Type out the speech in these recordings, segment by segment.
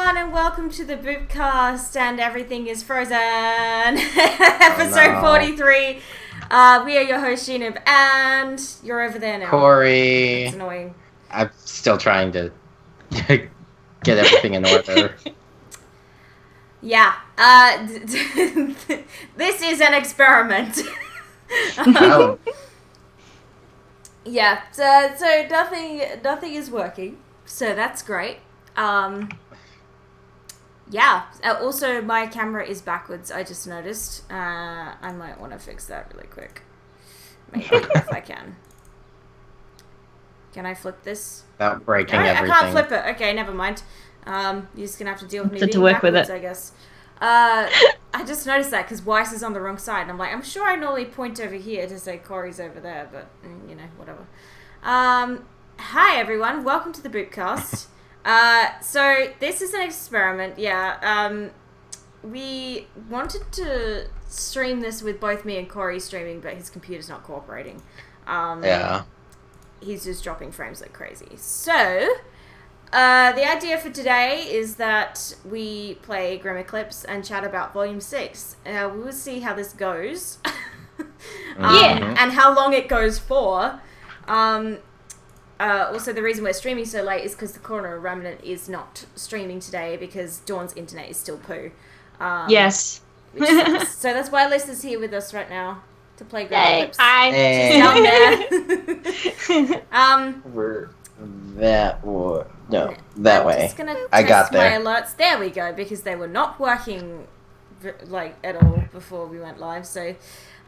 everyone, and welcome to the Boopcast and Everything is Frozen, episode 43. We are your host, SheNoob, and you're over there now. Cory. That's annoying. I'm still trying to get everything in order. Yeah, this is an experiment. Oh. Yeah, so nothing is working, so that's great. Yeah, also my camera is backwards, I just noticed. I might want to fix that really quick. Maybe, if I can. Can I flip this? Without breaking No, everything. I can't flip it. Okay, never mind. You're just going to have to deal with me To being work with backwards, it. I guess. I just noticed that because Weiss is on the wrong side. And I'm like, I'm sure I normally point over here to say Cory's over there, but, you know, whatever. Hi, everyone. Welcome to the Boopcast. So this is an experiment, yeah. We wanted to stream this with both me and Cory streaming, but his computer's not cooperating. Yeah. He's just dropping frames like crazy. So, the idea for today is that we play Grimm Eclipse and chat about Volume 6. We will see how this goes. And how long it goes for. Also, the reason we're streaming so late is because the Corner Remnant is not streaming today because Dawn's internet is still poo. Yes. So that's why Alyssa's here with us right now to play Grimm Eclipse. Hey. She's down there. We're that way. I'm just gonna test I got there. my alerts. There we go, because they were not working like at all before we went live. So,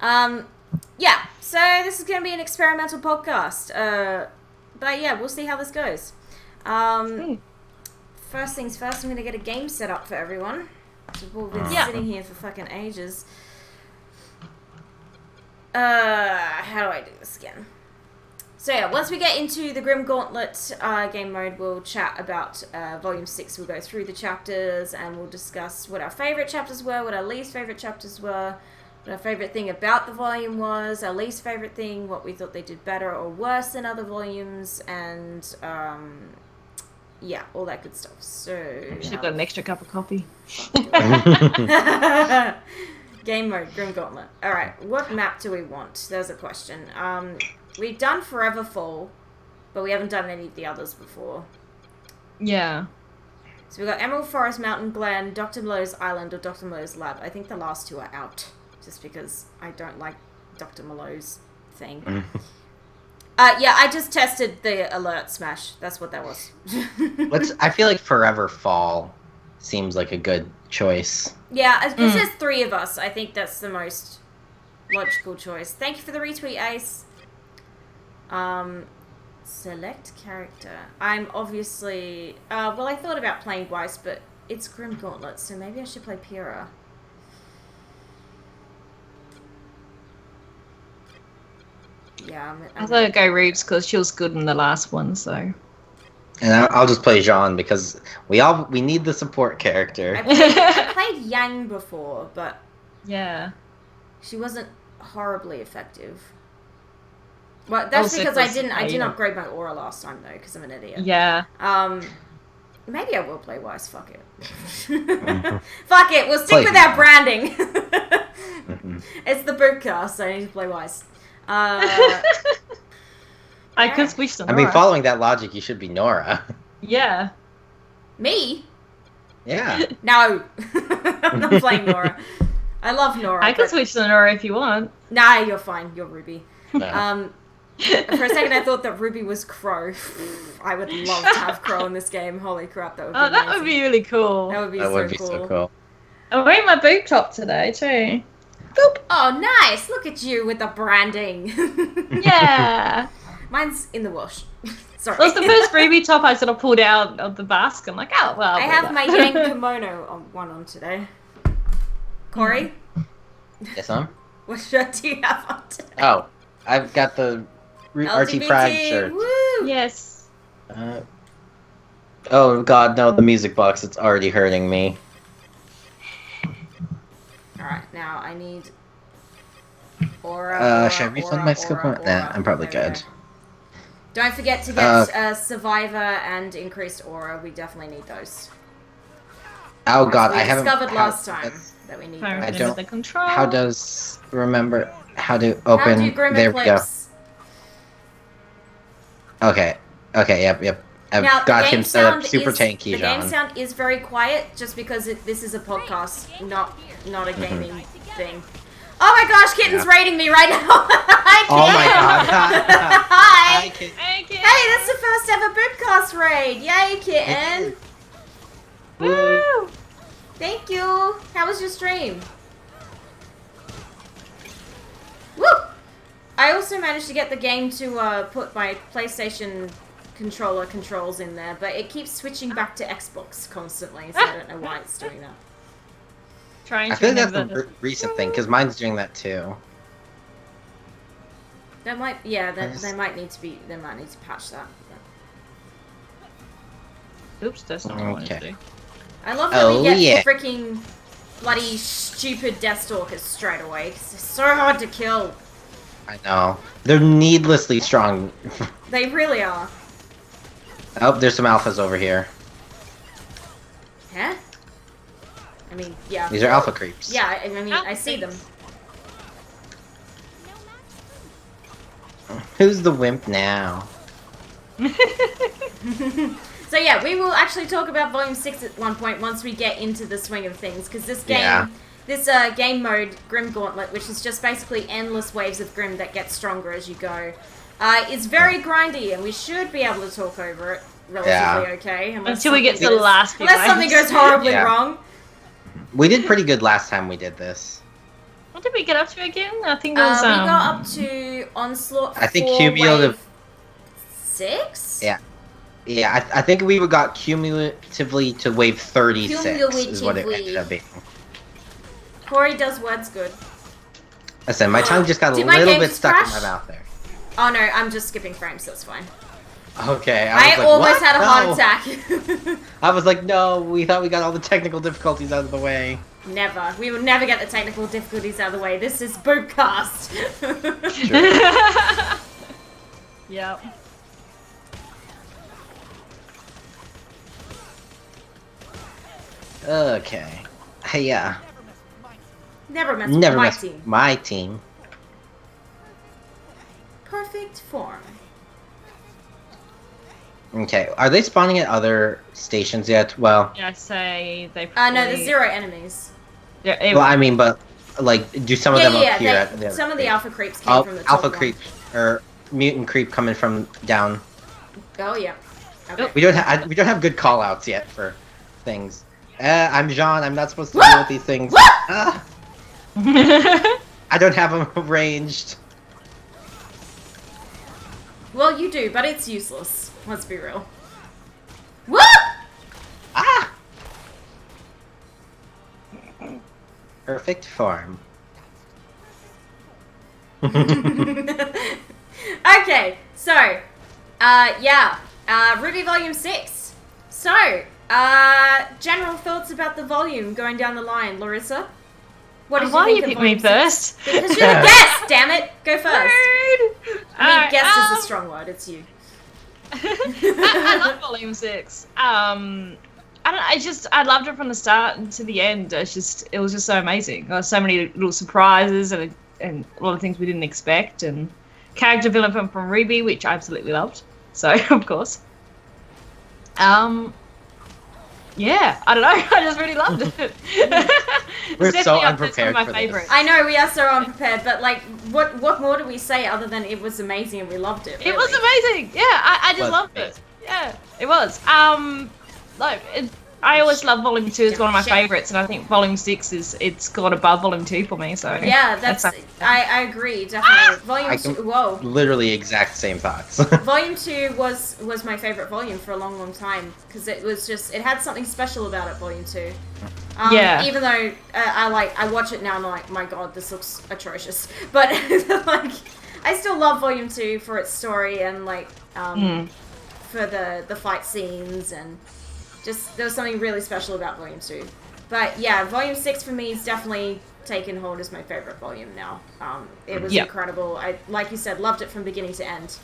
yeah. So this is gonna be an experimental podcast. But yeah, we'll see how this goes. First things first, I'm going to get a game set up for everyone. So we've been sitting here for fucking ages. How do I do this again? So yeah, once we get into the Grimm Gauntlet game mode, we'll chat about Volume 6. We'll go through the chapters and we'll discuss what our favourite chapters were, what our least favourite chapters were, what our favourite thing about the volume was, our least favourite thing, what we thought they did better or worse than other volumes, and yeah, all that good stuff. So Should have got an extra cup of coffee. Game mode, Grimm Gauntlet. Alright, what map do we want? There's a question. We've done Forever Fall, but we haven't done any of the others before. Yeah. So we've got Emerald Forest, Mountain Glen, Dr. Malow's Island, or Dr. Malow's Lab. I think the last two are out, just because I don't like Dr. Malow's thing. Yeah, I just tested the alert smash. That's what that was. I feel like Forever Fall seems like a good choice. Yeah, it says 3 of us. I think that's the most logical choice. Thank you for the retweet, Ace. Select character. I'm obviously... well, I thought about playing Weiss, but it's Grimm Gauntlet, so maybe I should play Pyrrha. Yeah, I thought I'd go Reeves because she was good in the last one, so... And I'll just play Jean because we need the support character. I played Yang before, but... Yeah. She wasn't horribly effective. Well, that's Also because I didn't yeah. upgrade my aura last time though, because I'm an idiot. Yeah. Maybe I will play Weiss. Fuck it. Fuck it. We'll stick with our branding. It's the Boopcast, so I need to play Weiss. I could switch to I Nora. mean, following that logic, you should be Nora. Yeah. Me? Yeah. No. I'm not playing Nora. I love Nora. I could switch to Nora if you want. Nah, you're fine. You're Ruby. No. For a second I thought that Ruby was Crow. I would love to have Crow in this game. Holy crap, that would be amazing. That would be really cool. That would be so cool. I'm wearing my boot top today, too. Boop. Oh, nice. Look at you with the branding. Yeah. Mine's in the wash. Sorry. That was the first Ruby top I sort of pulled out of the basket. I'm like, oh, well. I have my Yang kimono on today. Cory? Yes, ma'am? What shirt do you have on today? Oh, I've got the RT Pride shirt. Woo! Yes. Oh god, no, the music box, it's already hurting me. Alright, now I need aura. Should I refund my skill point? Nah, I'm probably good. Don't forget to get Survivor and increased aura. We definitely need those. Oh god, we I haven't. discovered last time that we need I those. don't. The control. How does remember how to How open? do Grimm There we go. Eclipse? Okay. Okay. Yep. I've Now, got the game him set up sound super is, tanky, the John. game sound is very quiet, just because this is a podcast, not a gaming thing. Oh my gosh, Kitten's raiding me right now. Hi, Kitten. Oh my god. Hi. Kitten. Hey, kid. Hey, that's the first ever Boopcast raid. Yay, Kitten. Woo! Thank you. How was your stream? Woo! I also managed to get the game to put my PlayStation controller controls in there, but it keeps switching back to Xbox constantly, so I don't know why it's doing that. Trying I to feel like that's remember a recent thing because mine's doing that too. That might, yeah, they might need to patch that. Oops, that's not what I wanted to Okay. do. I love that we get yeah. freaking bloody stupid Deathstalkers straight away, 'cause they're so hard to kill. I know. They're needlessly strong. They really are. Oh, there's some alphas over here. Huh? I mean, yeah. These are alpha creeps. Yeah, I mean, I see them. Who's the wimp now? So yeah, we will actually talk about Volume 6 at one point once we get into the swing of things, because this game, Yeah. this game mode, Grimm Gauntlet, which is just basically endless waves of Grimm that get stronger as you go, is very grindy, and we should be able to talk over it relatively okay. Until we get to the last few Unless something waves. goes horribly Yeah. wrong. We did pretty good last time we did this. What did we get up to again? I think it was We got up to Onslaught I think 4, cumulative- wave 6? Yeah. Yeah, I think we got cumulatively to wave 36 is what it ended up being. Cory does words good. Listen, my tongue just got a Did my little game bit just stuck in crash? my mouth there. Oh no, I'm just skipping frames, that's fine. Okay, I was like, almost what? had a No. heart attack. I was like, no, we thought we got all the technical difficulties out of the way. Never. We will never get the technical difficulties out of the way. This is Boopcast. Yep. Okay. Hey, yeah. Never mess Never with my mess team. with my team. Perfect form. Okay, are they spawning at other stations yet? Well, Yeah, I say they No, probably... there's 0 enemies. Yeah, well, I mean, but like, do some of them appear at the other some of the station? alpha creeps came from the top alpha one. creep or mutant creep coming from down. Oh yeah. Okay. We don't have good call outs yet for things. I'm Jean. I'm not supposed to deal with these things. Ah, I don't have them ranged. Well, you do, but it's useless. Let's be real. Woo! Ah! Perfect form. Okay, so, yeah, Ruby Volume 6. So, general thoughts about the volume going down the line, Larissa? What did Why you you think pick of me Volume 6? first? Because you're the guest, damn it! Go first. Rude. I mean, Alright, guest is a strong word, it's you. I love Volume 6. I loved it from the start to the end. It was just so amazing. There were so many little surprises and a lot of things we didn't expect, and character development from Ruby, which I absolutely loved. So, of course. Yeah, I don't know. I just really loved it. We're It's so definitely up there, it's unprepared one of my for this. favorites. I know, we are so unprepared, but, like, what more do we say other than it was amazing and we loved it? It was really? amazing. Yeah, I just Was loved amazing. it. Yeah, it was. I always love Volume 2. It's one of my favorites, and I think Volume 6 it's gone above Volume 2 for me. So Yeah, I agree, definitely. Volume 2, whoa. Literally exact same thoughts. Volume 2 was my favorite volume for a long, long time, because it was just, it had something special about it, Volume 2. Yeah. Even though I watch it now and I'm like, my god, this looks atrocious. But, like, I still love Volume 2 for its story and, like, for the fight scenes, and just, there was something really special about Volume 2. But, yeah, Volume 6 for me is definitely taken hold as my favorite volume now. It was incredible. I, like you said, loved it from beginning to end.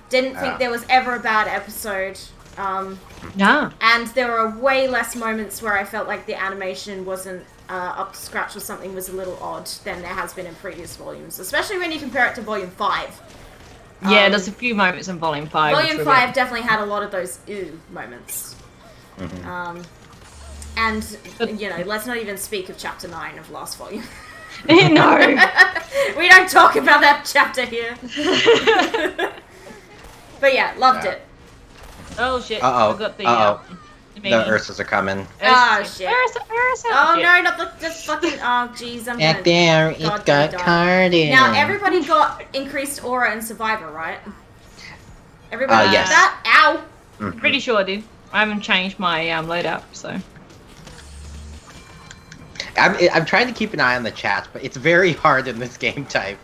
Didn't think there was ever a bad episode. Nah. And there were way less moments where I felt like the animation wasn't up to scratch or something was a little odd than there has been in previous volumes, especially when you compare it to Volume 5. Yeah, there's a few moments in Volume 5. Volume 5 definitely had a lot of those ew moments. And, you know, let's not even speak of Chapter 9 of last volume. No. We don't talk about that chapter here. But yeah, loved it. Oh shit. Uh-oh. We got the, The Ursas are coming. Oh shit. Ursa. Oh Shit. no, not the fucking. Oh jeez, I'm Back gonna. there, it God, got die. carded. Now everybody got increased aura and survivor, right? Everybody got yes. that? Ow! Mhm. Pretty sure I did. I haven't changed my loadout, so. I'm trying to keep an eye on the chat, but it's very hard in this game type.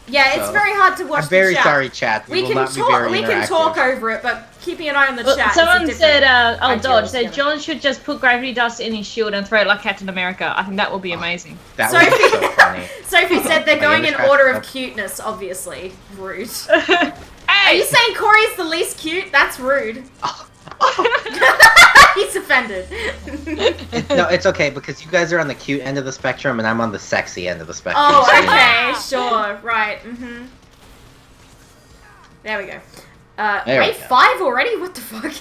Yeah, it's So, very hard to watch I'm very the chat. sorry, chat. We will can not be talk. very We can interactive. talk over it, but keeping an eye on the Well, chat. someone is a said, different idea Dodge said altogether. John should just put gravity dust in his shield and throw it like Captain America. I think that would be amazing. That would be so funny. Sophie said they're My going in image order crashed of up. cuteness. Obviously, rude. Are Hey! you saying Cory's the least cute? That's rude. He's offended. No, it's okay because you guys are on the cute end of the spectrum and I'm on the sexy end of the spectrum. Oh, so, you know. okay, sure, right. There we go. There we Wave go. 5 already? What the fuck?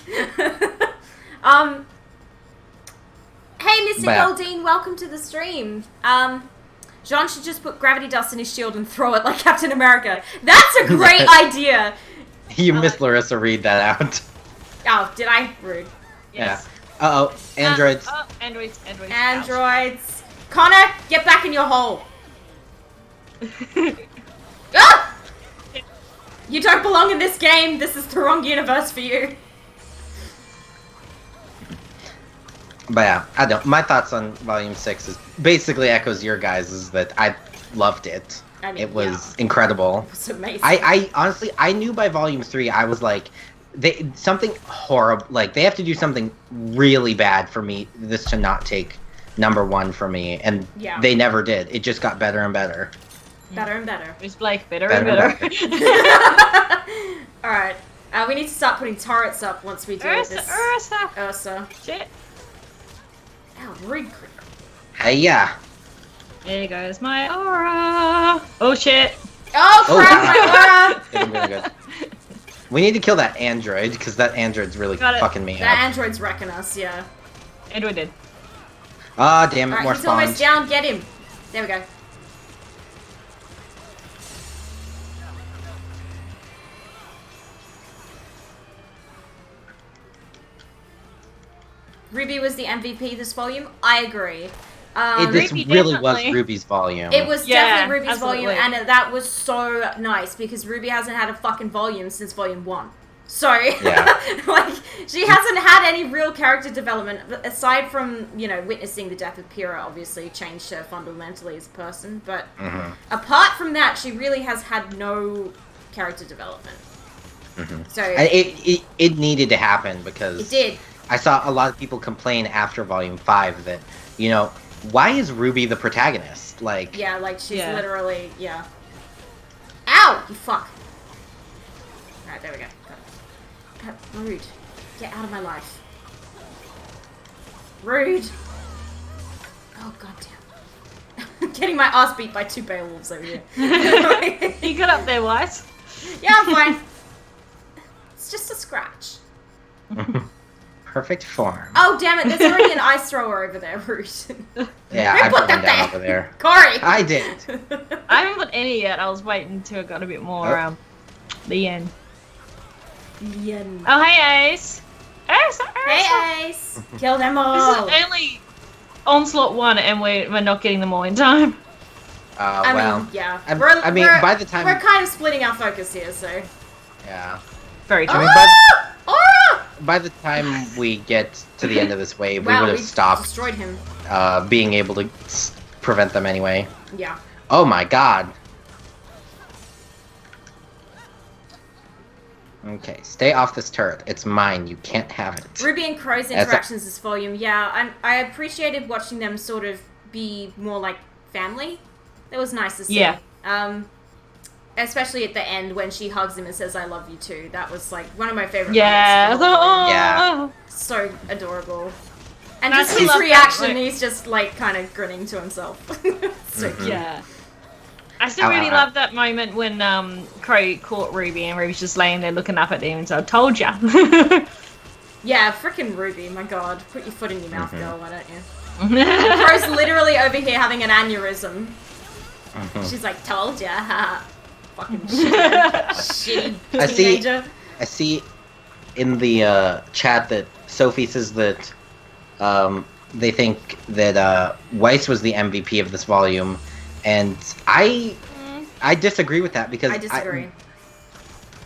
Hey, Mr. Wow. Goldine, welcome to the stream. Jean should just put gravity dust in his shield and throw it like Captain America. That's a great idea. You missed Larissa read that out. Oh, did I? Rude. Yes. Yeah. Uh-oh. Androids. Androids. Androids. Connor, get back in your hole. Ah! You don't belong in this game. This is the wrong universe for you. But yeah, I don't. My thoughts on Volume 6 is basically echoes your guys' is that I loved it. I mean, It was incredible. It's amazing. I honestly, I knew by Volume 3, I was like, something horrible, like, they have to do something really bad for me, this to not take #1 for me, and Yeah. they never did. It just got better and better. Better and better. It's Blake, better Better and and better. Alright. We need to start putting turrets up once we do this. Ursa. Shit. Ow, rude creeper. Hey, yeah. There goes my aura. Oh shit. Oh crap, wow. my aura! Getting really good. We need to kill that android, because that android's really Got it. fucking me That up. android's wrecking us, yeah. Android dead. Ah, damn it, Alright, more he's almost spawns. down, get him. There we go. Ruby was the MVP this volume. I agree. This Ruby really definitely. was Ruby's volume. It was Yeah, definitely Ruby's volume, absolutely. and that was so nice because Ruby hasn't had a fucking volume since volume 1. So, Yeah. like, she hasn't had any real character development aside from, you know, witnessing the death of Pyrrha. Obviously, changed her fundamentally as a person, but apart from that, she really has had no character development. So And it needed to happen because it did. I saw a lot of people complain after Volume 5 that, you know, why is Ruby the protagonist? Like, Yeah, like she's Yeah. literally, yeah. Ow! You fuck. Alright, there we go. Got it. Rude. Get out of my life. Rude. Oh, goddamn. Getting my ass beat by 2 Beowulfs over here. You got up there, White. Yeah, I'm fine. It's just a scratch. perfect form. Oh, damn it. There's already an ice thrower over there. Rude. Yeah, Who I put put that one down there? over there. Corey! I did. I haven't got any yet. I was waiting until it got a bit more, Oh. the end. Yen. Oh, hey, Ace. Ace, Hey, Ace. Kill them all. This is only Onslaught 1 and we're not getting them all in time. I Well, mean, yeah. I We're, mean, we're- by the time- we're kind of splitting our focus here, so. yeah. Very I true. mean, by the time we get to the end of this wave, we Wow, would have stopped destroyed him. being able to prevent them anyway. Yeah. Oh my god. Okay, stay off this turret. It's mine. You can't have it. Ruby and Crow's That's a- interactions this volume, yeah, I appreciated watching them sort of be more like family. That was nice to see. Yeah. especially at the end when she hugs him and says, "I love you too." That was like one of my favorite. Yeah. moments of the whole film. Yeah. So adorable. And I just still his love that, reaction, like- he's just like kind of grinning to himself. So cute. Yeah. I still really love that moment when Cory caught Ruby and Ruby's just laying there looking up at him and said, "I told ya." Yeah, freaking Ruby, my god. Put your foot in your mouth, girl, why don't you? Crow's literally over here having an aneurysm. She's like, told ya, haha. Fucking shitty teenager. I see in the chat that Sophie says that they think that Weiss was the MVP of this volume, and I disagree with that because I disagree.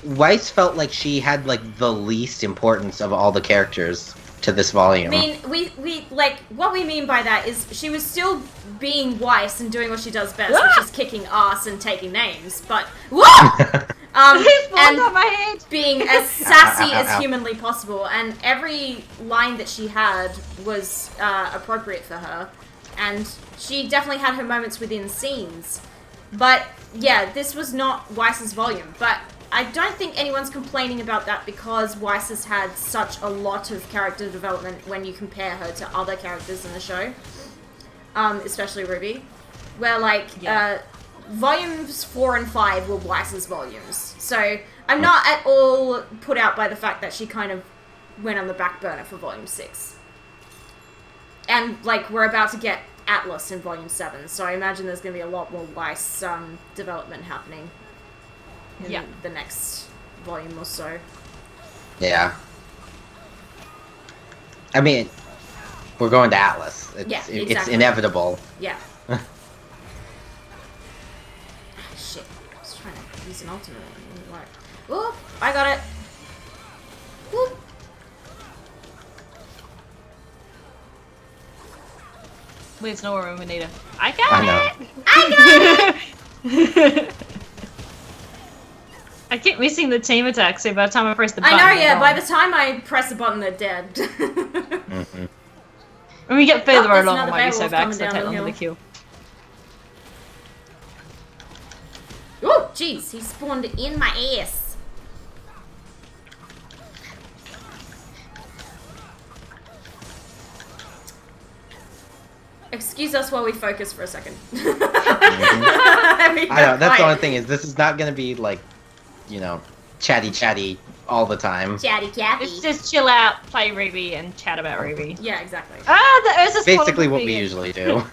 Weiss felt like she had like the least importance of all the characters to this volume. I mean, we like what we mean by that is she was still being Weiss and doing what she does best, which is kicking ass and taking names. But and on my head. being as sassy as humanly possible, and every line that she had was appropriate for her, and she definitely had her moments within scenes. But yeah, this was not Weiss's volume, but I don't think anyone's complaining about that because Weiss has had such a lot of character development when you compare her to other characters in the show, especially Ruby, where like volumes 4 and 5 were Weiss's volumes. So I'm not at all put out by the fact that she kind of went on the back burner for volume 6. And like we're about to get Atlas in volume 7, so I imagine there's going to be a lot more Weiss development happening in the next volume or so. Yeah. I mean, we're going to Atlas. It's it's inevitable. Yeah. Shit. I was trying to use an ultimate. Like, oh, I got it. Whoop. Where's Nora when we need her? I got it! I got it! I keep missing the team attack, so by the time I press the button... I know, yeah, by the time I press the button, they're dead. When we get further along, I another might be so werewolf back, so I coming take down the longer to kill. Oh, jeez, he spawned in my ass. Excuse us while we focus for a second. I know, that's the only thing is this is not going to be like, you know, chatty all the time. Chatty. Let's just chill out, play Ruby, and chat about Ruby. Yeah, exactly. Ah, there's a Basically what we usually do.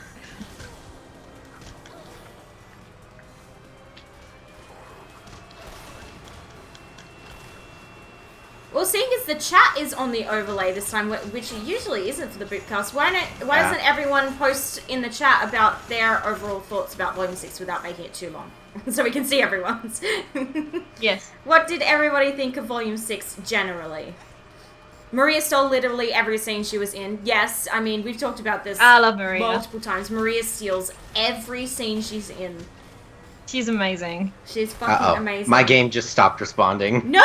Well, seeing as the chat is on the overlay this time, which it usually isn't for the Boopcast, why doesn't everyone post in the chat about their overall thoughts about Volume 6 without making it too long? So we can see everyone's. Yes. What did everybody think of Volume 6 generally? Maria stole literally every scene she was in. Yes, I mean, we've talked about this I love Maria. multiple times. Maria steals every scene she's in. She's amazing. She's fucking amazing. My game just stopped responding. No!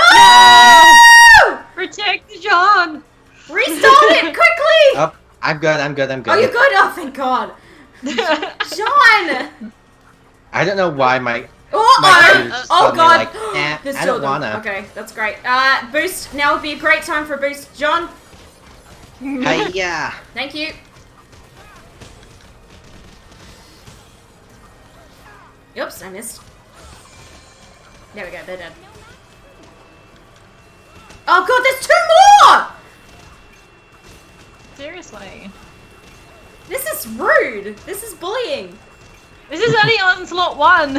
Protect John! Restart it quickly! Oh, I'm good. Oh, you're good? Oh, thank God. John! I don't know why my... Oh, God. Like, There's I don't children. wanna. Okay, that's great. Boost. Now would be a great time for a boost. John, Hiya. thank you. Oops, I missed. There we go, they're dead. Oh God, there's 2 more! Seriously. This is rude. This is bullying. This is only Onslaught 1.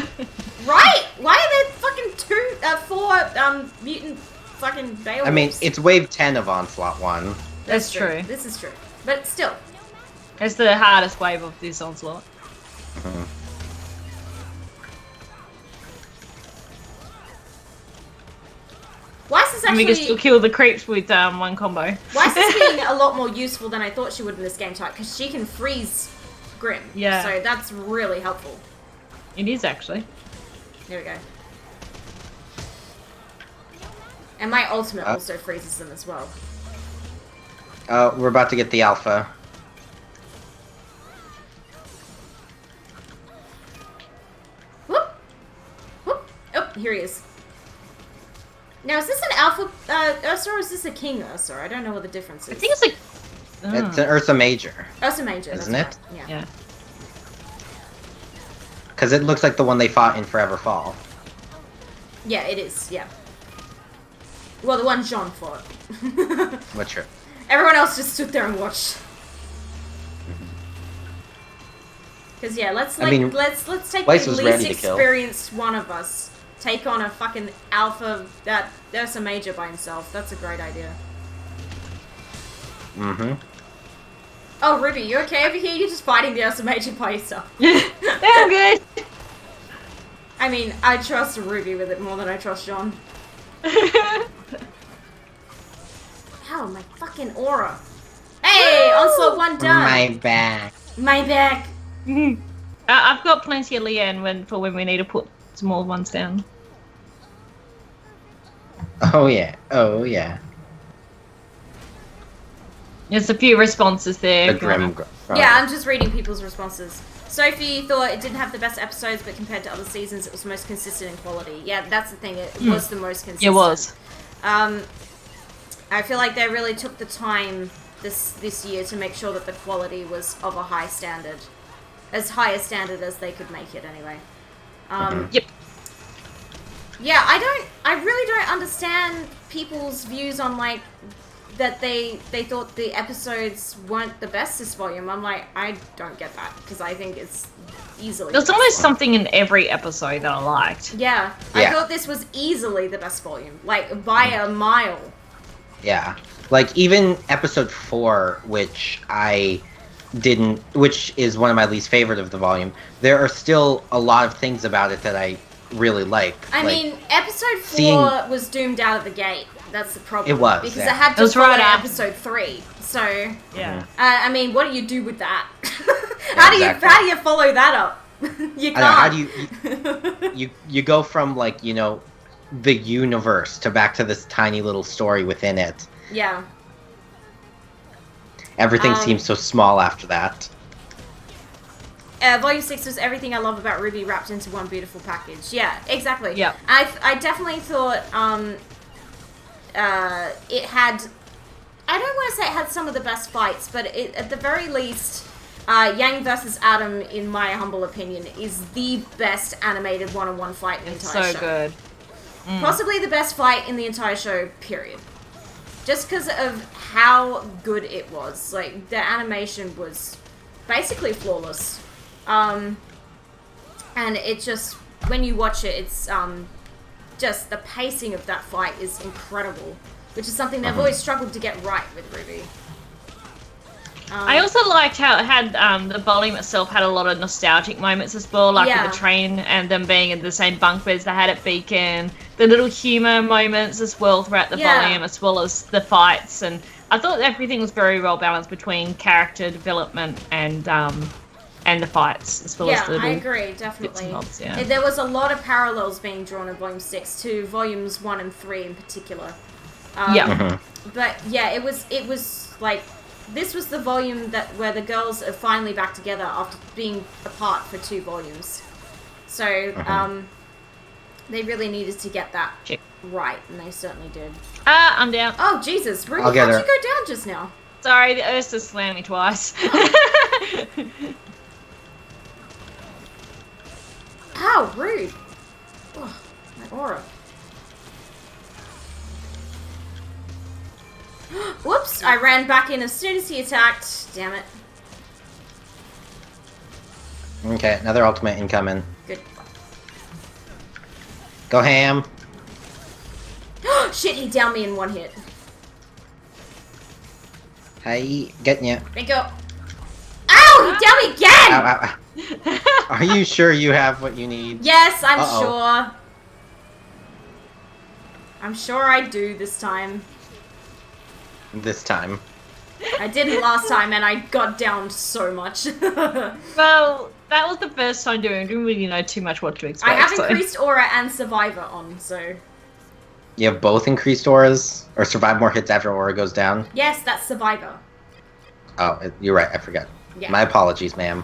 Right? Why are there fucking 4 mutant fucking Beowulfs? I mean, it's wave 10 of Onslaught 1. That's true. This is true. But still. It's the hardest wave of this Onslaught. Weiss is And actually... we can still kill the creeps with one combo. Weiss is being a lot more useful than I thought she would in this game type, because she can freeze Grimm. Yeah. So that's really helpful. It is actually. There we go. And my ultimate also freezes them as well. We're about to get the alpha. Whoop! Whoop! Oh, Here he is. Now, is this an Alpha Ursa or is this a King Ursa? I don't know what the difference is. I think it's like... It's an Ursa Major. Ursa Major, isn't it? Right. Yeah. Because it looks like the one they fought in Forever Fall. Yeah, it is, yeah. Well, the one Jean fought. What's true? Everyone else just stood there and watched. Because yeah, let's take Weiss the was least ready to kill. experienced one of us. Take on a fucking alpha that Ursa Major by himself. That's a great idea. Mm-hmm. Oh, Ruby, you okay over here? You're just fighting the Ursa Major by yourself. Yeah, I'm good. I mean, I trust Ruby with it more than I trust Jean. Ow, my fucking aura. Hey, Onslaught 1 done. My back. My back. I've got plenty of Leanne for when we need to put some more ones down. Oh yeah. Oh yeah. There's a few responses there. The Grimm. Yeah, I'm just reading people's responses. Sophie thought it didn't have the best episodes, but compared to other seasons, it was the most consistent in quality. Yeah, that's the thing. It was the most consistent. It was. I feel like they really took the time this year to make sure that the quality was of a high standard. As high a standard as they could make it, anyway. Yep. Yeah, I really don't understand people's views on, like, that they thought the episodes weren't the best this volume. I'm like, I don't get that, because I think it's easily There's the almost best something in every episode that I liked. Yeah, I thought this was easily the best volume, like, by a mile. Yeah. Like, even episode 4, which is one of my least favorite of the volume, there are still a lot of things about it that I really like. I mean, episode 4 was doomed out of the gate. That's the problem. It was, because yeah. it had to follow episode 3. So, yeah. I mean, what do you do with that? How do you follow that up? You can't. How do you go from, like, you know, the universe to back to this tiny little story within it? Yeah. Everything seems so small after that. Volume 6 was everything I love about Ruby wrapped into one beautiful package. Yeah, exactly. Yeah. I definitely thought it had... I don't want to say it had some of the best fights, but at the very least, Yang versus Adam, in my humble opinion, is the best animated one-on-one fight in the entire show. It's so good. Possibly the best fight in the entire show, period. Just because of how good it was. Like, the animation was basically flawless. And it just, when you watch it, it's just the pacing of that fight is incredible. Which is something they've always struggled to get right with Ruby. I also liked how it had, the volume itself had a lot of nostalgic moments as well, like with the train and them being in the same bunk beds they had at Beacon. The little humour moments as well throughout the volume, as well as the fights. And I thought everything was very well balanced between character development and the fights, as well as the I agree, definitely. Bobs, There was a lot of parallels being drawn in Volume 6 to Volumes 1 and 3 in particular. But yeah, it was like, this was the volume where the girls are finally back together after being apart for 2 volumes. So, they really needed to get that right, and they certainly did. I'm down. Oh, Jesus, Ruby, how'd you go down just now? Sorry, the Ursa slammed me twice. How rude. Oh, my aura. Whoops, I ran back in as soon as he attacked. Damn it. Okay, another ultimate incoming. Good. Go ham. Shit, he downed me in 1 hit. Hey, getting you. Bingo. Ow, he downed me again! Ow, ow, ow. Are you sure you have what you need? Yes, I'm sure. I'm sure I do this time. This time. I didn't last time, and I got downed so much. Well, that was the first time doing it. I didn't really know too much what to expect. I have increased aura and survivor on, so... You have both increased auras? Or survive more hits after aura goes down? Yes, that's survivor. Oh, you're right, I forgot. Yeah. My apologies, ma'am.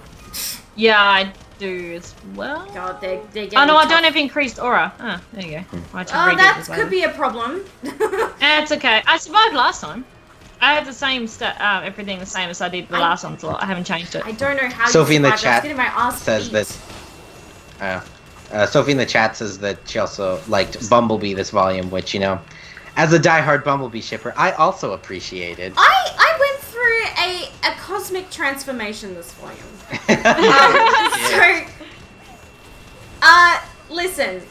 Yeah, do as well. God, they're getting Oh no, I tough. don't have increased aura. Ah, there you go. I had to Oh, redo that this could later. be a problem. It's okay. I survived last time. I had the same everything the same as I did the last onslaught. I haven't changed it. I don't know how Sophie you in the survived. I was chat getting my ass says beat. that. Sophie in the chat says that she also liked Bumblebee this volume, which, you know, as a diehard Bumblebee shipper, I also appreciated. I went through a cosmic transformation this volume. Listen,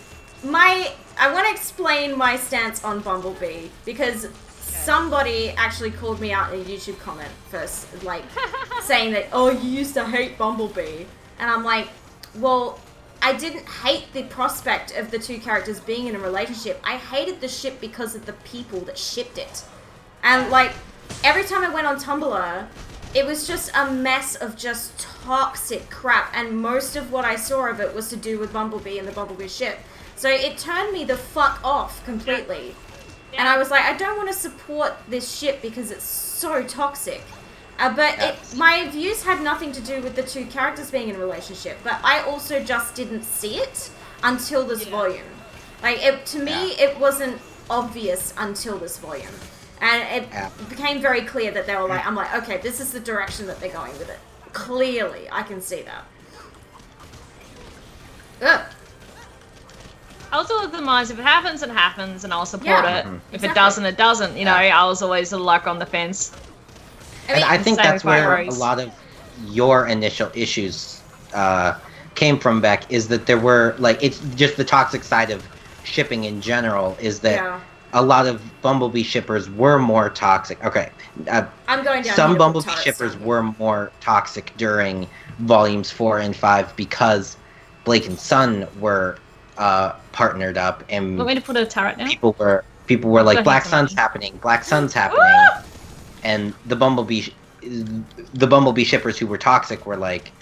I want to explain my stance on Bumblebee because somebody actually called me out in a YouTube comment first, like saying that, oh, you used to hate Bumblebee, and I'm like, well, I didn't hate the prospect of the two characters being in a relationship. I hated the ship because of the people that shipped it. And, like, every time I went on Tumblr, it was just a mess of just toxic crap. And most of what I saw of it was to do with Bumblebee and the Bumblebee ship. So it turned me the fuck off completely. Yeah. And I was like, I don't want to support this ship because it's so toxic. My views had nothing to do with the two characters being in a relationship, but I also just didn't see it until this volume. Like, to me, it wasn't obvious until this volume. And it became very clear that they were like, I'm like, okay, this is the direction that they're going with it. Clearly, I can see that. Ugh. Also, with the minds, if it happens, it happens, and I'll support it. If Exactly. it doesn't, it doesn't. You know, I was always like on the fence. And I think that's where Rose. a lot of your initial issues came from, Beck, is that there were, like, it's just the toxic side of shipping in general, is that a lot of Bumblebee shippers were more toxic. Okay. I'm going down some here Bumblebee with shippers were more toxic during volumes 4 and 5 because Blake and Sun were partnered up, and Want me to put a turret now? people were like, Black Sun's happening, and the Bumblebee shippers who were toxic were like,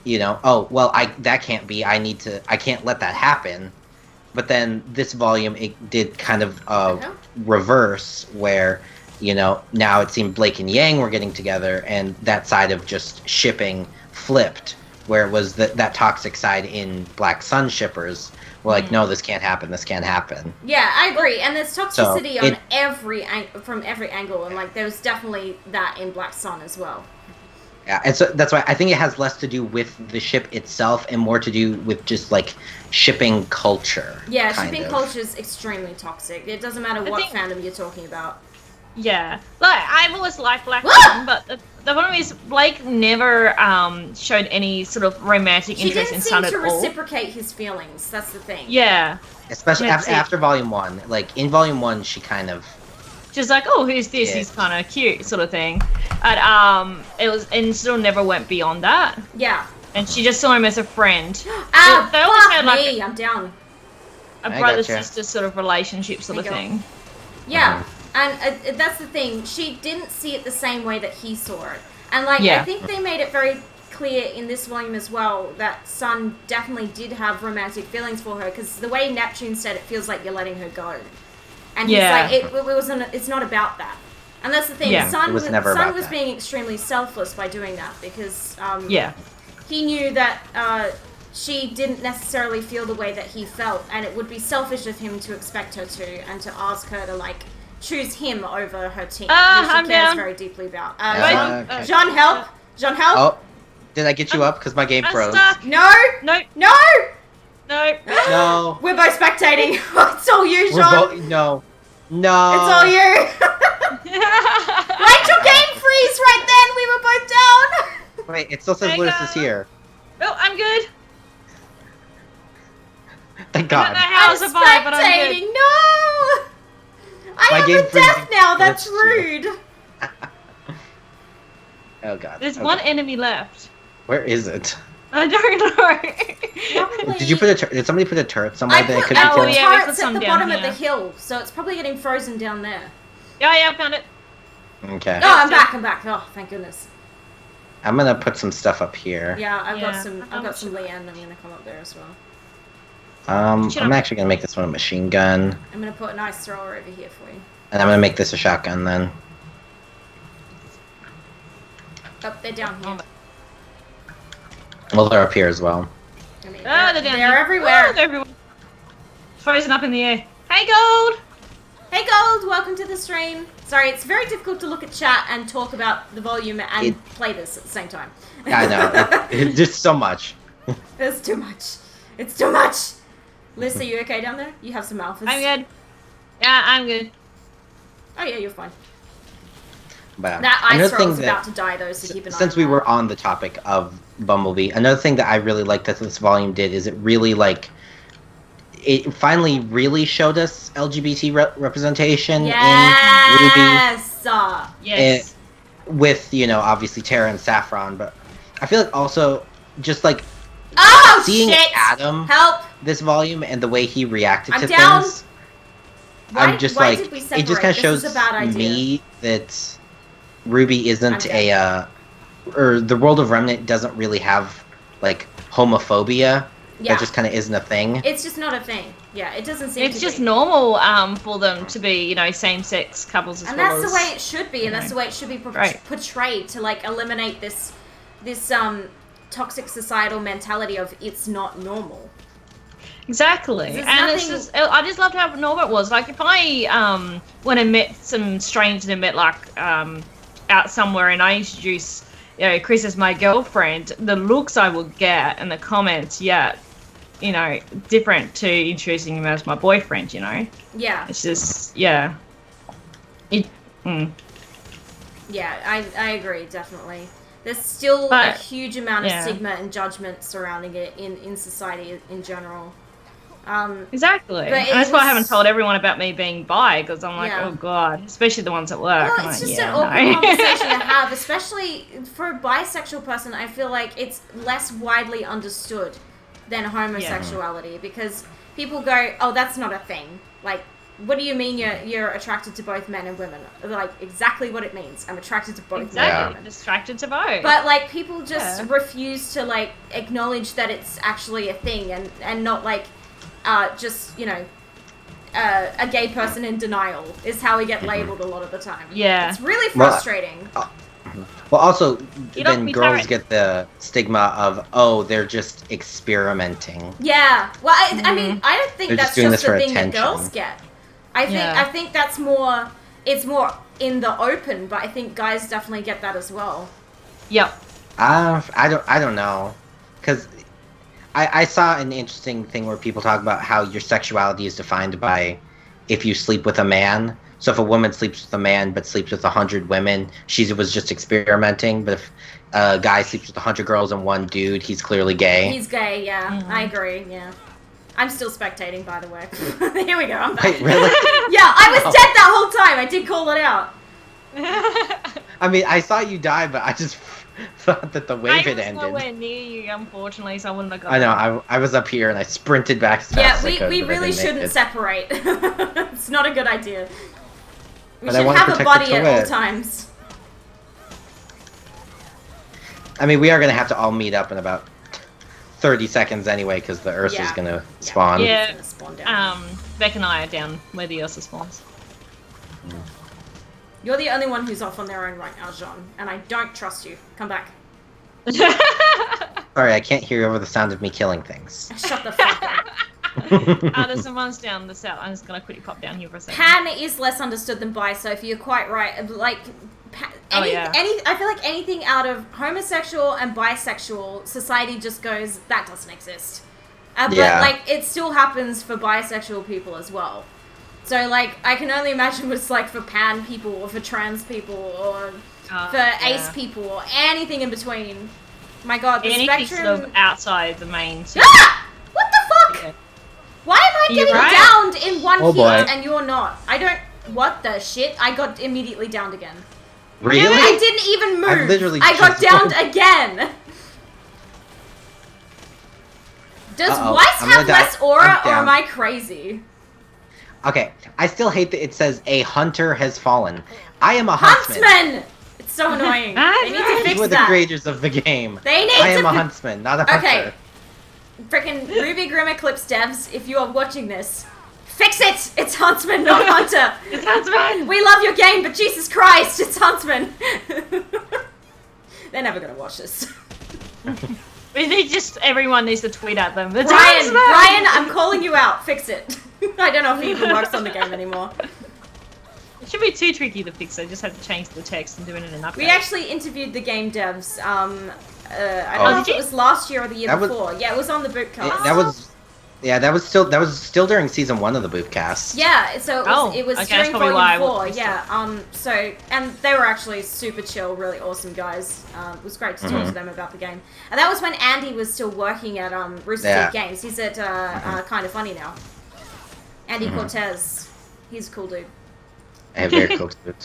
you know, oh well, that can't be. I can't let that happen. But then this volume, it did kind of reverse, where, you know, now it seemed Blake and Yang were getting together, and that side of just shipping flipped, where it was that toxic side in Black Sun shippers were like, no, this can't happen. Yeah, I agree. And there's toxicity from every angle, and like there's definitely that in Black Sun as well. Yeah, and so that's why I think it has less to do with the ship itself and more to do with just like shipping culture. Yeah, shipping culture is extremely toxic. It doesn't matter what fandom you're talking about. Yeah, like I've always liked Black Sun, but the problem is Blake never showed any sort of romantic interest in Sun at all. She didn't seem to reciprocate his feelings. That's the thing. Yeah, especially after Volume 1. Like in Volume 1, she kind of just like, oh, who's this? He's kind of cute, sort of thing. And and still never went beyond that. Yeah. And she just saw him as a friend. They always had like I'm down. A brother-sister sort of relationship sort of thing. Yeah. And that's the thing. She didn't see it the same way that he saw it. And, like, I think they made it very clear in this volume as well that Sun definitely did have romantic feelings for her. Because the way Neptune said, it feels like you're letting her go. And he's like, it's not about that. And that's the thing. Yeah, Sun was being extremely selfless by doing that. Because he knew that she didn't necessarily feel the way that he felt. And it would be selfish of him to expect her to. And to ask her to, like, choose him over her team, who she cares very deeply about. John, help! John, help! Oh, did I get you up? Because my game froze. No! No! No! No! No! We're both spectating. It's all you, John. No. It's all you. Rachel game freeze right then. We were both down. Wait, it still says Lewis is here. Oh, I'm good. Thank God. I don't know how I survived, but I'm good. No! I have a death now, that's rude. Oh God. There's one enemy left. Where is it? I don't know. Did somebody put a turret somewhere that could be killed? Turrets at the bottom of the hill, so it's probably getting frozen down there. Yeah, I found it. Okay. Oh, I'm back. Oh, thank goodness. I'm gonna put some stuff up here. Yeah, I've got some Leanne. I'm gonna come up there as well. I'm actually gonna make this one a machine gun. I'm gonna put an ice thrower over here for you. And I'm gonna make this a shotgun then. Oh, they're down here. Well, they're up here as well. I mean, they're down they're here. everywhere. Oh, they're everywhere. Frozen up in the air. Hey, Gold! Hey Gold, welcome to the stream. Sorry, it's very difficult to look at chat and talk about the volume and play this at the same time. I know. It's just so much. It's too much. It's too much. Liz, are you okay down there? You have some alphas. I'm good. Yeah, I'm good. Oh yeah, you're fine. But That ice another roll's thing about to die though, so keep an eye since on we that. were on the topic of Bumblebee, another thing that I really liked that this volume did is it really it finally really showed us LGBT representation in Ruby. Yes! Yes. With, obviously Terra and Saffron, but I feel like also just Oh, seeing shit! Adam Help! this volume and the way he reacted I'm to down. things. Why- I'm just why like, did we it just separate? kind of This shows is a bad idea. me that Ruby isn't Okay. or the world of Remnant doesn't really have homophobia. Yeah. That just kind of isn't a thing. It's just not a thing. Yeah, it doesn't seem It's to just be. normal for them to be, same-sex couples as And well that's as... the way it should be, and that's the way it should be Right. portrayed to eliminate this toxic societal mentality of it's not normal. Exactly. There's And nothing- it's just, I just loved how Norbert was. Like, if I went and met some strangers and met, out somewhere and I introduce, Chris as my girlfriend, the looks I would get and the comments, different to introducing him as my boyfriend, Yeah. It's just, yeah. Yeah, I agree, definitely. There's still a huge amount of stigma and judgment surrounding it in society in general. Exactly. But And that's why I haven't told everyone about me being bi, because I'm like, Yeah. oh god, especially the ones at work. Well, I'm it's like, just yeah, an awkward no. conversation to have, especially for a bisexual person. I feel like it's less widely understood than homosexuality because people go, "Oh, that's not a thing." Like, what do you mean you're attracted to both men and women? Like, exactly what it means. I'm attracted to both men and Exactly. women. Distracted to both. But people just refuse to acknowledge that it's actually a thing and not just a gay person in denial is how we get labeled a lot of the time. Yeah. It's really frustrating. Well, also, You don't then be girls direct. get the stigma of, oh, they're just experimenting. Yeah. Well, I mean, I don't think They're that's just doing just this the for thing attention. that girls get. I think that's more. It's more in the open, but I think guys definitely get that as well. Yep. I don't know, because I saw an interesting thing where people talk about how your sexuality is defined by if you sleep with a man. So if a woman sleeps with a man but sleeps with 100 women, she was just experimenting. But if a guy sleeps with 100 girls and one dude, he's clearly gay. He's gay, yeah. Mm-hmm. I agree, yeah. I'm still spectating, by the way. Here we go, I'm back. Wait, really? Yeah, I was dead that whole time. I did call it out. I mean, I saw you die, but I just thought that the wave had I was ended. nowhere near you, unfortunately, so I wouldn't have got I know, I was up here and I sprinted back as fast Yeah, as I could, we but I really didn't make shouldn't it. separate. It's not a good idea. We But I should wanna have a protect buddy the at all turret. times. I mean, we are going to have to all meet up in about 30 seconds anyway, because the Ursa's Yeah. going to spawn. Yeah. It's gonna spawn down. Beck and I are down where the Ursa spawns. You're the only one who's off on their own right now, Jean, and I don't trust you. Come back. Sorry, I can't hear over the sound of me killing things. Shut the fuck up. There's some ones down the south. I'm just gonna quickly pop down here for a second. Pan is less understood than bi, so if you're quite right, I feel like anything out of homosexual and bisexual, society just goes, that doesn't exist. Yeah. But it still happens for bisexual people as well. So I can only imagine what it's like for pan people or for trans people or for ace people or anything in between. My god, the Anything spectrum... sort of outside the main. Ah! What the fuck? Yeah. Why am I You're getting right. downed in one Oh, hit boy. and you're not? I don't... What the shit? I got immediately downed again. Really? I didn't even move. I literally I got just- downed again. Does Uh-oh. Weiss I'm gonna have die. less aura, I'm or down. am I crazy? Okay, I still hate that it says a hunter has fallen. I am a huntsman. Huntsman! It's so annoying. They need to These fix were the that. creators of the game. They need I to am a fi- huntsman, not a hunter. Okay. Frickin' Ruby Grimm Eclipse devs, if you are watching this, fix it! It's Huntsman, not Hunter! It's Huntsman! We love your game, but Jesus Christ, it's Huntsman! They're never gonna watch this. We Everyone needs to tweet at them. Brian, I'm calling you out. Fix it. I don't know if he even works on the game anymore. It should be too tricky to fix it. Just have to change the text and do it in an update. We actually interviewed the game devs. I don't know if it was last year or the year before. Yeah, it was on the Boopcast. That was still during season 1 of the Boopcast. Yeah, so it was during volume 4. Yeah, and they were actually super chill, really awesome guys. It was great to talk to them about the game. And that was when Andy was still working at Rooster Teeth Games. He's at Kind of Funny now. Andy Cortez, he's a cool dude. Very cool dude.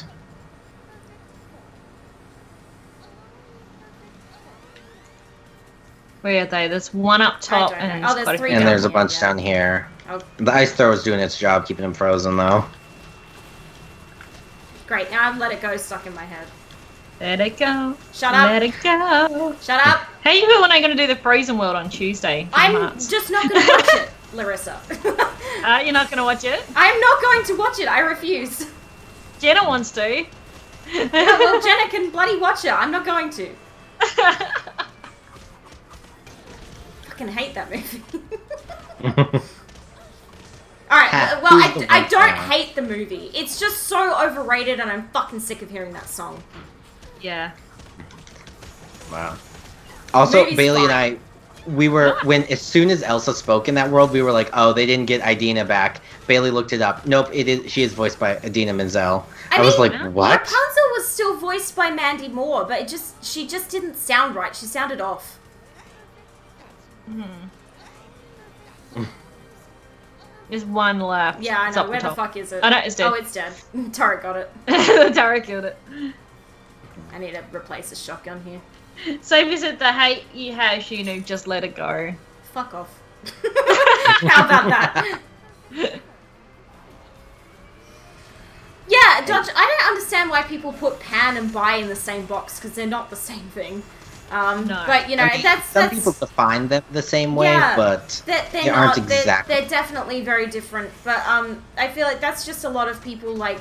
Where are they? There's one up top, and there's 3 and there's a bunch down here. Oh. The ice thrower's doing its job, keeping them frozen, though. Great, now I've let it go stuck in my head. Let it go. Shut up. Let it go. Shut up. How you feel when I'm going to do the Frozen World on Tuesday? I'm just not going to watch it, Larissa. You're not going to watch it? I'm not going to watch it. I refuse. Jenna wants to. Yeah, well, Jenna can bloody watch it. I'm not going to. Fucking hate that movie. Alright, well, I don't hate the movie. It's just so overrated and I'm fucking sick of hearing that song. Yeah. Wow. Also, Bailey and I, we were, as soon as Elsa spoke in that world, we were like, oh, they didn't get Idina back. Bailey looked it up. Nope, she is voiced by Idina Menzel. I was like, what? Rapunzel was still voiced by Mandy Moore, but she just didn't sound right. She sounded off. There's one left. Yeah, I know. Where the fuck is it? Oh, no, it's dead. Oh, it's dead. Tarek got it. Tarek killed it. I need to replace the shotgun here. So visit the hate you have, SheNoob, just let it go. Fuck off. How about that? Yeah, Dodge, I don't understand why people put Pan and Bai in the same box, because they're not the same thing. No. But, you know, some people define them the same way, but they aren't exactly. They're definitely very different. But I feel like that's just a lot of people, like,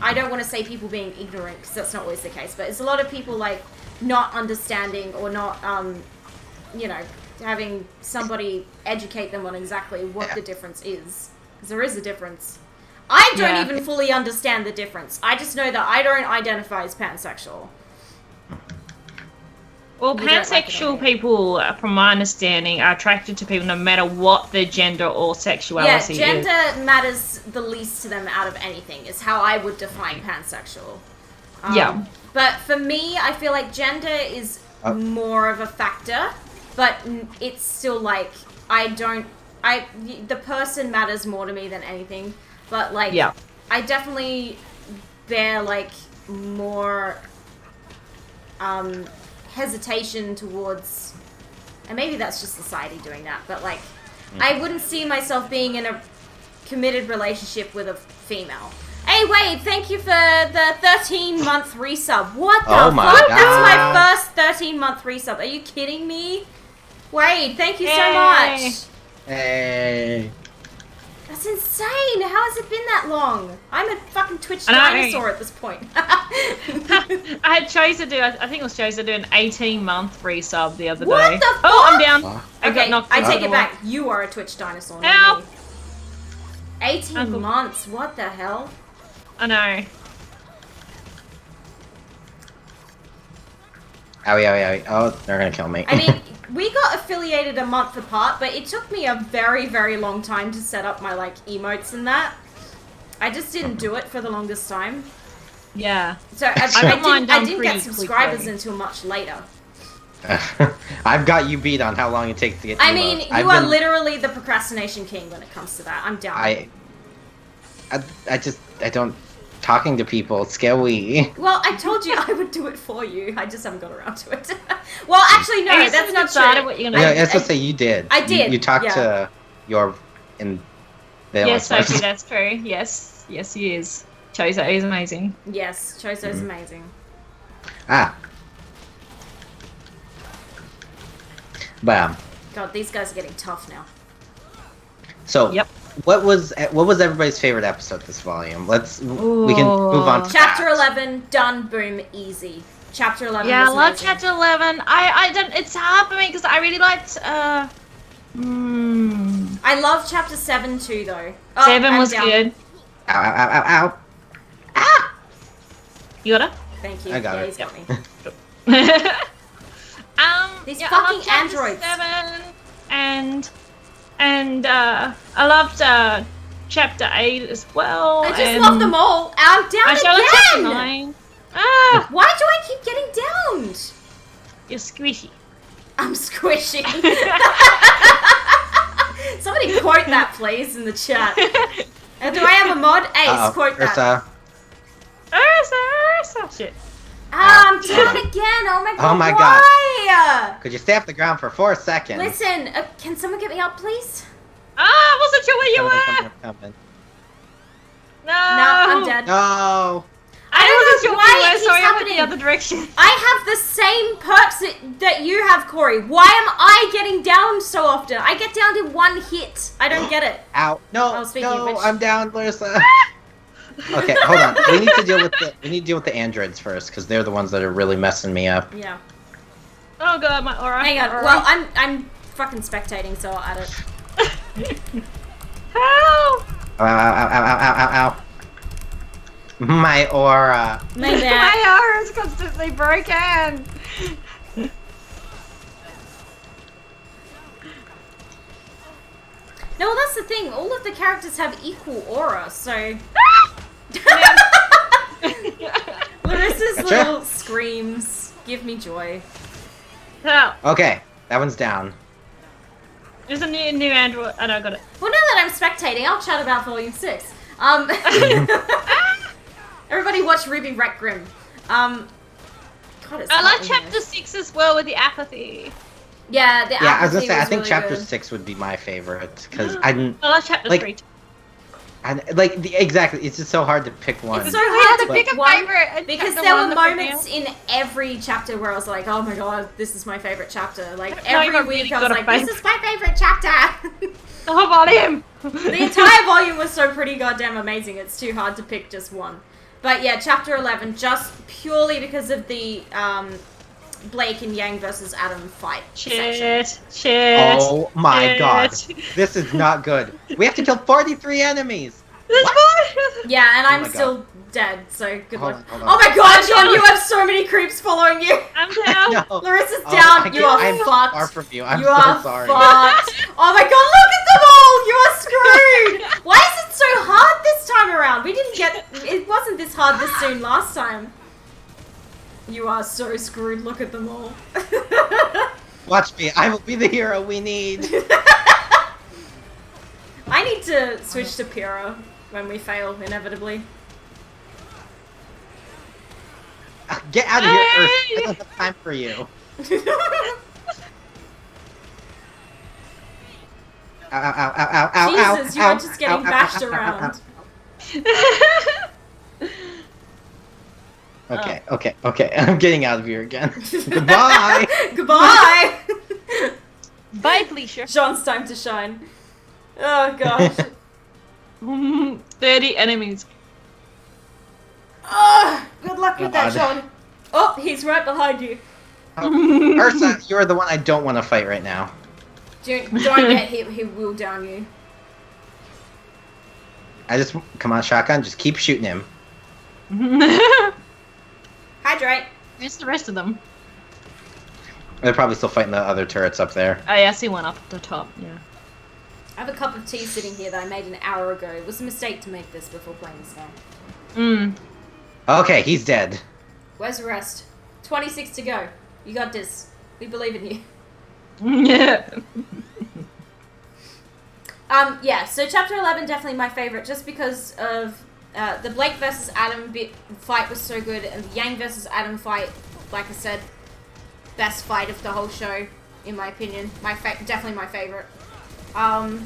I don't want to say people being ignorant, because that's not always the case, but it's a lot of people, like, not understanding or not, you know, having somebody educate them on exactly what the difference is. Because there is a difference. I don't even fully understand the difference. I just know that I don't identify as pansexual. Well, pansexual people, from my understanding, are attracted to people no matter what their gender or sexuality is. Yeah, gender matters the least to them out of anything, is how I would define pansexual. Yeah. But for me, I feel like gender is more of a factor, but it's still like, the person matters more to me than anything. But, like, I definitely bear, like, more hesitation towards, and maybe that's just society doing that, but, like, I wouldn't see myself being in a committed relationship with a female. Hey, Wade, thank you for the 13-month resub. What the fuck? God. That's my first 13-month resub. Are you kidding me? Wade, thank you so much. Hey. That's insane! How has it been that long? I'm a fucking Twitch dinosaur at this point. I had chose to do, I think it was chose to do an 18-month resub the other day. What the fuck? Oh, I'm down. Okay, I take it back. You are a Twitch dinosaur, not me. 18 months? What the hell? I know. Owie, owie, owie. Oh, they're gonna kill me. I mean, we got affiliated a month apart, but it took me a very, very long time to set up my, like, emotes and that. I just didn't do it for the longest time. Yeah. So I didn't get subscribers until much later. I've got you beat on how long it takes to get I mean, you are literally the procrastination king when it comes to that. I'm down. I don't... Talking to people, it's scary. Well, I told you I would do it for you. I just haven't got around to it. Well, actually, no, that's not true. What you're gonna I was supposed to say you did. I did. You talked to your... Yes, Sophie, that's true. Yes, he is. Chozo is amazing. Yes, Chozo's amazing. Ah. Bam. God, these guys are getting tough now. So, what was everybody's favorite episode this volume? We can move on to Chapter 11, done, boom, easy. Chapter 11 Yeah, I was love amazing. chapter 11. I don't. It's hard for me because I really liked. I love chapter 7 too, though. Oh, 7 I'm was down. good. Ow, ow, ow, ow, ow. Ah! You got it. Thank you. I got yeah, it. he's got me. These These fucking chapter androids. 7 and I loved chapter 8 as well. I just and love them all. I'm down I shall chapter again! 9. Ah, Why do I keep getting downed? you're squishy. I'm squishy. Somebody quote that, please, in the chat. Do I have a mod? Ace, quote that. Ursa. Shit. I'm down again. Oh my god. Oh my god. Why? Could you stay off the ground for 4 seconds? Listen, can someone get me up, please? Ah, wasn't sure where you were. Coming. No. No, I'm dead. No. I wasn't sure why where it you were, keeps so I went happening. the other direction. I have the same perks that you have, Cory. Why am I getting downed so often? I get downed in one hit. I don't get it. Ow. No. Oh, speaking of No. which- I'm down, Larissa. Okay, hold on. We need to deal with the androids first because they're the ones that are really messing me up. Yeah. Oh god, my aura. Hang on. Aura. Well, I'm fucking spectating, so I'll add it. Help! Ow, ow, ow, ow, ow, ow, ow. My aura. My bad. My aura is constantly broken. No, well, that's the thing. All of the characters have equal aura, so Larissa's Gotcha. little screams give me joy. Help! Okay, that one's down. There's a new android. Oh no, I got it. Well, now that I'm spectating, I'll chat about Volume 6. Everybody watch Ruby wreck Grimm. God, it's I hot like in chapter here. 6 as well with the apathy. Yeah, the Yeah, I was gonna apathy say I was think really chapter good. 6 would be my favorite because I didn't. I like chapter Like, 3. Exactly. It's just so hard to pick one. It's so We hard had to to pick a one, favorite. and because chapter there one were the moments in every chapter where I was like, oh my god, this is my favorite chapter. Like, No, you every got week really I was got a like, this favorite. is my favorite chapter. Oh, volume! The entire volume was so pretty goddamn amazing, it's too hard to pick just one. But yeah, chapter 11, just purely because of the Blake and Yang versus Adam fight section. Shit. Oh my Shit. god, this is not good. We have to kill 43 enemies. There's What? more! Yeah, and Oh I'm my God. still dead, so good Hold luck. on, hold on. Oh my god, John, you have so many creeps following you! I'm down. No. Larissa's Oh, down, I you are I'm fucked. far from you. I'm you so are sorry. fucked. Oh my god, look at them all! You are screwed! Why is it so hard this time around? We didn't get... It wasn't this hard this soon last time. You are so screwed, look at them all. Watch me. I will be the hero we need. I need to switch to Pyrrha when we fail, inevitably. Get out of here, Earth. Hey! I don't have time for you. Ow, ow, ow, ow, ow, ow, Jesus, you ow, are just getting ow, ow, bashed ow, ow, ow, around. ow. Okay. I'm getting out of here again. Goodbye. Goodbye! Bye, Felicia. Sean's time to shine. Oh gosh. 30 enemies. Oh, good luck with that, God. Sean. Oh, he's right behind you. Ursa, you're the one I don't want to fight right now. Don't get him, he will down you. Come on, shotgun, just keep shooting him. Hydrate. Where's the rest of them? They're probably still fighting the other turrets up there. Oh yeah, I see one up at the top, yeah. I have a cup of tea sitting here that I made an hour ago. It was a mistake to make this before playing this game. Okay, he's dead. Where's the rest? 26 to go. You got this. We believe in you. Yeah. Yeah, so chapter 11 definitely my favorite just because of the Blake versus Adam fight was so good, and the Yang versus Adam fight, like I said, best fight of the whole show, in my opinion. Definitely my favorite. And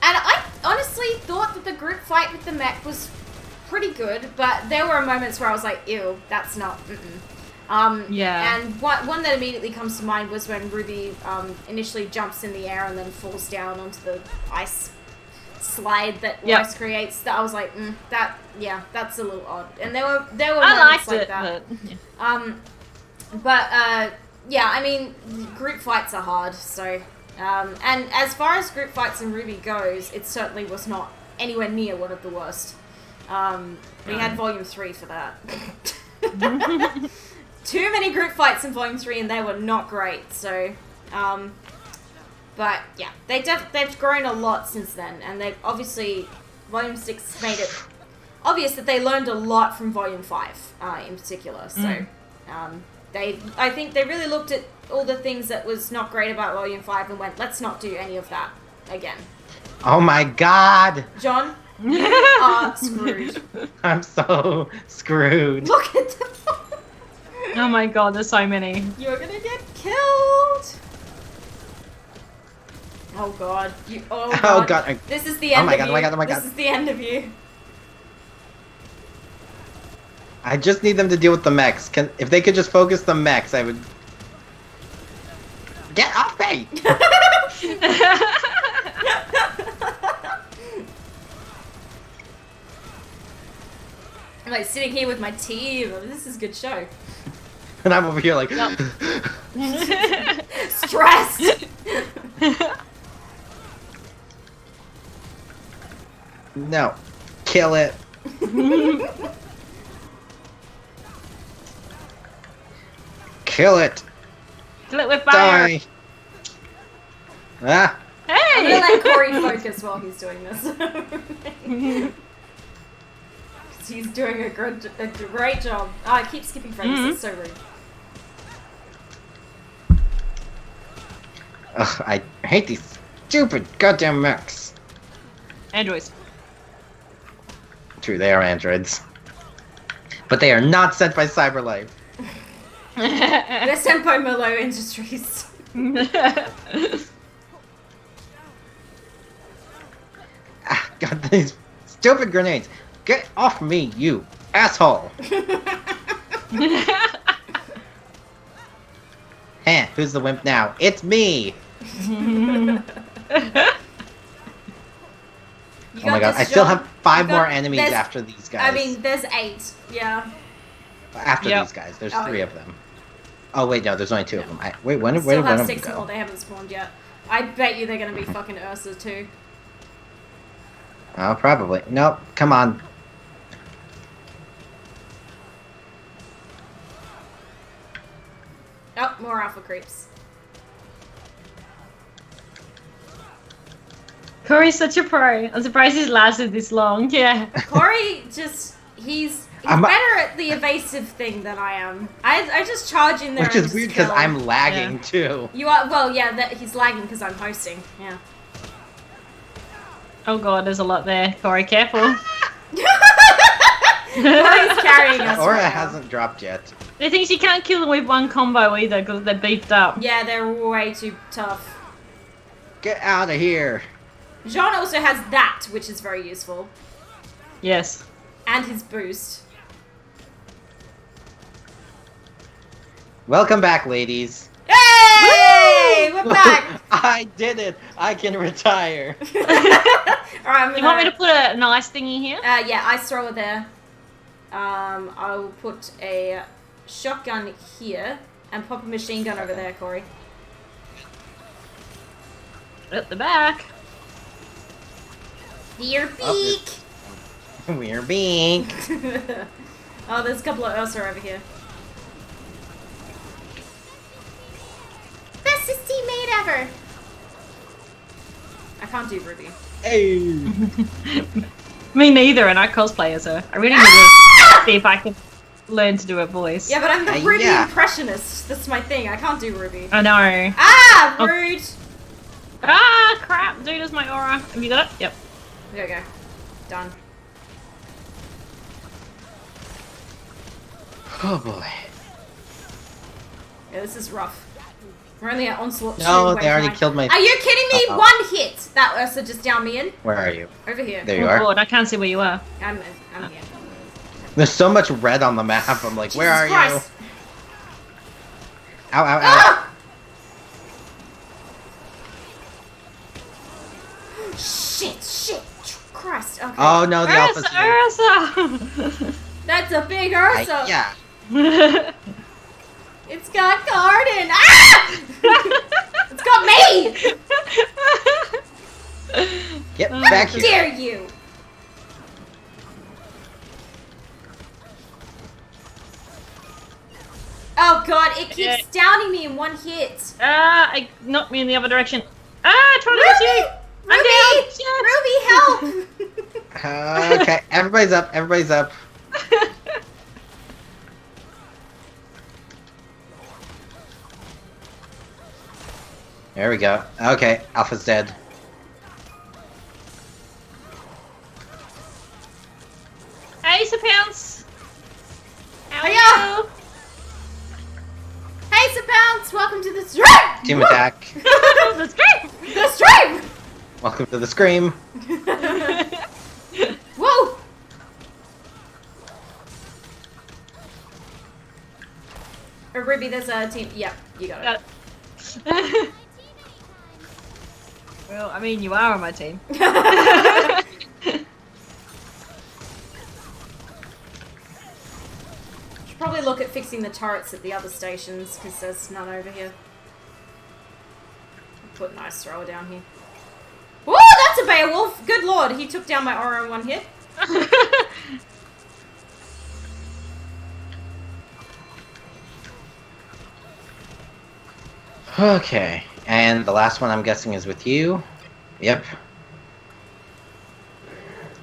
I honestly thought that the group fight with the mech was pretty good, but there were moments where I was like, ew, that's not, Yeah. And one that immediately comes to mind was when Ruby initially jumps in the air and then falls down onto the ice slide that Weiss creates. That I was like, that's a little odd. And there were I moments liked like it, that. but yeah. But, yeah, I mean, group fights are hard, so... and as far as group fights in Ruby goes, it certainly was not anywhere near one of the worst. We had Volume 3 for that. Too many group fights in Volume 3 and they were not great, so... but, yeah, they've grown a lot since then, and they've obviously... Volume 6 made it obvious that they learned a lot from Volume 5, in particular, so... I think they really looked at all the things that was not great about Volume 5 and went, let's not do any of that again. Oh my god! John, you are screwed. I'm so screwed. Look at them. Oh my god, there's so many. You're gonna get killed. Oh god. Oh god. This is the end of you. Oh my god, oh my god. This is the end of you. I just need them to deal with the mechs. If they could just focus the mechs, I would... Get off me! I'm like sitting here with my tea. This is a good show. And I'm over here like... Stressed! No. Kill it. Kill it. Kill it with fire. Die. Ah. I'm Hey! gonna let Cory focus while he's doing this. 'Cause he's doing a great job. I keep skipping frames, that's so rude. Ugh, I hate these stupid goddamn mechs. Androids. True, they are androids. But they are not sent by CyberLife. They're sent by Merlot Industries. Ah, God, these stupid grenades. Get off me, you asshole. Heh, who's the wimp now? It's me! Oh my god, I still have 5 more enemies after these guys. I mean, there's 8, yeah. After these guys, there's 3 of them. Oh wait, no, there's only 2 of them. Wait, where did one of them 6 go? more, they haven't spawned yet. I bet you they're gonna be fucking Ursa too. Oh, probably. Nope, come on. Oh, more alpha creeps. Cory's such a pro. I'm surprised he's lasted this long. Yeah. Cory just, he's better at the evasive thing than I am. I just charge in there. Which is weird because I'm lagging too. You are, well, yeah, he's lagging because I'm hosting, yeah. Oh god, there's a lot there. Cory, careful. Cory's carrying us. Aura right hasn't dropped yet. The thing is, you can't kill them with one combo either because they're beefed up. Yeah, they're way too tough. Get out of here. Jean also has that, which is very useful. Yes. And his boost. Welcome back, ladies. Hey! We're back! I did it! I can retire. Alright, You want me to put a nice thingy here? yeah, ice thrower there. I will put a shotgun here and pop a machine gun over there, Cory. At the back. Dear beak! We're being. Oh, there's a couple of Ursa over here. Bestest teammate ever! I can't do Ruby. Hey. Me neither, and I cosplay as her. I really need to see if I can learn to do a voice. Yeah, but I'm the Ruby yeah. impressionist. That's my thing. I can't do Ruby. I know. Ah! Rude! Ah, crap. Dude, is my aura. Have you got it? Yep. There we go. Done. Oh boy. Yeah, this is rough. We're only at onslaught. No, they already killed my... Are you kidding me? Uh-oh. 1 hit! That Ursa just downed me in. Where are you? Over here. There you Oh are. god, I can't see where you are. I'm here. There's so much red on the map. I'm like, where are Jesus Christ. you? Ow, ow, ow. Ah! Shit. Christ. Okay. Oh no, the alpha's here. Ursa! That's a big Ursa. Yeah. It's got garden. Ah! It's got me. Get Oh, back How here. dare you? Oh god, it keeps downing me in one hit. It knocked me in the other direction. Trying to get you. I'm down. Ruby, help! Okay, everybody's up. Everybody's up. There we go. Okay, Alpha's dead. Hey, Pounce. How are Hiya. you? Hey, Sabounce, welcome to the stream! Team attack. That's great. The stream! Welcome to the scream. Whoa! Ruby, there's a team. Yep, you got it. Got it. Well, I mean, you are on my team. Should probably look at fixing the turrets at the other stations, because there's none over here. Put an ice thrower down here. Whoa, that's a Beowulf! Good lord, he took down my aura in one hit. Okay, and the last one I'm guessing is with you. Yep.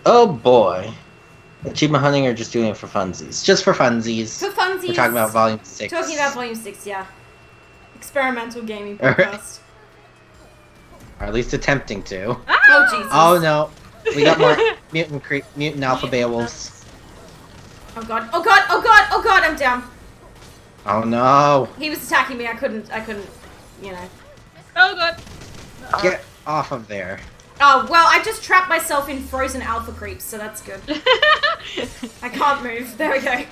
Oh boy. Achievement hunting or just doing it for funsies? Just for funsies. For funsies. We're talking about Volume 6. Talking about Volume 6, yeah. Experimental gaming podcast. Or at least attempting to. Oh, Jesus. Oh no. We got more mutant alpha Beowulfs. Oh god, oh god, oh god, oh god, I'm down. Oh no. He was attacking me, I couldn't, you know. Oh god. Get off of there. Oh, well, I just trapped myself in frozen alpha creeps, so that's good. I can't move. There we go.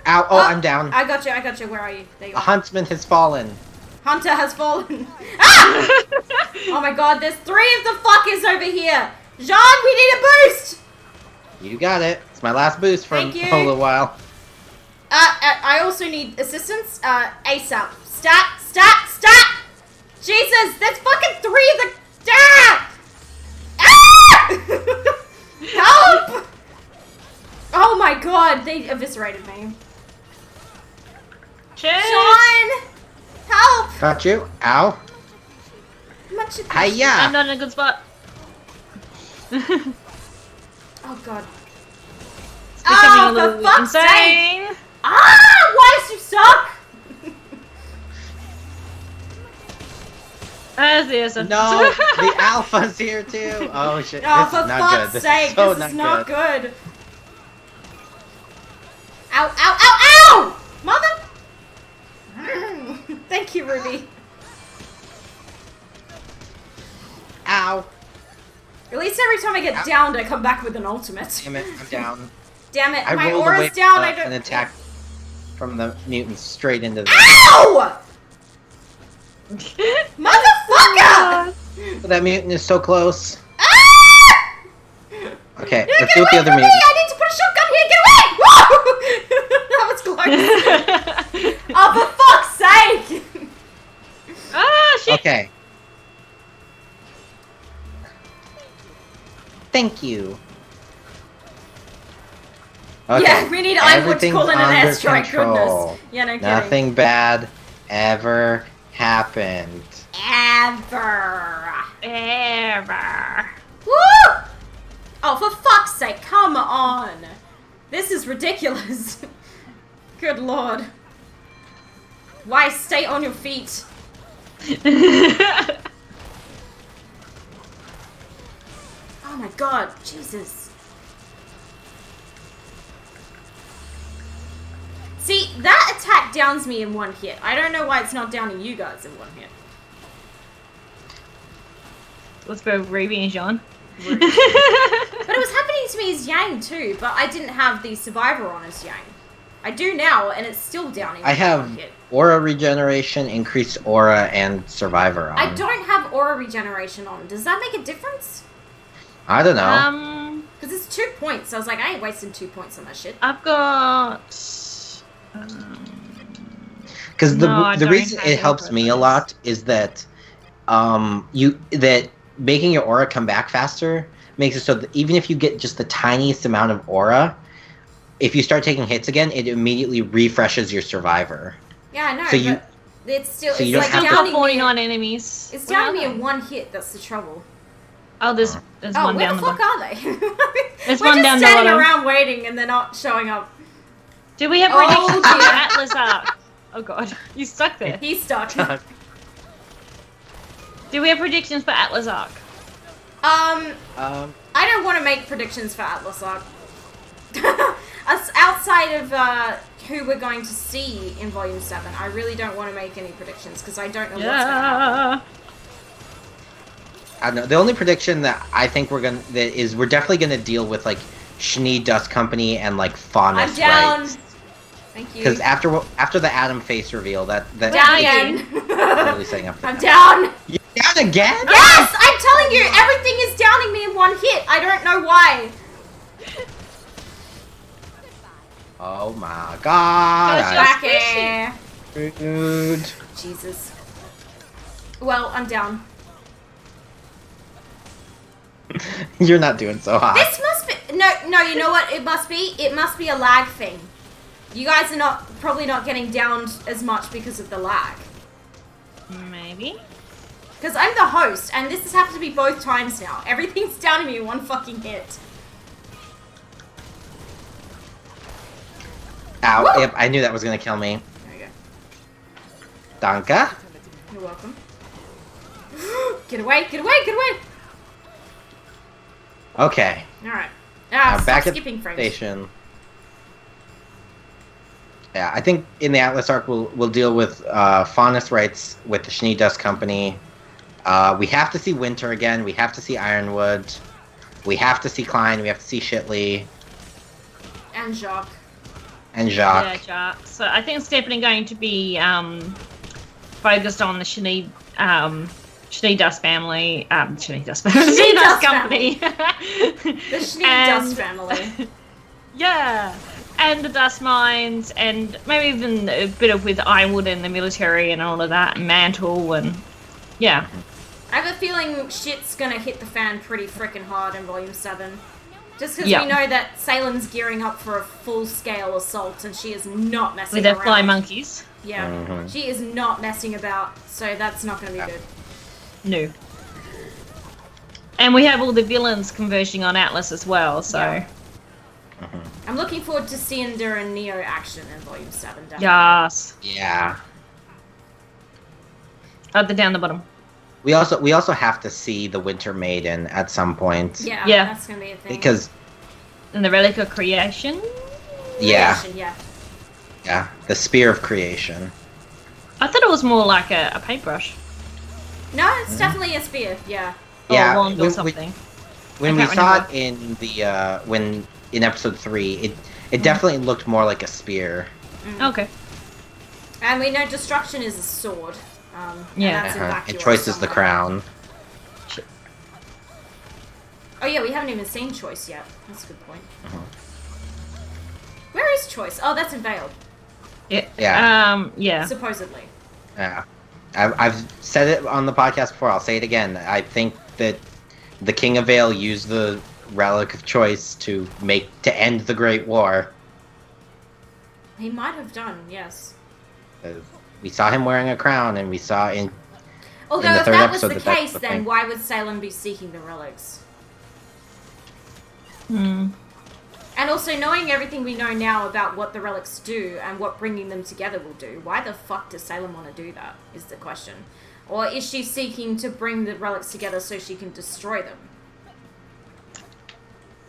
Ow, oh, I'm down. I got you. Where are you? There you A are. huntsman has fallen. Hunter has fallen. Ah! Oh my god, there's 3 of the fuckers over here. Jean, we need a boost. You got it. It's my last boost for a Thank you. little while. I also need assistance. ASAP. Stat. Jesus, there's fucking 3 of the... Ah! Ah! Help! Oh my god, they eviscerated me. Cheers. Sean! Help! Got you. Ow. Much I'm Hiya. not in a good spot. Oh god. It's becoming a Oh, little for fuck's insane. Ah! Why do you suck? There's a No, the alpha's here too. Oh shit, Oh, this for is not fuck's good. This sake, is so this is not not good. good. Ow! Mother! Thank you, Ruby. Ow. At least every time I get downed, I come back with an ultimate. Damn it, I'm down. Damn it, I my rolled away aura's down, I an don't... attack from the mutants straight into the... Ow! Motherfucker! That mutant is so close. Ah! Okay, Yeah, let's get do with away the other from me! mutants. I need to put a shotgun here, get away! Whoa! That was close. Oh, for fuck's sake! shit. Okay. Thank you. Okay. Yeah, we need Ironwood to everything's call in an under airstrike, control. goodness. Yeah, no kidding. Nothing bad ever happened. Ever. Ever. Woo! Oh, for fuck's sake, come on. This is ridiculous. Good lord. Why stay on your feet? Oh my god, Jesus. See, that attack downs me in one hit. I don't know why it's not downing you guys in one hit. Let's go, Ruby and Jean. But it was happening to me as Yang too, but I didn't have the Survivor on as Yang. I do now, and it's still downing me I in have one hit. aura regeneration, increased aura, and survivor on. I don't have aura regeneration on. Does that make a difference? I don't know. Because it's 2 points. I was like, I ain't wasting 2 points on that shit. I've got. Because No, the reason it helps me a lot is that making your aura come back faster makes it so that even if you get just the tiniest amount of aura, if you start taking hits again, it immediately refreshes your survivor. Yeah, I know. So but it's still. so It's you don't like have to- downing 49 me. enemies. It's Where downing me are in they? 1 hit. That's the trouble. Oh, there's Oh, one where down the the fuck bottom. are they? There's We're one just down the standing bottom. around waiting, and they're not showing up. Do we have Oh, predictions for the dear. Atlas arc? Oh god, you stuck there. He's stuck. Do we have predictions for Atlas arc? I don't want to make predictions for Atlas Arc. Outside of who we're going to see in Volume 7, I really don't want to make any predictions because I don't know what's going to happen. I don't know. The only prediction that I think we're definitely gonna deal with like SheNoob Dust Company and like Faunus, I'm down. right? Thank you. Because after the Adam face reveal, that Down again. really setting up. I'm down. You're down again? Yes, I'm telling you, everything is downing me in 1 hit. I don't know why. Oh my god! That's Wacky. Dude. Jesus. Well, I'm down. You're not doing so hot. This must be no. You know what? It must be. It must be a lag thing. You guys are probably not getting downed as much because of the lag. Maybe. Because I'm the host, and this has happened to me both times now. Everything's down to me in 1 fucking hit. Ow! Woo! Yep, I knew that was gonna kill me. There you Danka. go. You're welcome. Get away! Get away! Get away! Okay. All right. Now Stop back at skipping the frames. station. Yeah, I think in the Atlas arc we'll deal with Faunus rights with the SheNoob Dust Company. We have to see Winter again. We have to see Ironwood. We have to see Klein. We have to see Shitley And Jacques. and Jacques. Yeah, Jacques. So I think it's definitely going to be focused on the SheNoob Dust family. SheNoob Dust family. SheNoob Dust Company. The SheNoob Dust family. Yeah. And the dust mines, and maybe even a bit of with Ironwood and the military and all of that, and Mantle, and yeah. I have a feeling shit's gonna hit the fan pretty frickin' hard in Volume 7. Just because Yeah. we know that Salem's gearing up for a full-scale assault, and she is not messing With around. their fly monkeys. Yeah, Mhm. she is not messing about, so that's not gonna be good. No. And we have all the villains converging on Atlas as well, so. Yeah. I'm looking forward to Cinder and Neo action in Volume 7, definitely. Yes. Yeah. Down the bottom. We also have to see the Winter Maiden at some point. Yeah, Yeah. that's gonna be a thing. Because And the Relic of Creation. yeah, Yeah. the Spear of Creation. I thought it was more like a paintbrush. No, it's definitely a spear, yeah. Or Yeah, a wand or we- something. When I we can't saw remember. it in the in episode 3, it definitely looked more like a spear. Okay. And we know destruction is a sword. Yeah. And that's in And Vacuor choice is the somewhere. crown. Oh yeah, we haven't even seen Choice yet. That's a good point. Where is Choice? Oh, that's in Veiled, Yeah. Yeah. Yeah. supposedly. Yeah, I've said it on the podcast before. I'll say it again. I think that the King of Vale used the Relic of Choice to end the Great War. He might have done, yes. We saw him wearing a crown, and we saw in Although the if third that was episode the that's case, the then thing. why would Salem be seeking the relics? Hmm. And also, knowing everything we know now about what the relics do and what bringing them together will do, why the fuck does Salem want to do that, is the question. Or is she seeking to bring the relics together so she can destroy them?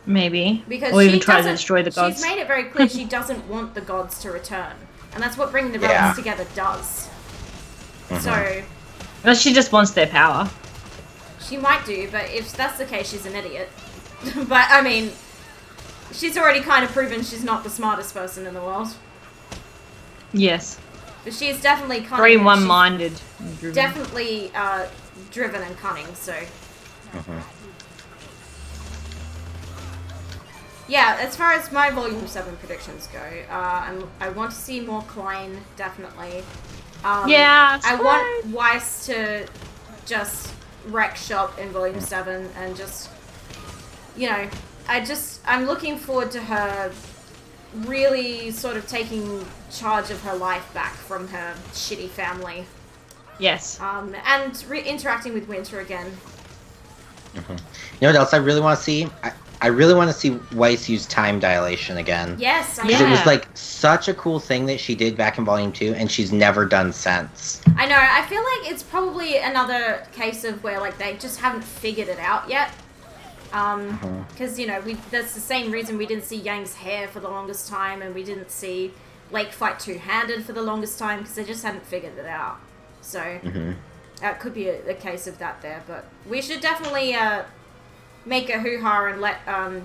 Maybe. Because or she even try to doesn't- destroy the gods. She's made it very clear she doesn't want the gods to return. And that's what bringing the Yeah. relics together does. So, Well, she just wants their power. she might do, but if that's the case, she's an idiot. But, I mean, she's already kind of proven she's not the smartest person in the world. Yes. But she is definitely cunning. Very and one-minded. she's definitely driven and cunning, so... Yeah, as far as my Volume 7 predictions go, I want to see more Klein, definitely. I want Weiss to just wreck shop in Volume 7 and just, you know, I'm looking forward to her really sort of taking charge of her life back from her shitty family. Yes. And interacting with Winter again. Mm-hmm. You know what else I really want to see? I really want to see Weiss use time dilation again. Yes, because it was like such a cool thing that she did back in Volume 2, and she's never done since. I know. I feel like it's probably another case of where like they just haven't figured it out yet. Because you know, that's the same reason we didn't see Yang's hair for the longest time, and we didn't see Lake fight two-handed for the longest time because they just hadn't figured it out. So that could be a case of that there, but we should definitely make a hoo-ha and let the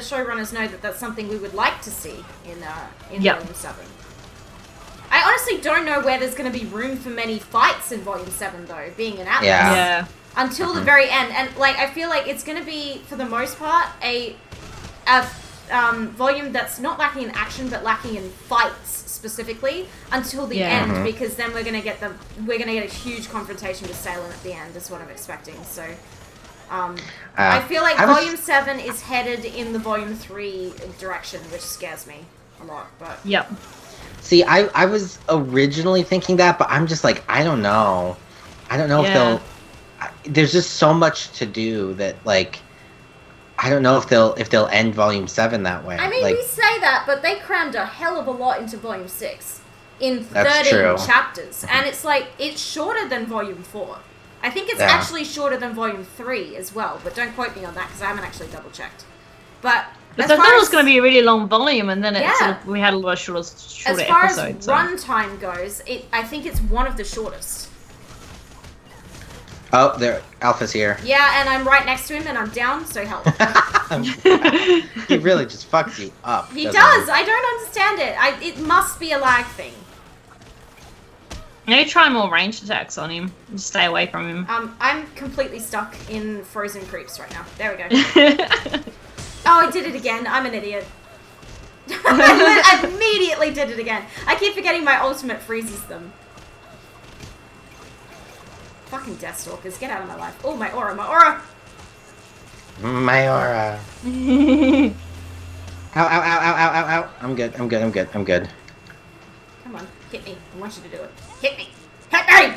showrunners know that that's something we would like to see in Volume 7. I honestly don't know where there's going to be room for many fights in Volume 7, though, being an Atlas. Yeah. Until the very end. And, like, I feel like it's going to be, for the most part, a volume that's not lacking in action, but lacking in fights, specifically, until the end, because then we're going to get a huge confrontation with Salem at the end, is what I'm expecting, so... I feel like Volume 7 is headed in the Volume 3 direction, which scares me a lot, but... Yep. See, I was originally thinking that, but I'm just like, I don't know. I don't know if they'll... There's just so much to do that, like... I don't know if they'll end Volume 7 that way. I mean, like, we say that, but they crammed a hell of a lot into Volume 6 in 13 That's true. chapters, and it's like, it's shorter than Volume 4. I think it's actually shorter than Volume 3 as well, but don't quote me on that because I haven't actually double-checked. But I thought it was going to be a really long volume, and then we had a lot of shorter as far episodes. As runtime goes, I think it's one of the shortest. Oh, there, Alpha's here. Yeah, and I'm right next to him, and I'm down, so help. He really just fucks you up. He does. I don't understand it. It must be a lag thing. Maybe try more ranged attacks on him. Just stay away from him. I'm completely stuck in frozen creeps right now. There we go. Oh, I did it again. I'm an idiot. I immediately did it again. I keep forgetting my ultimate freezes them. Fucking Deathstalkers, get out of my life. Oh, my aura, my aura! My aura. Ow, ow, ow, ow, ow, ow, ow. I'm good. Come on, hit me. I want you to do it. Hit me! Hit me!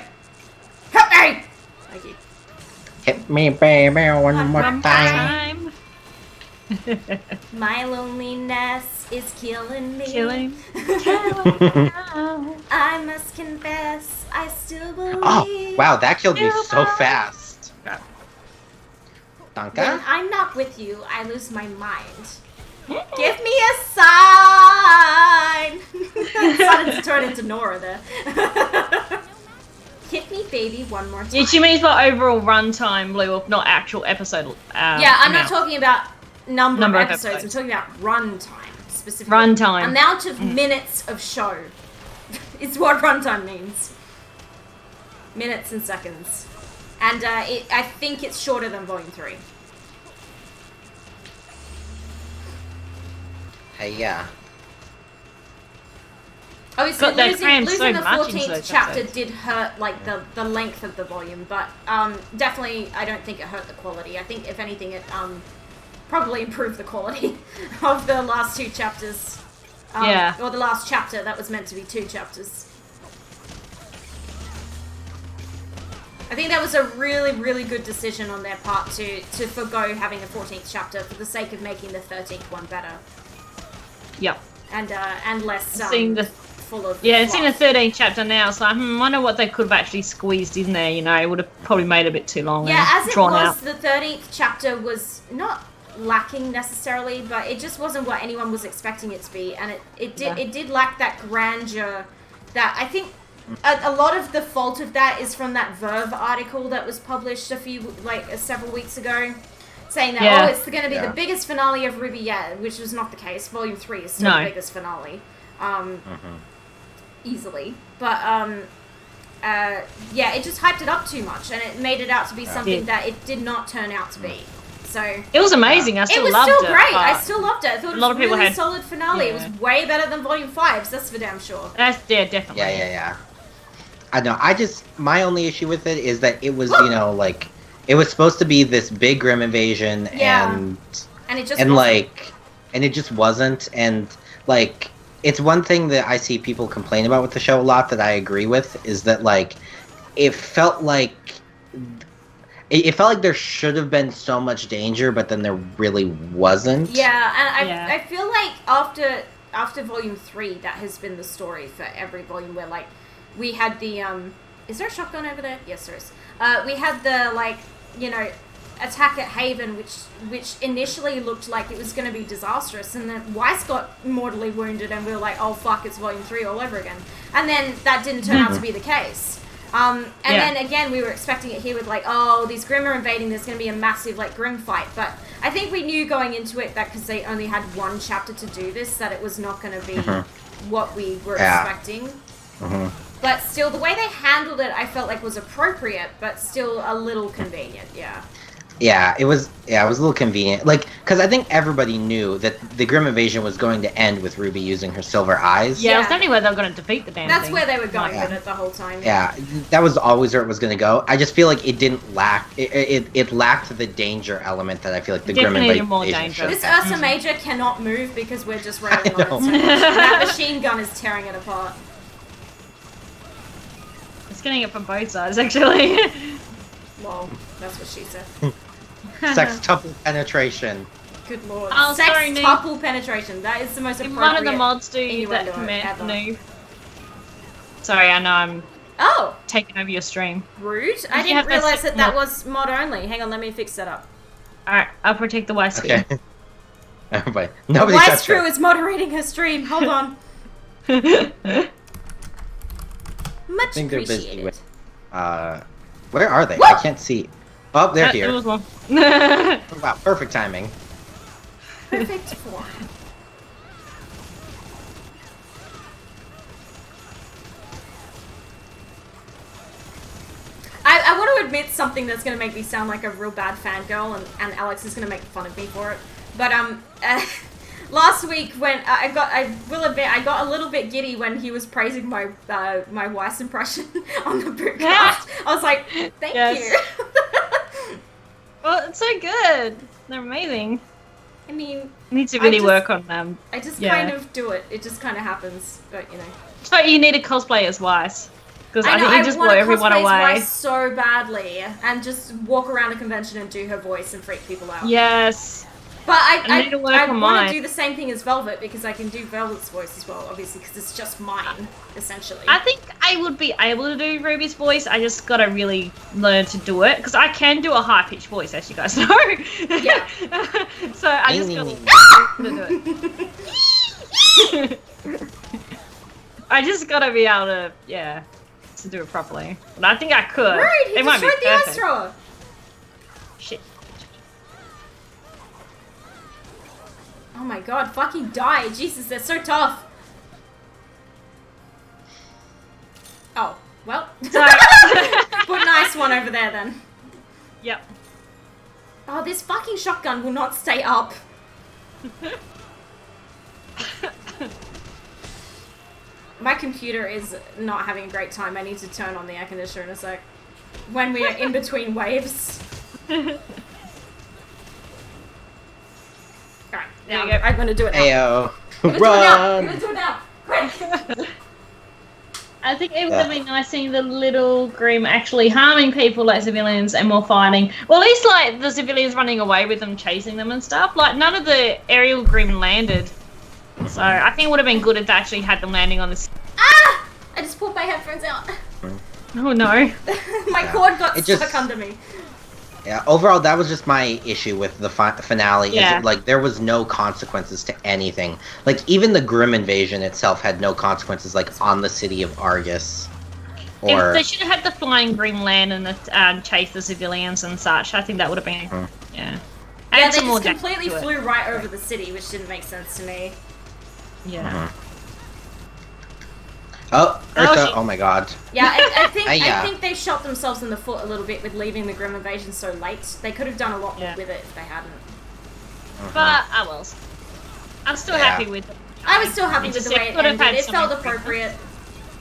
Hit me! Thank you. Hit me, baby, one more time. My loneliness is killing me. I must confess, I still believe. Oh, wow, that killed me so fast. When Danka? I'm not with you, I lose my mind. Give me a sign! It started to turn into Nora there. Hit me, baby, one more time. Yeah, she means by overall runtime, Blue, of not actual episode. Yeah, I'm not talking about number of episodes. I'm talking about runtime, specifically. Runtime. Amount of minutes of show is what runtime means. Minutes and seconds. And I think it's shorter than Volume 3. Hey, yeah. Obviously, losing so the much 14th chapter did hurt, like, the length of the volume, but definitely I don't think it hurt the quality. I think, if anything, it probably improved the quality of the last two chapters. Or the last chapter that was meant to be 2 chapters. I think that was a really, really good decision on their part to forgo having a 14th chapter for the sake of making the 13th one better. Yep. And less full of it's in the 13th chapter now, so I wonder what they could have actually squeezed in there, you know. It would have probably made it a bit too long. Yeah, as it was, out. The 13th chapter was not lacking necessarily, but it just wasn't what anyone was expecting it to be, and it did lack that grandeur that I think a lot of the fault of that is from that Verve article that was published several weeks ago, saying that it's going to be the biggest finale of Ruby yet, which was not the case. Volume 3 is still the biggest finale, easily, but it just hyped it up too much, and it made it out to be something that it did not turn out to be. So It was amazing. I still it was loved still it. great. but I still loved it. I thought it a lot was of people really had- solid finale. It yeah. was way better than Volume 5's, that's for damn sure. Definitely. Yeah. I know. My only issue with it is that it was, like, it was supposed to be this big Grimm invasion, Yeah. and it just and wasn't. like, and it just wasn't, and like, it's one thing that I see people complain about with the show a lot that I agree with is that like, it felt like there should have been so much danger, but then there really wasn't. Yeah, and Yeah. I feel like after Volume 3, that has been the story for every volume where, like, we had the, is there a shotgun over there? Yes, there is. We had the, like, attack at Haven, which initially looked like it was going to be disastrous, and then Weiss got mortally wounded, and we were like, oh fuck, it's Volume 3 all over again. And then that didn't turn out to be the case. Then again, we were expecting it here with like, oh, these Grimm are invading, there's going to be a massive like Grimm fight, but I think we knew going into it that because they only had one chapter to do this, that it was not going to be what we were expecting. But still, the way they handled it, I felt like was appropriate, but still a little convenient, yeah. Yeah, it was a little convenient. Like, because I think everybody knew that the Grimm invasion was going to end with Ruby using her silver eyes. Yeah, that's the only way they were going to defeat the damn That's thing. where they were going with it the whole time. Yeah, that was always where it was going to go. I just feel like it didn't lack. It lacked the danger element that I feel like the Grimm Definitely more invasion danger. should This have. Ursa Major cannot move because we're just railing I on know. it. So that machine gun is tearing it apart. It's getting it from both sides, actually. Lol, that's what she said. Sextuple penetration. Good lord. Oh, sorry, Noob. Sextuple penetration. That is the most Did appropriate. one of the mods do innuendo that command, ever. Noob? Sorry, I know I'm Oh, taking over your stream. rude. I you didn't have that realize sex that mod? was mod only. Hang on, let me fix that up. Alright, I'll protect the white Okay. screen. Everybody, nobody Why touched Screw her. is moderating her stream. Hold on. Much I think they're busy appreciated. with. Where are they? I can't see. Oh, they're There here. was one. Oh, wow, perfect timing. Perfect form. I want to admit something that's going to make me sound like a real bad fangirl, and Alex is going to make fun of me for it. But last week when I will admit I got a little bit giddy when he was praising my my Weiss impression on the Boopcast. I was like, thank you. Well, it's so good. They're amazing. I mean, Need to really just- work on them. I just Yeah. kind of do it. It just kind of happens, but you know. So you need a cosplay as Weiss. Because I know, think you just blow wanna everyone cosplay away. Weiss so badly, and just walk around a convention and do her voice and freak people out. Yes. But I need to work on want mine. to do the same thing as Velvet because I can do Velvet's voice as well, obviously, because it's just mine, essentially. I think I would be able to do Ruby's voice. I just gotta really learn to do it. Because I can do a high pitched voice, as you guys know. Yeah. So I just gotta learn to do it. I just gotta be able to, to do it properly. But I think I could. Rude! He It might be destroyed the ice perfect. thrower! Shit. Oh my god, fucking die. Jesus, they're so tough. Oh, well. Sorry. Put an ice one over there then. Yep. Oh, this fucking shotgun will not stay up. My computer is not having a great time. I need to turn on the air conditioner in a sec. When we are in between waves. Alright, There now you go. I'm gonna do it now. Ayo. I'm gonna do it now. I'm Run! gonna do it now. Quick! I think it would have been nice seeing the little Grimm actually harming people like civilians and more fighting. Well, at least like the civilians running away with them, chasing them and stuff. Like none of the aerial Grimm landed. So I think it would have been good if they actually had them landing on the. Ah! I just pulled my headphones out. Oh no! My cord got It stuck just- under me. Yeah, overall, that was just my issue with the finale. Is Yeah. that, like, there was no consequences to anything. Like, even the Grimm invasion itself had no consequences, like, on the city of Argus. Or... If they should have had the flying Grimm land and chase the civilians and such, I think that would have been Yeah, Add they some more just depth completely to it. flew right over the city, which didn't make sense to me. Yeah. Oh, Ursa! Oh my god. Yeah, I think yeah. I think they shot themselves in the foot a little bit with leaving the Grimm invasion so late. They could have done a lot more with it if they hadn't. But I was. I'm still happy with it. I was still happy with the way it ended. It felt appropriate.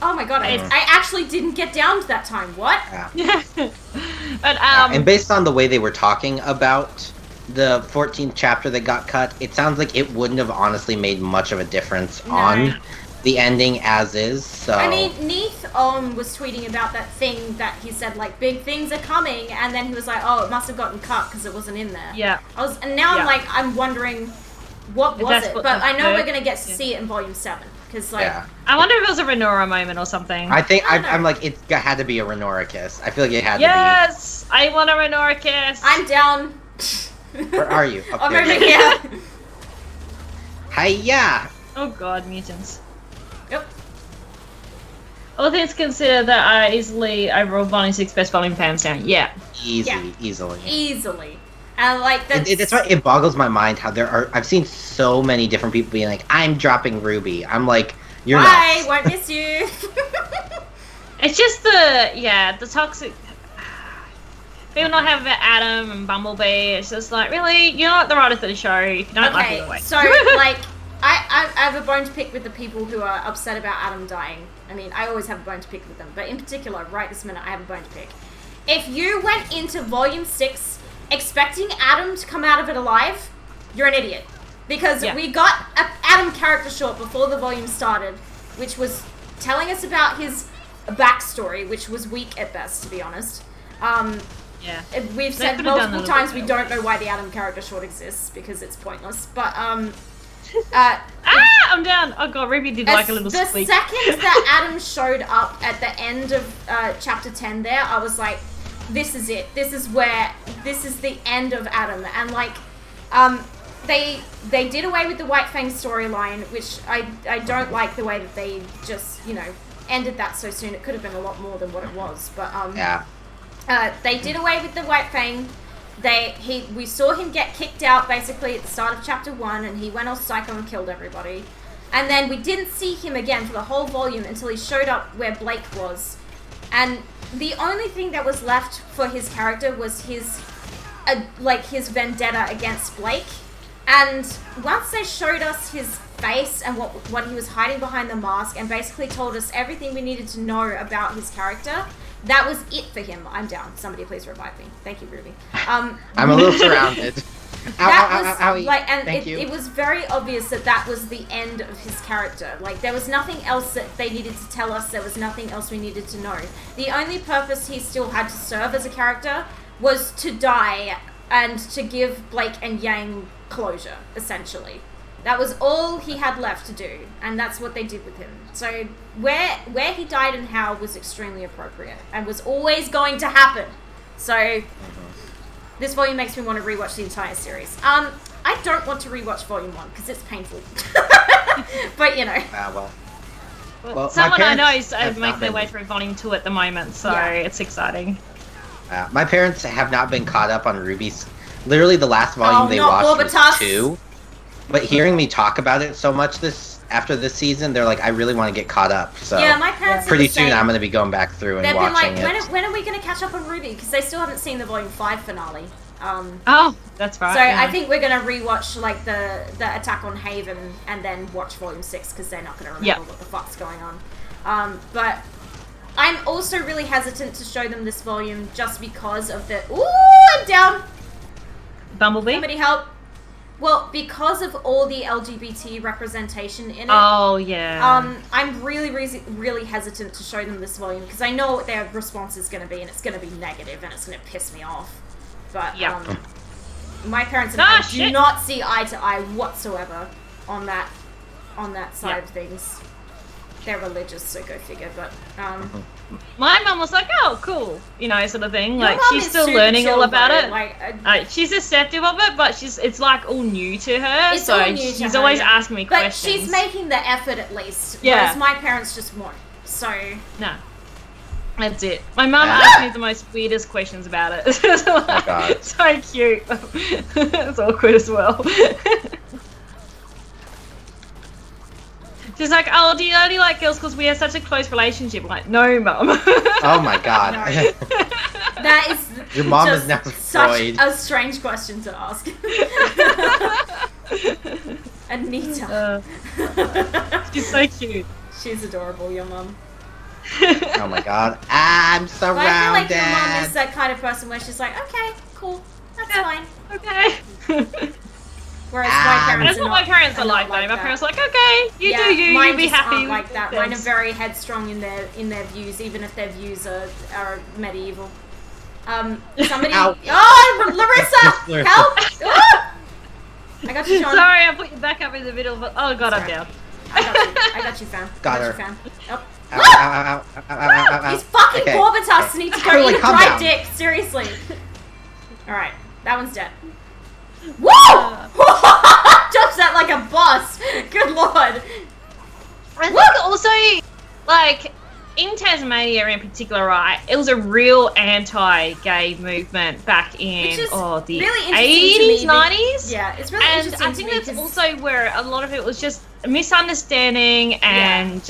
Oh my god, I actually didn't get downed that time. What? Yeah. But and based on the way they were talking about the 14th chapter that got cut, it sounds like it wouldn't have honestly made much of a difference on the ending as is. So I mean, Neith was tweeting about that thing that he said, like, big things are coming, and then he was like, oh, it must have gotten cut because it wasn't in there. Yeah. And now I'm wondering, what was it? But I know we're gonna get to see it in Volume 7. Because, like... Yeah. I wonder if it was a Renora moment or something. I think, I'm like, it had to be a Renora kiss. I feel like it had to be. Yes! I want a Renora kiss! I'm down. Where are you? I'm over here. Hiya! Oh god, mutants. Yep. All things considered, that are easily overall Volume 6 best volume hands down. Yeah. Easily. And like that's why it boggles my mind how I've seen so many different people being like, I'm dropping Ruby. I'm like, you're not. I won't miss you. It's just the toxic people not having Adam and Bumblebee. It's just like, really, you're not the writer for the show. If you don't like it, anyway. So like I have a bone to pick with the people who are upset about Adam dying. I mean, I always have a bone to pick with them, but in particular, right this minute, I have a bone to pick. If you went into Volume 6 expecting Adam to come out of it alive, you're an idiot. Because we got an Adam character short before the volume started, which was telling us about his backstory, which was weak at best, to be honest. We've said multiple times we don't know why the Adam character short exists, because it's pointless. But, I'm down. Oh god, Ruby did like a little squeak. The second that Adam showed up at the end of chapter 10 there, I was like, this is it. This is the end of Adam. And like, they did away with the White Fang storyline, which I don't like the way that they just, ended that so soon. It could have been a lot more than what it was. But they did away with the White Fang. We saw him get kicked out basically at the start of chapter 1, and he went all psycho and killed everybody. And then we didn't see him again for the whole volume until he showed up where Blake was. And the only thing that was left for his character was his vendetta against Blake. And once they showed us his face and what he was hiding behind the mask, and basically told us everything we needed to know about his character, that was it for him. I'm down. Somebody please revive me. Thank you, Ruby. I'm a little surrounded. It was very obvious that was the end of his character. Like, there was nothing else that they needed to tell us. There was nothing else we needed to know. The only purpose he still had to serve as a character was to die and to give Blake and Yang closure, essentially. That was all he had left to do, and that's what they did with him. So where he died and how was extremely appropriate and was always going to happen. So this volume makes me want to rewatch the entire series. I don't want to rewatch Volume 1 because it's painful. But well, someone I know is making their way through Volume 2 at the moment, so it's exciting. My parents have not been caught up on Ruby's. Literally, the last volume they watched was 2. But hearing me talk about it so much after this season, they're like, I really want to get caught up. So my parents pretty soon I'm going to be going back through and watching it. When are we going to catch up on Ruby? Because they still haven't seen the Volume 5 finale. That's right. So I think we're going to rewatch like the Attack on Haven and then watch Volume 6 because they're not going to remember what the fuck's going on. But I'm also really hesitant to show them this volume just because of the... Ooh, I'm down! Bumblebee? Somebody help. Well, because of all the LGBT representation in it. Oh, yeah. I'm really, really, really hesitant to show them this volume because I know what their response is going to be, and it's going to be negative, and it's going to piss me off. But my parents and I do not see eye to eye whatsoever on that side of things. They're religious, so go figure. But my mum was like, "Oh, cool," sort of thing. Like she's still learning all about it. Like she's receptive of it, but it's like all new to her. She's always asking me questions. But she's making the effort at least. Whereas my parents just won't. So no. That's it. My mum asked me the most weirdest questions about it. Oh my god. So cute. It's awkward as well. She's like, oh, do you only like girls because we have such a close relationship? I'm like, no, Mum. Oh my god. No. That is Your mom just is now such Freud. a strange question to ask. Anita. She's so cute. She's adorable, your mum. Oh my god. I'm But I feel like surrounded. your mum is that kind of person where she's like, okay, cool, that's fine. Okay. Whereas my parents That's are what not, my parents are like, not though. My that. parents are like, okay, you do you, mine you be just happy. aren't like that. Mine are Thanks. very headstrong in their views, even if their views are medieval. Somebody. Ow. Oh, Larissa, help! Ah! I got you, John. Sorry, I put you back up in the middle, but oh god, I'm Sorry. down. I got you, fam. Got I her. got you, fam. Oh. Ow, ow, ow, ow, ow, ow, ow. These fucking Okay. Gorbatas need to go Cory, eat a calm dry down. dick. Seriously. Alright, that one's dead. Woo! Jumps that like a boss. Good lord. I think also, like, in Tasmania in particular, right, it was a real anti-gay movement back in Which is the really interesting 80s, to me. 90s. Yeah, it's really And interesting I to think me that's 'cause- also where a lot of it was just a misunderstanding and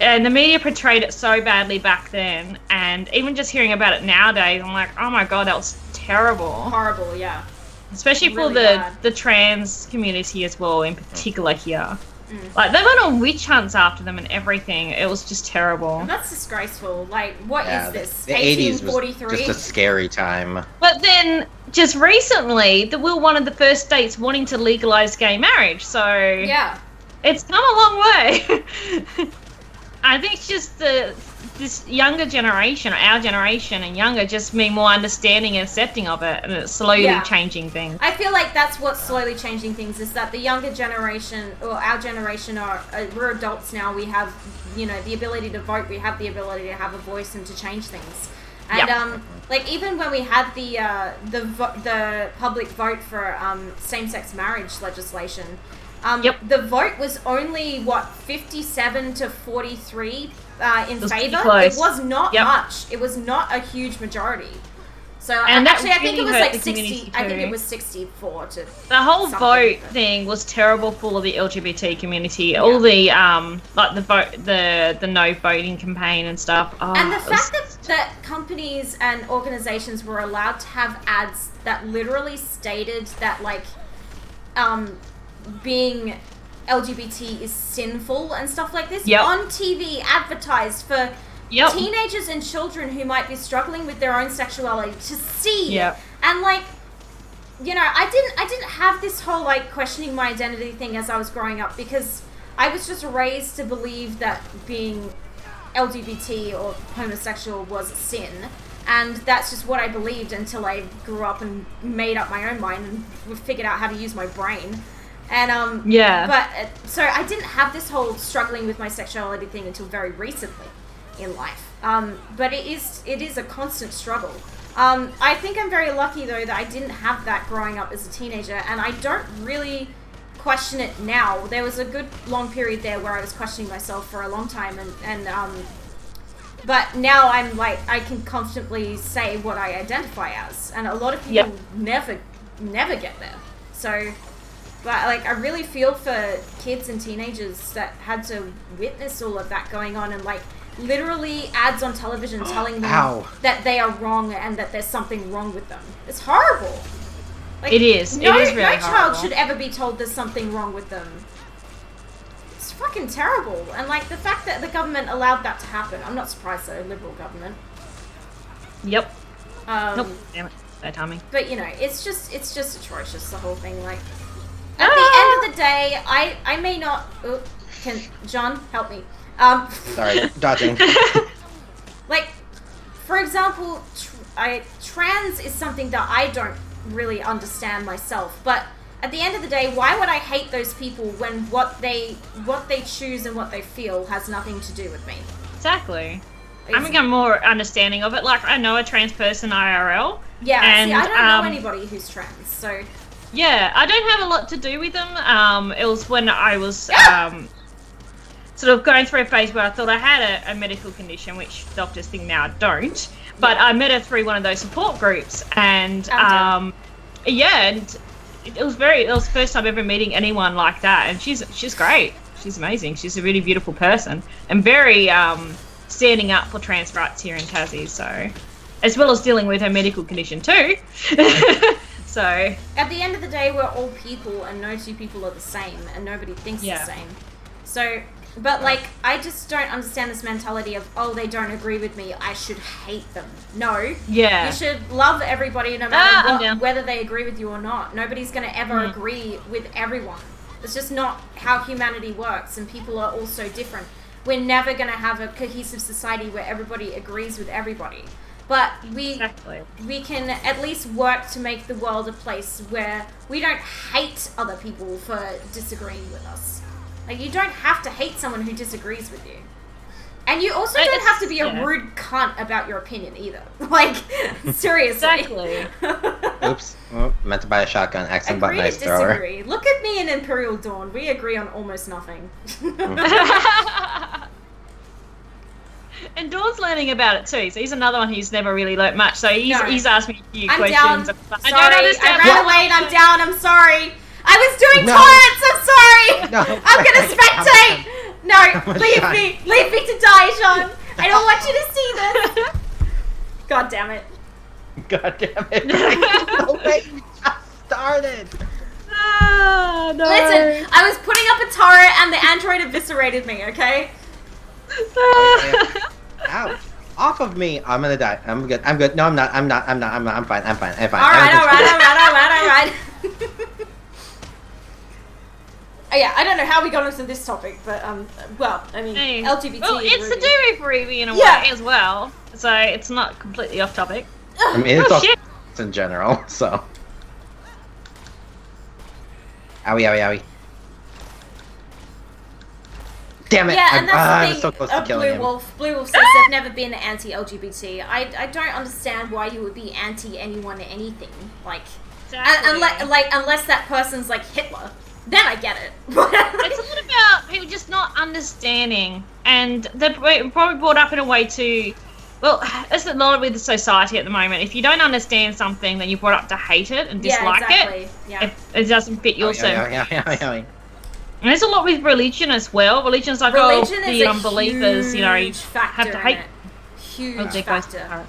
and the media portrayed it so badly back then. And even just hearing about it nowadays, I'm like, oh my god, that was terrible. horrible, yeah. Especially Really for bad. the trans community as well, in particular here. Mm. Like, they went on witch hunts after them and everything. It was just terrible. And that's disgraceful. Like, what is Yeah, this? the 80s was 1843? just a scary time. But then, just recently, we were one of the first states wanting to legalize gay marriage. So Yeah. it's come a long way. I think it's just this younger generation, or our generation and younger, just being more understanding and accepting of it, and it's slowly Yeah. changing things. I feel like that's what's slowly changing things, is that the younger generation, or our generation, we're adults now. We have, the ability to vote. We have the ability to have a voice and to change things. And like, even when we had the public vote for same-sex marriage legislation, the vote was only 57 to 43 in was pretty favor. close. It was not Yep. much. It was not a huge majority. So And that actually, I think really it was hurt like the 60. community I think too. it was 64 to. The whole something, vote but- thing was terrible for the LGBT community. All the like the vote, the no voting campaign and stuff. Oh, And the it was- fact that companies and organizations were allowed to have ads that literally stated that, like, being LGBT is sinful and stuff like this on TV, advertised for teenagers and children who might be struggling with their own sexuality to see. And, like, I didn't have this whole, like, questioning my identity thing as I was growing up, because I was just raised to believe that being LGBT or homosexual was a sin, and that's just what I believed until I grew up and made up my own mind and figured out how to use my brain. And but so I didn't have this whole struggling with my sexuality thing until very recently in life. But it is a constant struggle. I think I'm very lucky, though, that I didn't have that growing up as a teenager, and I don't really question it now. There was a good long period there where I was questioning myself for a long time, and but now I'm like, I can comfortably say what I identify as, and a lot of people never get there. So, but, like, I really feel for kids and teenagers that had to witness all of that going on, and, like, literally ads on television telling them that they are wrong and that there's something wrong with them. It's horrible. Like, it is. No, it is really no horrible. child should ever be told there's something wrong with them. It's fucking terrible. And, like, the fact that the government allowed that to happen, I'm not surprised, though, liberal government. Nope. Damn it. Bad timing. But, it's just atrocious, the whole thing. Like, at the end of the day, I may not... Oh, can John help me? Sorry, dodging. Like, for example, trans is something that I don't really understand myself. But at the end of the day, why would I hate those people when what they choose and what they feel has nothing to do with me? Exactly. I'm becoming more understanding of it. Like, I know a trans person IRL. Yeah, and, see, I don't know anybody who's trans, so... Yeah, I don't have a lot to do with them. It was when I was sort of going through a phase where I thought I had a medical condition, which doctors think now I don't. But I met her through one of those support groups, and and it was the first time ever meeting anyone like that, and she's great. she's amazing. She's a really beautiful person and very standing up for trans rights here in Tassie. So, as well as dealing with her medical condition too. So at the end of the day, we're all people, and no two people are the same, and nobody thinks the same. So, but like, I just don't understand this mentality of, oh, they don't agree with me, I should hate them. No. Yeah. You should love everybody no matter whether they agree with you or not. Nobody's going to ever agree with everyone. It's just not how humanity works, and people are all so different. We're never going to have a cohesive society where everybody agrees with everybody. But we can at least work to make the world a place where we don't hate other people for disagreeing with us. Like, you don't have to hate someone who disagrees with you. And you also don't have to be a rude cunt about your opinion either. Like, seriously. Exactly. Oops. Oh, meant to buy a shotgun. Excellent button, nice thrower. Disagree. Look at me in Imperial Dawn. We agree on almost nothing. And Dawn's learning about it too, so he's another one who's never really learnt much. So he's asked me a few questions. Down. I don't understand. I ran away and I'm down. I'm sorry. I was doing torrents. I'm sorry. No, I'm gonna spectate. No, leave me to die, Sean. I don't want you to see this. God damn it. God damn it. No way, we just started. Ah, no. Listen, I was putting up a turret and the android eviscerated me, okay? Ouch. Off of me. I'm gonna die. I'm good. No, I'm not. I'm fine. Alright. Yeah, I don't know how we got into this topic, but, well, I mean, LGBT... Well, it's to do with Ruby in a way as well, so it's not completely off topic. I mean, it's all in general, so... Owie. Damn it! Yeah, and that's I the was so close thing to killing him. Blue Wolf says they've never been anti-LGBT. I don't understand why you would be anti anyone or anything. Like, unless that person's like Hitler. Then I get it. It's a lot about people just not understanding, and they're probably brought up in a way too. Well, it's a lot with the society at the moment. If you don't understand something, then you're brought up to hate it and dislike it. Yeah. If it doesn't fit your Yeah. And there's a lot with religion as well. Religion's like, the unbelievers, you know, have to hate. Huge factor.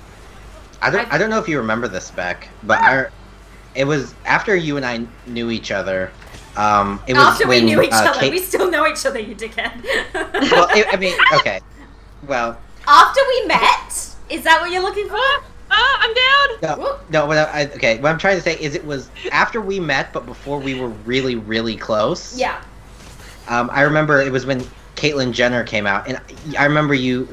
I don't know if you remember this, Beck, but it was after you and I knew each other. It was after when, we knew each other. We still know each other, you dickhead. Well, I mean, okay. Well. After we met? Is that what you're looking for? I'm down. No. Okay. What I'm trying to say is, it was after we met, but before we were really, really close. Yeah. I remember it was when Caitlyn Jenner came out, and I remember you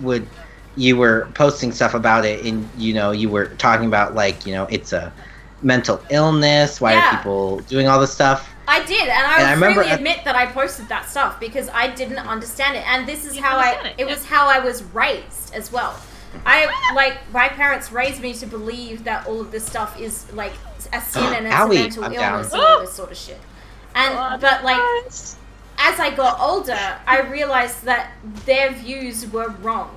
were posting stuff about it, and you were talking about, like, it's a mental illness. Why are people doing all this stuff? I did, and I freely admit that I posted that stuff because I didn't understand it, and this is how it was how I was raised as well. My parents raised me to believe that all of this stuff is like a sin and it's a mental illness and all this sort of shit. And but like, as I got older, I realized that their views were wrong,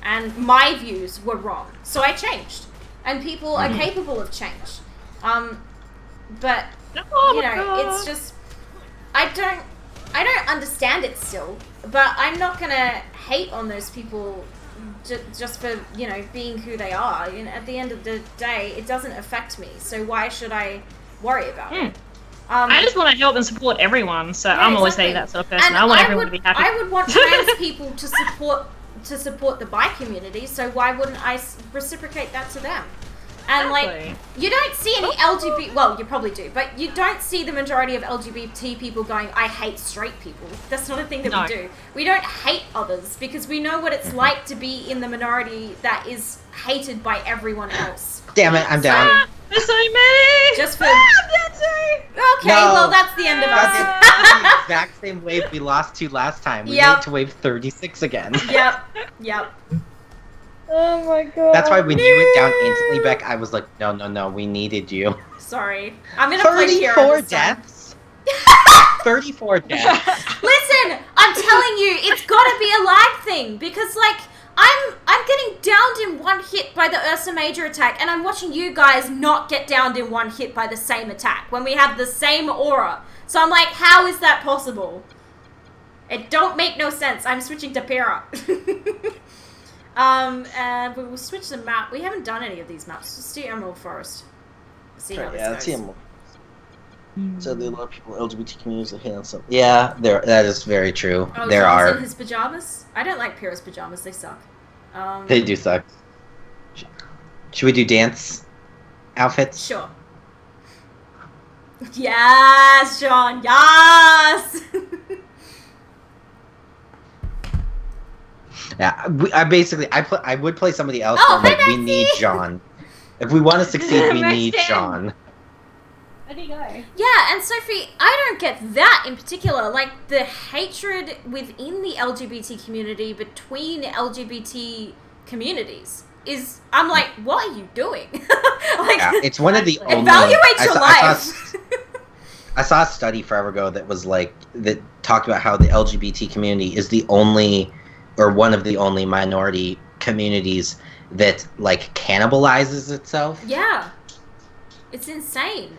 and my views were wrong. So I changed, and people are capable of change. But it's just I don't understand it still. But I'm not gonna hate on those people just for being who they are. At the end of the day, it doesn't affect me. So why should I worry about it? I just want to help and support everyone. So I'm always that sort of person. And I want everyone to be happy. I would want trans people to support the bi community. So why wouldn't I reciprocate that to them? And like, you don't see any LGBT. Well, you probably do, but you don't see the majority of LGBT people going, "I hate straight people." That's not a thing that we do. We don't hate others because we know what it's like to be in the minority that is hated by everyone else. Damn it, I'm down. There's so many. Just for. I'm down too. Okay, well that's the end of us. That's the exact same wave we lost to last time. We made it to wave 36 again. Yep. Oh my god. That's why when you went down instantly, Beck, I was like, no, we needed you. Sorry. I'm gonna play Hero 34 deaths? 34 deaths. Listen, I'm telling you, it's gotta be a lag thing, because like, I'm getting downed in one hit by the Ursa Major attack, and I'm watching you guys not get downed in one hit by the same attack, when we have the same aura. So I'm like, how is that possible? It don't make no sense. I'm switching to Pyrrha. And we will switch the map. We haven't done any of these maps. Let's do Emerald Forest. See how this goes. let's see Emerald. So there are a lot of people LGBT communities that hate on stuff. Yeah, that is very true. Oh, there John's are. in his pajamas? I don't like Pyrrha's pajamas. They suck. They do suck. Should we do dance outfits? Sure. Yes, Sean. Yes. Yeah, I would play somebody else, Oh, but like, hi, we need John. If we want to succeed, we need John. Where'd he go? Yeah, and Sophie, I don't get that in particular. Like, the hatred within the LGBT community between LGBT communities is... I'm like, what are you doing? Like, Yeah, it's one of the only... Evaluate your life! I saw a study forever ago that was like... that talked about how the LGBT community is the only... or one of the only minority communities that, like, cannibalizes itself. Yeah. It's insane.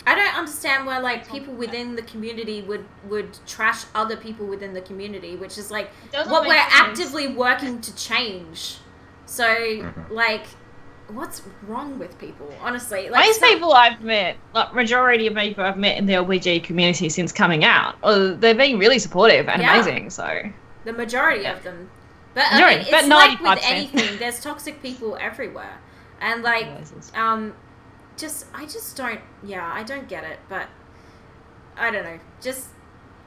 I don't understand why, like, people within the community would trash other people within the community, which is, like, what we're actively working to change. So, like, what's wrong with people, honestly? Like, Most people I've met, like, majority of people I've met in the LBG community since coming out, they've been really supportive and amazing, so... The majority of them. But, Majority, it's but like 95%. with anything, there's toxic people everywhere. And, like, I don't get it, but I don't know. Just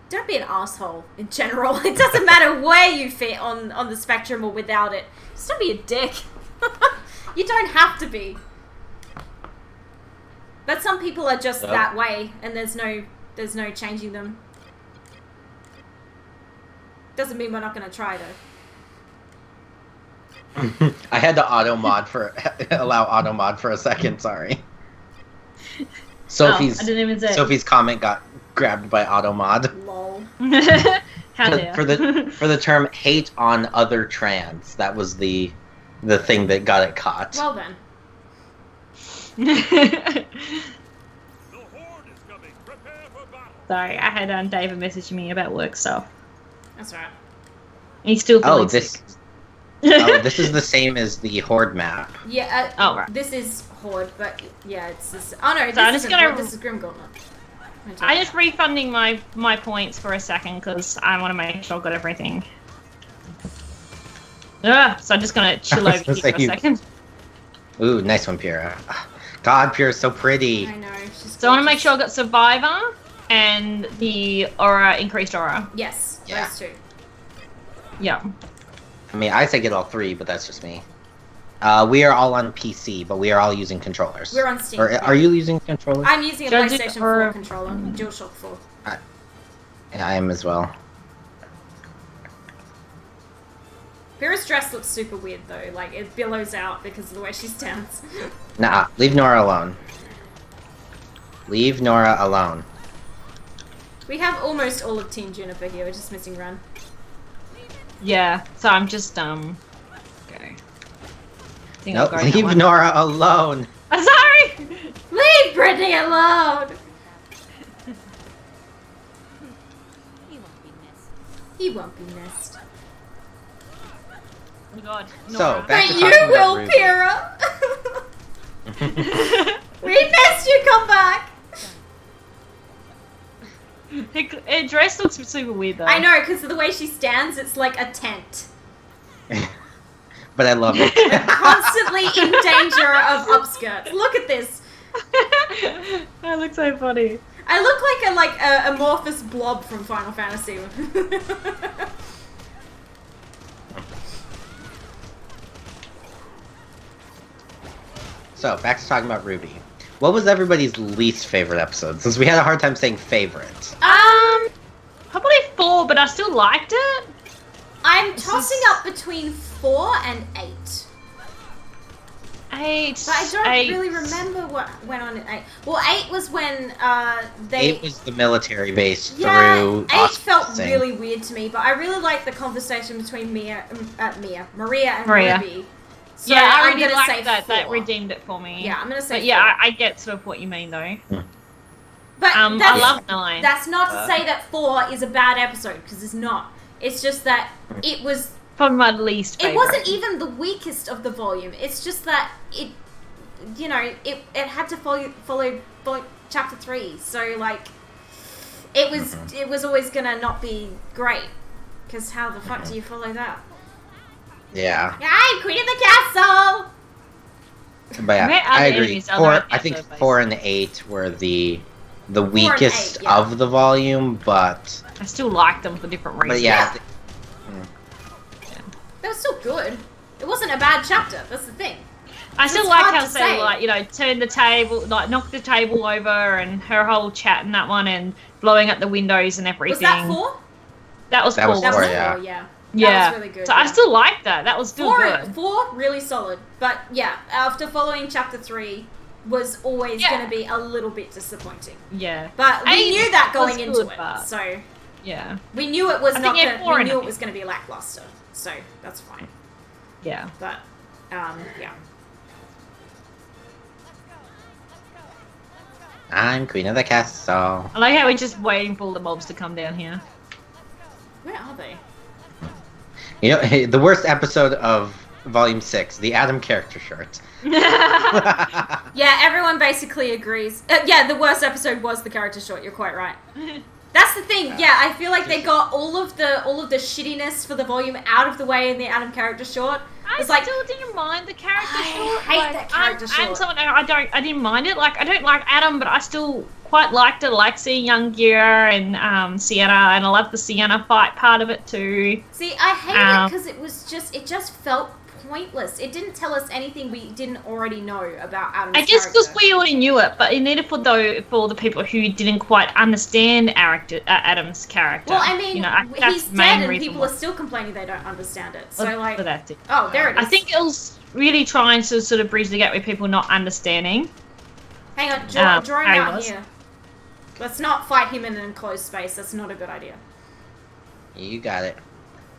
don't be an asshole in general. It doesn't matter where you fit on the spectrum or without it. Just don't be a dick. You don't have to be. But some people are just that way, and there's no changing them. Doesn't mean we're not going to try, though. I had to allow auto mod for a second, sorry. I didn't even say Sophie's comment got grabbed by auto mod. Lol. How dare. For the term hate on other trans. That was the thing that got it caught. Well then. Sorry, I had David messaging me about work stuff. That's right. He's still feeling sick. This is the same as the Horde map. Yeah. Right. This is Horde, but yeah, it's this. Oh no, So this is Grimm Gauntlet. I'm just refunding my points for a second because I want to make sure I've got everything. So I'm just gonna chill over here for a second. Ooh, nice one, Pyrrha. God, Pyrrha's so pretty. I know. So I want to make sure I've got Survivor and the Aura, increased Aura. Yes, Yeah. those two. Yeah. I mean, I say get all three, but that's just me. We are all on PC, but we are all using controllers. We're on Steam. Or, are you using controllers? I'm using a Should I do- PlayStation or- 4 controller, DualShock 4. Yeah, I am as well. Pyrrha's dress looks super weird though, like it billows out because of the way she stands. Nah, leave Nora alone. Leave Nora alone. We have almost all of Team Juniper here, we're just missing Run. Yeah. So I'm just okay. Nope, leave Nora alone. I'm sorry. Leave Brittany alone! He won't be missed. Oh God. So, Nora. back But to you talking about will, Ruby. Pyrrha! We missed you, come back! Her dress looks super weird though. I know, because of the way she stands, it's like a tent. But I love it. Constantly in danger of upskirts. Look at this. That looks so funny. I look like a amorphous blob from Final Fantasy. So, back to talking about Ruby. What was everybody's least favorite episode? Since we had a hard time saying favorite. Probably 4, but I still liked it. I'm tossing up between 4 and 8. 8. But I don't 8. really remember what went on in 8. Well, 8 was when they... 8 was the military base Yeah, through 8 felt Austin. really weird to me, but I really liked the conversation between Maria and Maria. Ruby. So Yeah, I I'm really gonna say liked that. That 4. redeemed it for me. Yeah, I'm gonna say But yeah, 4. I get sort of what you mean though. But I love 9. That's not to say that 4 is a bad episode, because it's not. It's just that it was... Probably my least favourite. It wasn't even the weakest of the volume. It's just that it, you know, it had to follow chapter 3. So, like, it was always gonna not be great. Because how the fuck do you follow that? Yeah. Yay, Queen of the Castle! But yeah, I agree. I think episode 4 and 8 were the weakest 8, yeah. of the volume, but I still like them for different reasons. but yeah, They were still good. It wasn't a bad chapter, that's the thing. I still It's like hard how to they say. like, you know, turn the table, like knock the table over, and her whole chat in that one, and blowing up the windows and everything. Was that 4? That was That was 4. That Four, was yeah. 4, yeah. Yeah. That was really good. So yeah. I still like that. That was still good. 4 really solid. But yeah, after following chapter 3 was always Yeah. going to be a little bit disappointing. Yeah. But we 8 knew that going was into good, it. but- So Yeah. we knew it was I not think, yeah, gonna, 4 we and knew a it was going to be lackluster. So that's fine. Yeah. But yeah. I'm Queen of the Castle. I like how we're just waiting for all the mobs to come down here. Where are they? You know, the worst episode of Volume 6, the Adam character short. Yeah, everyone basically agrees. Yeah, the worst episode was the character short. You're quite right. That's the thing. Yeah, I feel like they got all of the shittiness for the volume out of the way in the Adam character short. I It's like still didn't mind the character I short. hate like, that character I'm short. someone I didn't mind it. Like I don't like Adam, but I still quite liked it. I like seeing young Gira and Sienna, and I love the Sienna fight part of it too. See, I hate it because it just felt pointless. It didn't tell us anything we didn't already know about Adam's I guess because character. we already knew it, but it needed for the people who didn't quite understand Adam's character. Well, I mean, you know, he's that's the dead main and reason people why. are still complaining they don't understand it. So, Well, like... that's it. Oh, there it is. I think it was really trying to sort of bridge the gap with people not understanding. Hang on, draw him Harry out was. here. Let's not fight him in an enclosed space. That's not a good idea. You got it.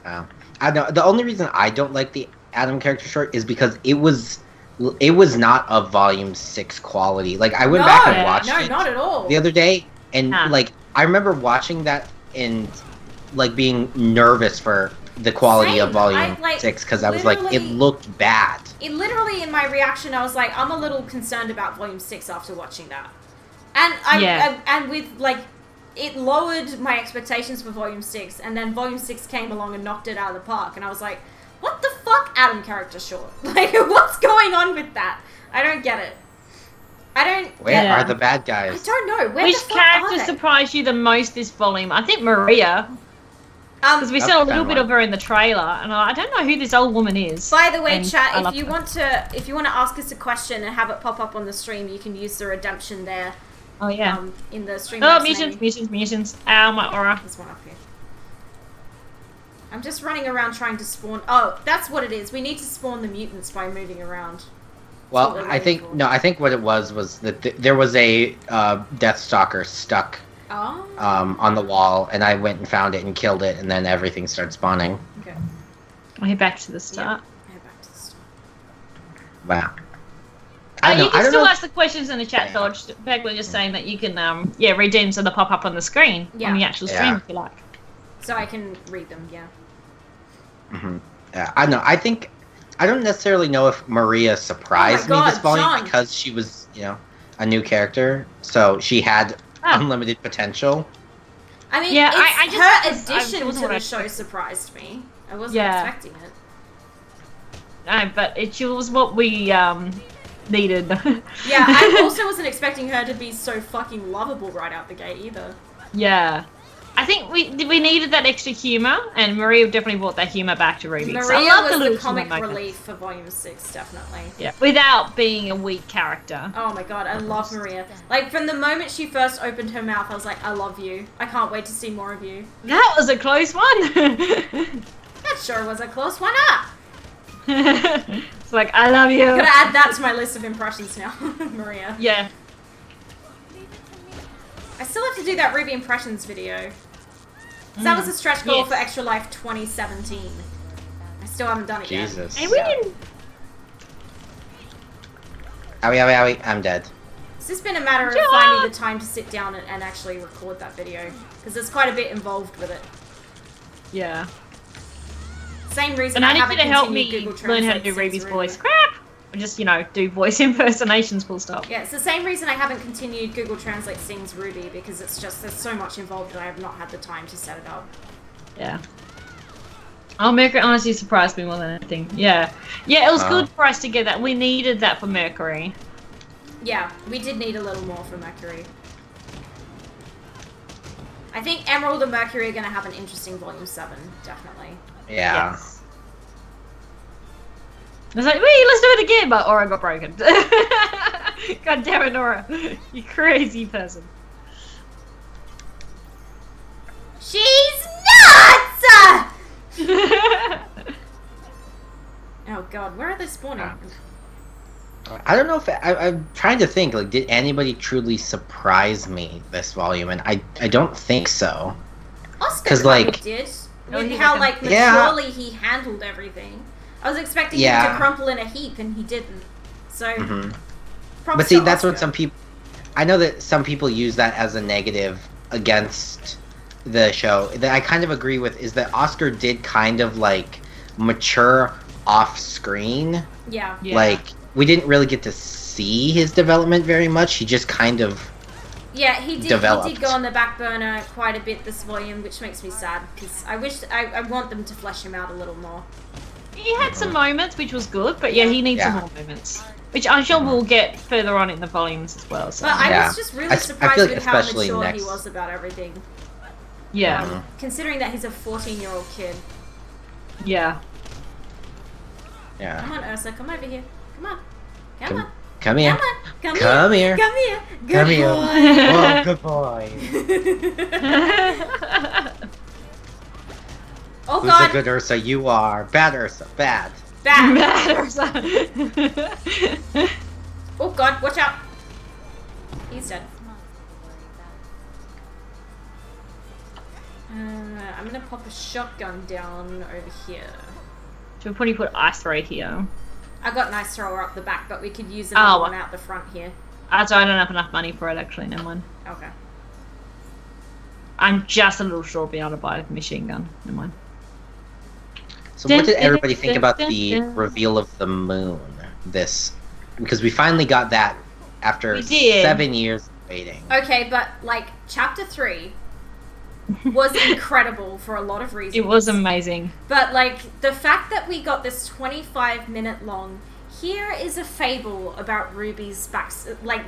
I know the only reason I don't like the Adam character short is because it was not of Volume 6 quality. Like I went back and watched No, it not at all. the other day, and like I remember watching that and like being nervous for the quality Same. of Volume I, like, 6 because I was like, it literally- looked bad. It literally, in my reaction, I was like, I'm a little concerned about Volume 6 after watching that. And and with, like, it lowered my expectations for Volume 6, and then Volume 6 came along and knocked it out of the park, and I was like, what the fuck, Adam character short? Like, what's going on with that? I don't get it. Where are the bad guys? I don't know. Where Which the fuck character are they? surprised you the most this volume? I think Maria, because we That's saw a a little fun bit one. of her in the trailer, and I don't know who this old woman is. By the way, and I chat, love if you her. want to ask us a question and have it pop up on the stream, you can use the redemption there. Oh yeah. In the stream. Oh, notes menu. mutations. Ow, my aura. There's one up here. I'm just running around trying to spawn. Oh, that's what it is. We need to spawn the mutants by moving around. Well, what we're I think waiting for. I think what it was that there was a Deathstalker stuck Oh. on the wall, and I went and found it and killed it, and then everything started spawning. Okay. I'll head back to the start. Head back to the start. Wow. You can still know. ask the questions in the chat, though. Beck was just saying that you can, redeem so they pop up on the screen, Yeah. on the actual stream, Yeah. if you like. So I can read them. Yeah. Yeah, I know. I don't necessarily know if Maria surprised Oh my me this God, volume John. because she was, a new character, so she had Ah. unlimited potential. I mean, Yeah, it's I just- her it addition wasn't to what I the show surprised me. I wasn't Yeah. expecting it. No, but it was what we needed. Yeah, I also wasn't expecting her to be so fucking lovable right out the gate either. Yeah. I think we needed that extra humour, and Maria definitely brought that humour back to Ruby. So I Maria love was the the little comic humour moment. relief for Volume 6, definitely. Yeah, without being a weak character. Oh my god, I love Maria. Like, from the moment she first opened her mouth, I was like, I love you. I can't wait to see more of you. That was a close one. That sure was a close one up. It's like, I love you. Gotta add that to my list of impressions now, Maria. Yeah. I still have to do that Ruby Impressions video. So that was a stretch goal Yes. for Extra Life 2017. I still haven't done it yet. Jesus. And we didn't. Owie, owie, owie, I'm dead. It's just been a matter of finding the time to sit down and actually record that video. Because there's quite a bit involved with it. Yeah. Same reason And I I need haven't you to help continued me Google Translate learn how to do since Ruby's Ruby. voice. Crap! Or just, do voice impersonations, full stop. Yeah, it's the same reason I haven't continued Google Translate Sings Ruby, because it's just, there's so much involved and I have not had the time to set it up. Yeah. Oh, Mercury honestly surprised me more than anything. Yeah. Yeah, it was good for us to get that. We needed that for Mercury. Yeah, we did need a little more for Mercury. I think Emerald and Mercury are going to have an interesting Volume 7, definitely. Yeah. Yes. I was like, wait, let's do it again, but Aura got broken. God damn it, Aura. You crazy person. She's nuts! Oh god, where are they spawning? I don't know if I'm trying to think. Like, did anybody truly surprise me this volume? And I don't think so. Oscar 'Cause, kind of like- did. Oh, With he how, like like, Yeah. maturely he handled everything. I was expecting him to crumple in a heap, and he didn't. So, props But see, to that's what Oscar. some people. I know that some people use that as a negative against the show. That I kind of agree with is that Oscar did kind of like mature off screen. Yeah. Yeah. Like we didn't really get to see his development very much. He just kind of Yeah, he did developed. go on the back burner quite a bit this volume, which makes me sad, because I want them to flesh him out a little more. He had some moments, which was good, but yeah, he needs some Yeah. more moments. Which I'm sure we'll get further on in the volumes as well. So. But I Yeah. was just really I surprised feel like with how especially mature he next- was about everything. Yeah. Considering that he's a 14-year-old kid. Yeah. Yeah. Come on, Ursa, come over here. Come on. Come on. Come here. Come on. Come, Come here. here. Come here. Good Come here. boy. Oh, good boy. Oh Who's god. a good Ursa? You are. Bad Ursa. Bad. Bad. Oh god, watch out. He's dead. I'm gonna pop a shotgun down over here. Should we probably put ice right here? I got an ice thrower up the back, but we could use another one out the front here. So I don't have enough money for it, actually. Never mind. Okay. I'm just a little short being able to buy a machine gun. Never mind. So what did everybody think about the reveal of the moon? Because we finally got that after We did. 7 years of waiting. Okay, but like chapter 3 was incredible for a lot of reasons. It was amazing. But like the fact that we got this 25-minute long, here is a fable about Ruby's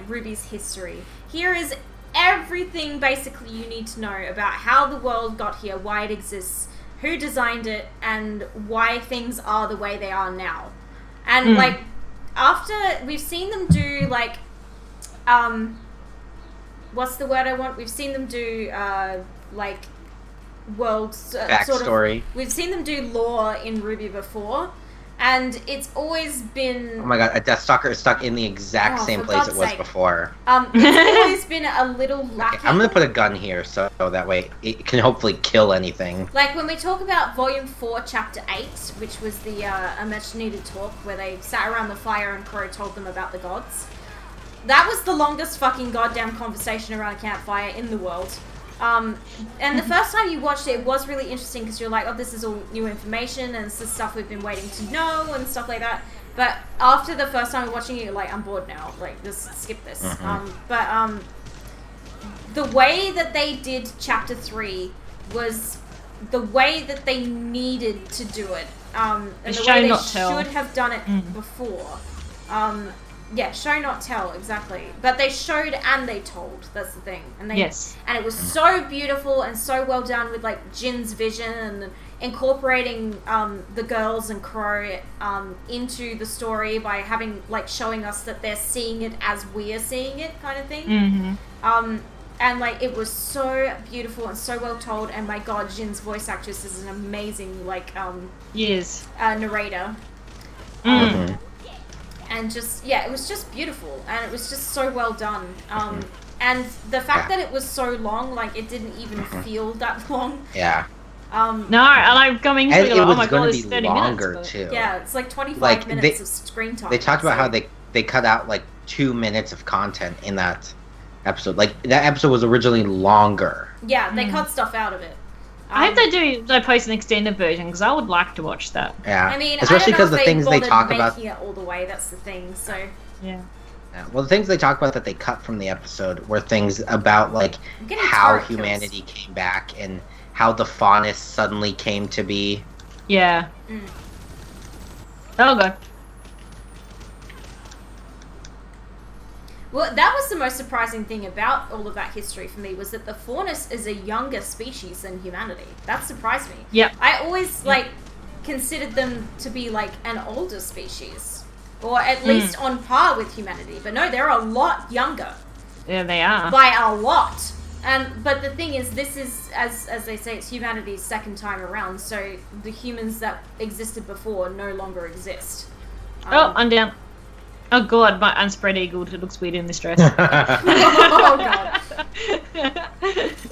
Ruby's history. Here is everything basically you need to know about how the world got here, why it exists, who designed it, and why things are the way they are now. And like after we've seen them do like what's the word I want? We've seen them do like world Backstory. We've seen them do lore in Ruby before, and it's always been Oh my god, a Death Stalker is stuck in the exact same for place God's it was sake. before. it's always been a little lacking. Okay, I'm gonna put a gun here so that way it can hopefully kill anything. Like when we talk about Volume 4, Chapter 8, which was the a much needed talk where they sat around the fire and Cory told them about the gods. That was the longest fucking goddamn conversation around a campfire in the world. And the first time you watched it was really interesting because you're like, oh, this is all new information and this is stuff we've been waiting to know and stuff like that. But after the first time watching it, you're like, I'm bored now. Like, just skip this. The way that they did Chapter 3 was the way that they needed to do it. And the show way they not tell. should have done it before. Yeah, show not tell, exactly. But they showed and they told. That's the thing. And and it was so beautiful and so well done with like Jin's vision and incorporating the girls and Crow into the story by having like showing us that they're seeing it as we're seeing it, kind of thing. And like it was so beautiful and so well told. And my God, Jin's voice actress is an amazing like narrator. And just, yeah, it was just beautiful. And it was just so well done. And the fact that it was so long, like, it didn't even feel that long. Yeah. No, and I'm coming And to it like, oh was my going god, to it's be 30 longer minutes. too. Yeah, it's like 25 Like, minutes of screen time. They talked about how they cut out like 2 minutes of content in that episode. Like, that episode was originally longer. Yeah, they cut stuff out of it. I hope they post an extended version because I would like to watch that. Yeah, I mean, especially because the things they talk about. making it all the way. That's the thing. So Yeah. Yeah, well, the things they talk about that they cut from the episode were things about like getting how turret humanity came back and how the faunus suddenly came to be. Yeah. Mm. Oh god. Well, that was the most surprising thing about all of that history for me, was that the faunus is a younger species than humanity. That surprised me. Yep. I always considered them to be like an older species, or at least on par with humanity. But no, they're a lot younger. Yeah, they are. By a lot. But the thing is, this is, as they say, it's humanity's second time around, so the humans that existed before no longer exist. Oh, I'm down. Oh god, my unspread eagle looks weird in this dress. Oh god.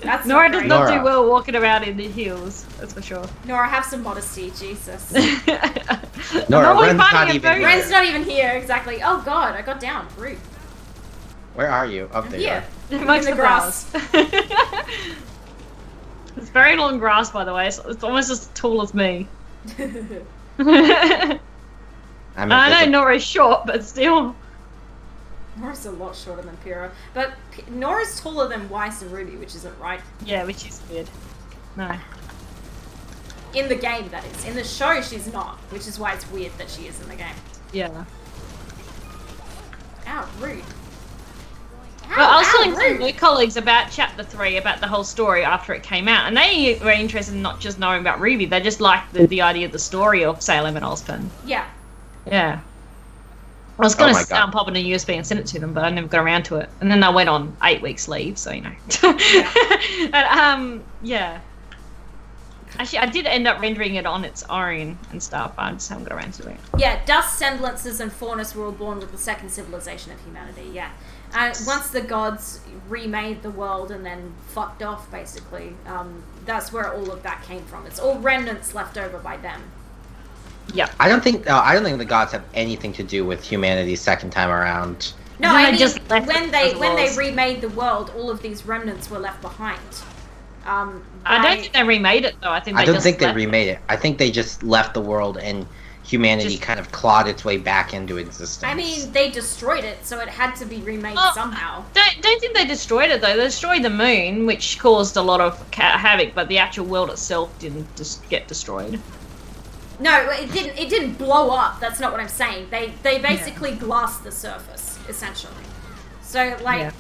That's Nora does not do Nora. well walking around in the heels, that's for sure. Nora, have some modesty, Jesus. Nora, I'm always Ren's not finding it even very- here. Ren's not even here, exactly. Oh god, I got down. Rude. Where are you? Up there. you Here. are. Amongst In the grass. It's very long grass, by the way. It's almost as tall as me. I'm I know invisible. Nora's short, but still. Nora's a lot shorter than Pyrrha. But Nora's taller than Weiss and Ruby, which isn't right. Yeah, which is weird. No. In the game, that is. In the show, she's not. Which is why it's weird that she is in the game. Yeah. Ow, rude. Ow, Well, I was ow, telling some rude. of my colleagues about Chapter 3, about the whole story after it came out, and they were interested in not just knowing about Ruby, they just liked the idea of the story of Salem and Ozpin. Yeah. Yeah. I was going Oh my to God. pop it in a USB and send it to them, but I never got around to it. And then I went on 8 weeks leave, so you know. But, yeah. Actually, I did end up rendering it on its own and stuff, but I just haven't got around to it. Yeah, dust, semblances, and faunus were all born with the second civilization of humanity, yeah. And once the gods remade the world and then fucked off, basically, that's where all of that came from. It's all remnants left over by them. Yep. I don't think the gods have anything to do with humanity's second time around. No, Then I they mean, just left when it they as it when they was. remade the world, all of these remnants were left behind. I don't think they remade it, though. I think they I don't just think they left remade it. I think they just left the world and humanity Just- kind of clawed its way back into existence. I mean, they destroyed it, so it had to be remade Oh, somehow. Don't think they destroyed it, though. They destroyed the moon, which caused a lot of havoc, but the actual world itself didn't just get destroyed. No, it didn't. It didn't blow up. That's not what I'm saying. They basically glassed the surface, essentially. So like,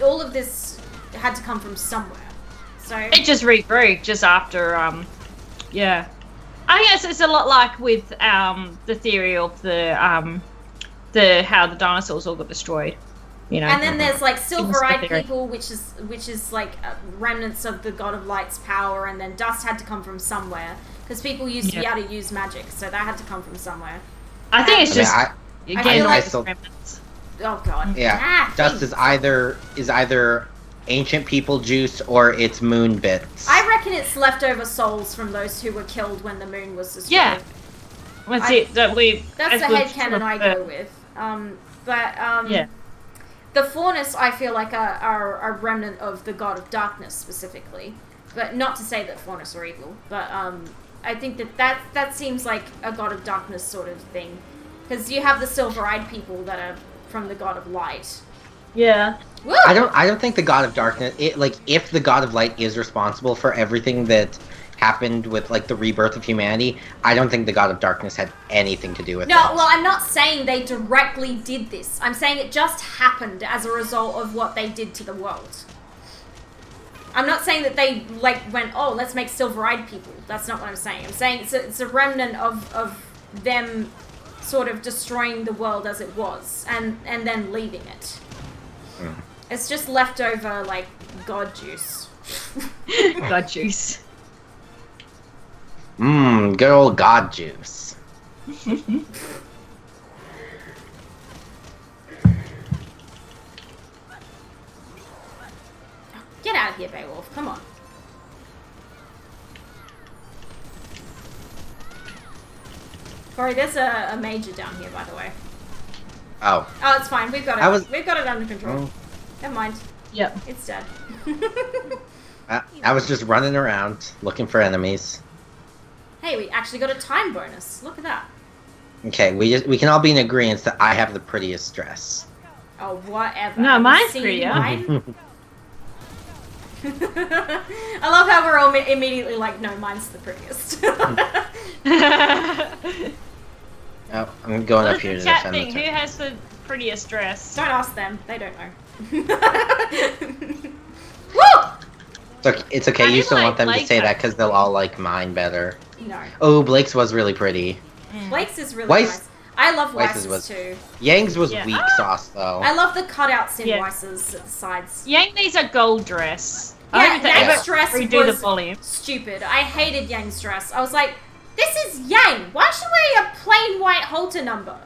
all of this had to come from somewhere. So It just regrew just after, yeah. I guess it's a lot like with the theory of the how the dinosaurs all got destroyed, you know. and then there's like Even silver-eyed theory. people, which is like remnants of the god of light's power, and then dust had to come from somewhere because people used to be able to use magic, so that had to come from somewhere. I think it's I mean, just I again feel all like- just remnants. Oh god. yeah, Ah, dust things. is either ancient people juice or it's moon bits. I reckon it's leftover souls from those who were killed when the moon was destroyed. Yeah. That's it. That we. That's as the we've headcanon sort I of, go with. Yeah. The faunus I feel like are a remnant of the god of darkness specifically. But not to say that faunus are evil, but I think that seems like a god of darkness sort of thing. Because you have the silver-eyed people that are from the god of light. Yeah. Woo! I don't think the god of darkness. If the god of light is responsible for everything that happened with like the rebirth of humanity, I don't think the god of darkness had anything to do with No, it. well, I'm not saying they directly did this. I'm saying it just happened as a result of what they did to the world. I'm not saying that they, went, oh, let's make silver-eyed people. That's not what I'm saying. I'm saying it's a remnant of them sort of destroying the world as it was and then leaving it. Mm. It's just leftover, god juice. God juice. Good old god juice. Get out of here, Beowulf. Come on. Cory, there's a major down here, by the way. Oh. Oh, it's fine. We've got it. We've got it under control. Never mind. Yep. It's dead. I was just running around looking for enemies. Hey, we actually got a time bonus. Look at that. Okay, we can all be in agreement that I have the prettiest dress. Oh, whatever. No, mine's prettier. Mine? I love how we're all immediately like, no, mine's the prettiest. Oh, I'm going up here to chat defend thing. the Who turn. has the prettiest dress? Don't ask them. They don't know. Woo! It's okay. I You did still like want them to Blake say that though. because they'll all like mine better. No. Oh, Blake's was really pretty. Blake's is really Weiss- nice. I love Weiss's Weiss's too. Yang's was Yeah. weak sauce though. I love the cutouts in Yeah. Weiss's at the sides. Yang needs a gold dress. Yeah, I hope they Yang's ever dress redo was the volume. stupid. I hated Yang's dress. I was like, this is Yang. Why is she wearing a plain white halter number?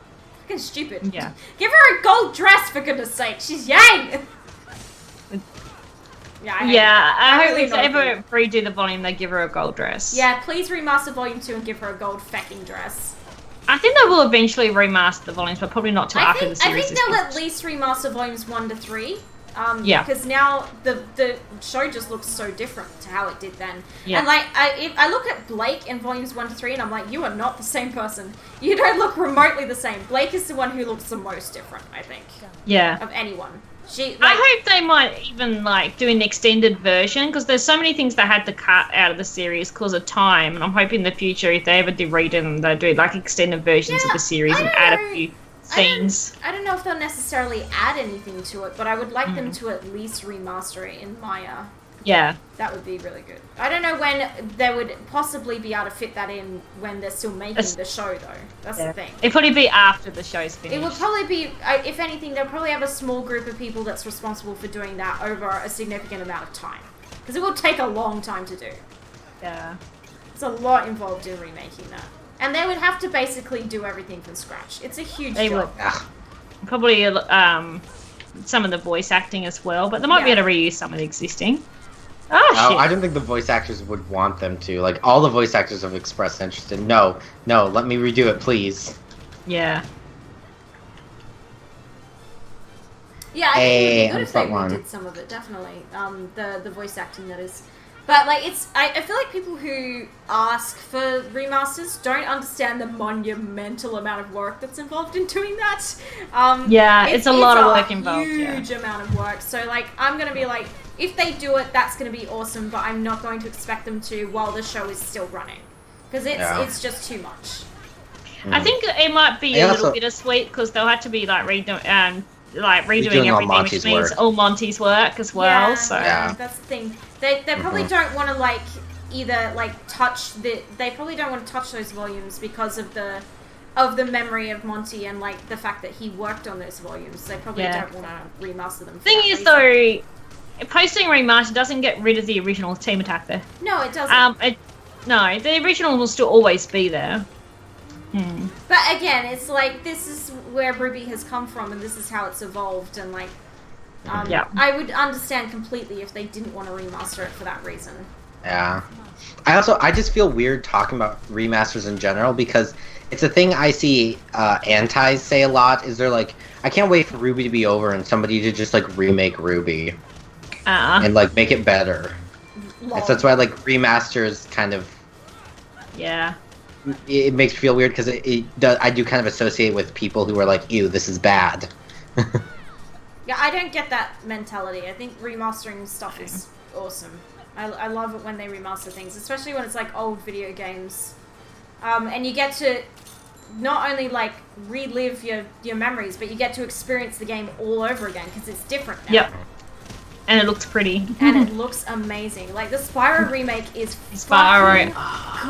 Fucking stupid. Yeah. Give her a gold dress for goodness sake. She's Yang. Yeah, I hope really if they not ever redo the volume, they give her a gold dress. Yeah, please remaster Volume 2 and give her a gold fucking dress. I think they will eventually remaster the volumes, but probably not till after the I series think is they'll at finished. least remaster Volumes 1 to 3. Yeah. Because now the show just looks so different to how it did then. Yeah. And like, I look at Blake in Volumes 1 to 3 and I'm like, you are not the same person. You don't look remotely the same. Blake is the one who looks the most different, I think, Yeah. of anyone. She. Like, I hope they might even like do an extended version because there's so many things they had to cut out of the series because of time, and I'm hoping in the future if they ever do redo them, they'll do like extended versions of the series and add a few scenes. I don't know if they'll necessarily add anything to it, but I would like them to at least remaster it in Maya. Yeah. That would be really good. I don't know when they would possibly be able to fit that in when they're still making the show, though. That's the thing. It'd probably be after the show's finished. It would probably be, if anything, they'll probably have a small group of people that's responsible for doing that over a significant amount of time. Because it will take a long time to do. Yeah. There's a lot involved in remaking that. And they would have to basically do everything from scratch. It's a huge job. Probably some of the voice acting as well, but they might be able to reuse some of the existing. Oh, shit. I don't think the voice actors would want them to. Like, all the voice actors have expressed interest in, no, let me redo it, please. Yeah. Yeah, I think it would be good if they one. redid some of it, definitely. The voice acting, that is. But, like, I feel like people who ask for remasters don't understand the monumental amount of work that's involved in doing that. It's a lot of work involved. Huge amount of work. So, like, I'm going to be like, if they do it, that's going to be awesome, but I'm not going to expect them to while the show is still running. Because it's just too much. I think it might be a little bittersweet because they'll have to be, like, redoing everything, which means all Monty's work as well. That's the thing. They probably don't want to like either like touch they probably don't want to touch those volumes because of the memory of Monty and like the fact that he worked on those volumes. They probably don't want to remaster them. Thing is though, posting remaster doesn't get rid of the original Team Attack there. No, it doesn't. No, the original will still always be there. But again, it's like this is where Ruby has come from, and this is how it's evolved, and like, I would understand completely if they didn't want to remaster it for that reason. Yeah. I just feel weird talking about remasters in general because it's a thing I see antis say a lot. Is they're like, I can't wait for Ruby to be over and somebody to just like remake Ruby and like make it better. And so that's why like remasters kind of. Yeah. It makes me feel weird because I do kind of associate with people who are like, ew, this is bad. Yeah, I don't get that mentality. I think remastering stuff is awesome. I love it when they remaster things, especially when it's like old video games. And you get to not only like relive your memories, but you get to experience the game all over again because it's different now. Yep. And it looks pretty. And it looks amazing. Like, the Spyro remake is Spyro.